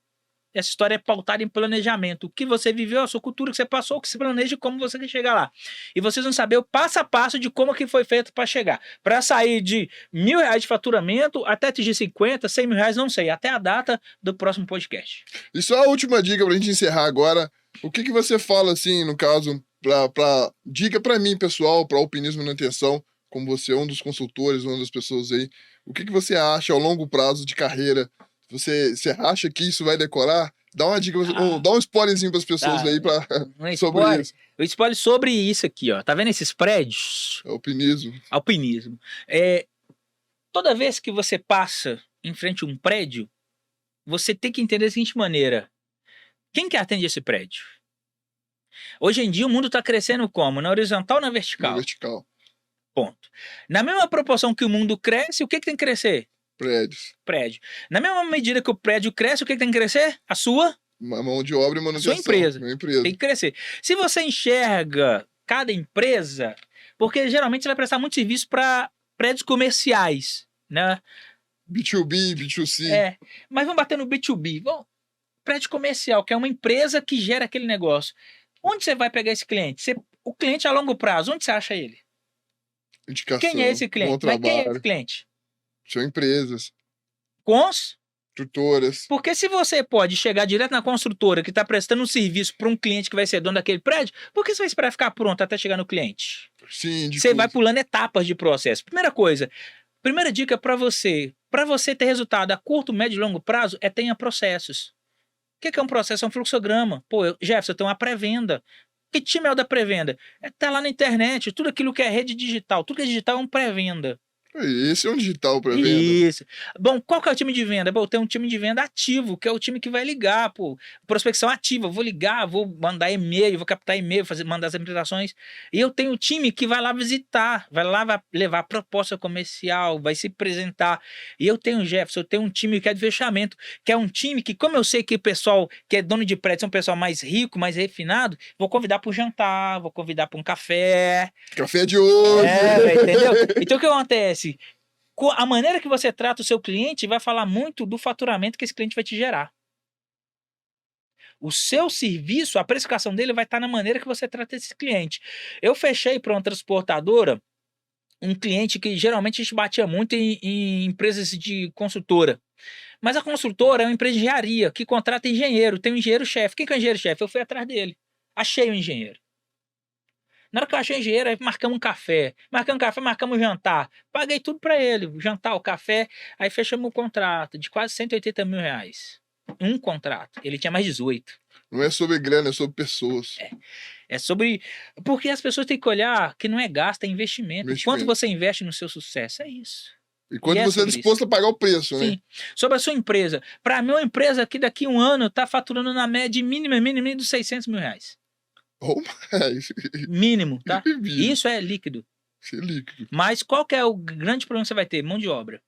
Essa história é pautada em planejamento. O que você viveu, a sua cultura que você passou, o que se planeja e como você quer chegar lá. E vocês vão saber o passo a passo de como que foi feito para chegar. Para sair de R$1.000 de faturamento até atingir 50, 100 mil reais, não sei. Até a data do próximo podcast. E só a última dica pra gente encerrar agora. O que você fala, assim, no caso, dica pra mim, pessoal, pra Alpinismo na Intenção, como você é um dos consultores, uma das pessoas aí, o que você acha ao longo prazo de carreira? Você acha que isso vai decorar? Dá uma dica, ou dá um spoilerzinho pras pessoas aí sobre isso. Eu spoiler sobre isso aqui, ó. Tá vendo esses prédios? Alpinismo. Toda vez que você passa em frente a um prédio, você tem que entender da seguinte maneira. Quem que atende esse prédio? Hoje em dia o mundo está crescendo como? Na horizontal ou na vertical? Na vertical. Ponto. Na mesma proporção que o mundo cresce, o que tem que crescer? Prédios. Prédio. Na mesma medida que o prédio cresce, o que tem que crescer? A sua? Mão de obra e manutenção. Sua empresa. Minha empresa. Tem que crescer. Se você enxerga cada empresa, porque geralmente você vai prestar muito serviço para prédios comerciais, né? B2B, B2C. Mas vamos bater no B2B. Bom, prédio comercial, que é uma empresa que gera aquele negócio. Onde você vai pegar esse cliente? O cliente a longo prazo, onde você acha ele? Indicação. Quem é esse cliente? Bom trabalho. Mas quem é esse cliente? São empresas. Construtoras. Porque se você pode chegar direto na construtora que está prestando um serviço para um cliente que vai ser dono daquele prédio, por que você vai esperar ficar pronto até chegar no cliente? Sim, você vai pulando etapas de processo. Primeira coisa, primeira dica para você ter resultado a curto, médio e longo prazo tenha processos. O que é um processo? É um fluxograma. Pô, Jefferson, eu tenho uma pré-venda. Que time é o da pré-venda? Tá lá na internet, tudo aquilo que é rede digital. Tudo que é digital é um pré-venda. Esse é um digital para venda. Isso. Bom, qual que é o time de venda? Bom, tem um time de venda ativo, que é o time que vai ligar, pô. Prospecção ativa, vou ligar, vou mandar e-mail, vou captar e-mail, mandar as apresentações. E eu tenho um time que vai lá visitar, vai levar proposta comercial, vai se apresentar. E eu tenho, Jefferson, eu tenho um time que é de fechamento, que é um time que, como eu sei que o pessoal que é dono de prédio é um pessoal mais rico, mais refinado, vou convidar para um jantar, vou convidar para um café. Café de hoje! Entendeu? Então o que acontece? A maneira que você trata o seu cliente vai falar muito do faturamento que esse cliente vai te gerar. O seu serviço, a precificação dele vai estar na maneira que você trata esse cliente. Eu fechei para uma transportadora um cliente que geralmente a gente batia muito em empresas de consultora. Mas a consultora é uma empresa de engenharia que contrata engenheiro, tem um engenheiro-chefe. Quem que é o engenheiro-chefe? Eu fui atrás dele. Achei o engenheiro. Na hora que eu achei o engenheiro, aí marcamos um café. Marcamos um jantar. Paguei tudo para ele. O jantar, o café. Aí fechamos um contrato de quase 180 mil reais. Um contrato. Ele tinha mais 18. Não é sobre grana, é sobre pessoas. É sobre... Porque as pessoas têm que olhar que não é gasto, é investimento. Quanto você investe no seu sucesso? É isso. E quanto você é disposto a pagar o preço, né? Sim. Sobre a sua empresa. Para mim, uma empresa que daqui a um ano está faturando na média mínima de 600 mil reais. Ou mais. Mínimo, tá? Isso é líquido. Isso é líquido. Mas qual que é o grande problema que você vai ter? Mão de obra.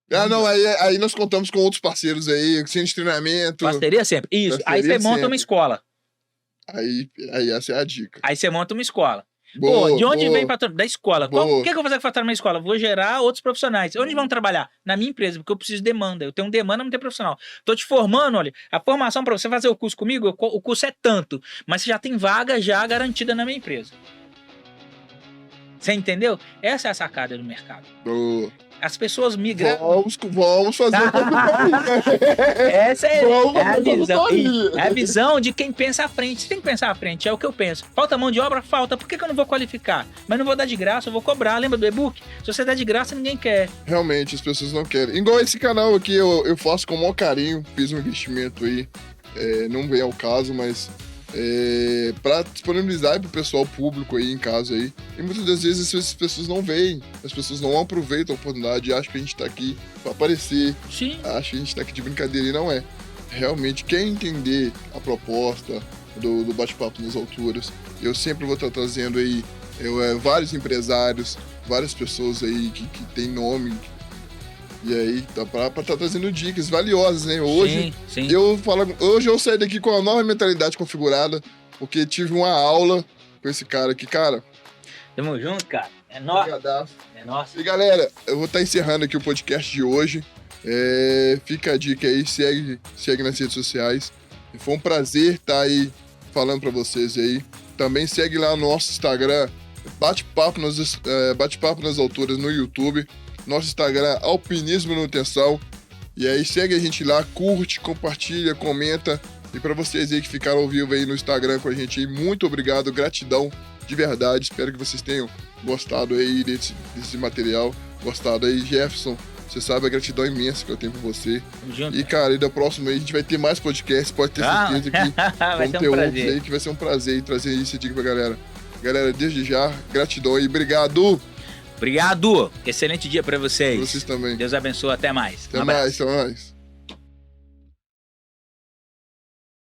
Não, aí nós contamos com outros parceiros aí, sem treinamento. Parceria sempre. Isso. Aí você monta uma escola. Aí essa é a dica. Aí você monta uma escola. Boa, de onde vem da escola? O que eu vou fazer com faturar na escola? Vou gerar outros profissionais. Onde vão trabalhar? Na minha empresa, porque eu preciso de demanda. Eu tenho demanda, não tenho profissional. Tô te formando, olha, a formação para você fazer o curso comigo, o curso é tanto, mas você já tem vaga já garantida na minha empresa. Você entendeu? Essa é a sacada do mercado. Boa. As pessoas migram. Vamos fazer Essa é a visão. É a visão de quem pensa à frente. Você tem que pensar à frente, é o que eu penso. Falta mão de obra? Falta. Por que eu não vou qualificar? Mas não vou dar de graça, eu vou cobrar. Lembra do e-book? Se você der de graça, ninguém quer. Realmente, as pessoas não querem. Igual esse canal aqui, eu faço com o maior carinho. Fiz um investimento aí. Não vem ao caso, mas... para disponibilizar para o pessoal público aí em casa aí. E muitas das vezes as pessoas não veem, as pessoas não aproveitam a oportunidade e acham que a gente tá aqui para aparecer. Sim. Acham que a gente tá aqui de brincadeira e não é. Realmente, quem entender a proposta do bate-papo nas alturas, eu sempre vou estar trazendo aí vários empresários, várias pessoas aí que tem nome. E aí, tá pra estar trazendo dicas valiosas, né? Hoje, sim. Hoje eu saí daqui com a nova mentalidade configurada, porque tive uma aula com esse cara aqui, cara. Tamo junto, cara. É nosso. É nosso. E galera, eu vou estar encerrando aqui o podcast de hoje. Fica a dica aí, segue nas redes sociais. Foi um prazer estar aí falando pra vocês aí. Também segue lá no nosso Instagram, Bate-Papo nas Alturas no YouTube. Nosso Instagram, Alpinismo Manutenção. E aí segue a gente lá, curte, compartilha, comenta. E para vocês aí que ficaram ao vivo aí no Instagram com a gente aí, muito obrigado, gratidão de verdade. Espero que vocês tenham gostado aí desse material. Gostado aí, Jefferson. Você sabe a gratidão imensa que eu tenho por você. Junto. E, cara, e da próxima aí a gente vai ter mais podcasts, pode ter certeza que vai ter um prazer. Aí que vai ser um prazer trazer isso aqui pra galera. Galera, desde já, gratidão aí, obrigado! Obrigado! Excelente dia pra vocês. Pra vocês também. Deus abençoe, até mais. Até mais.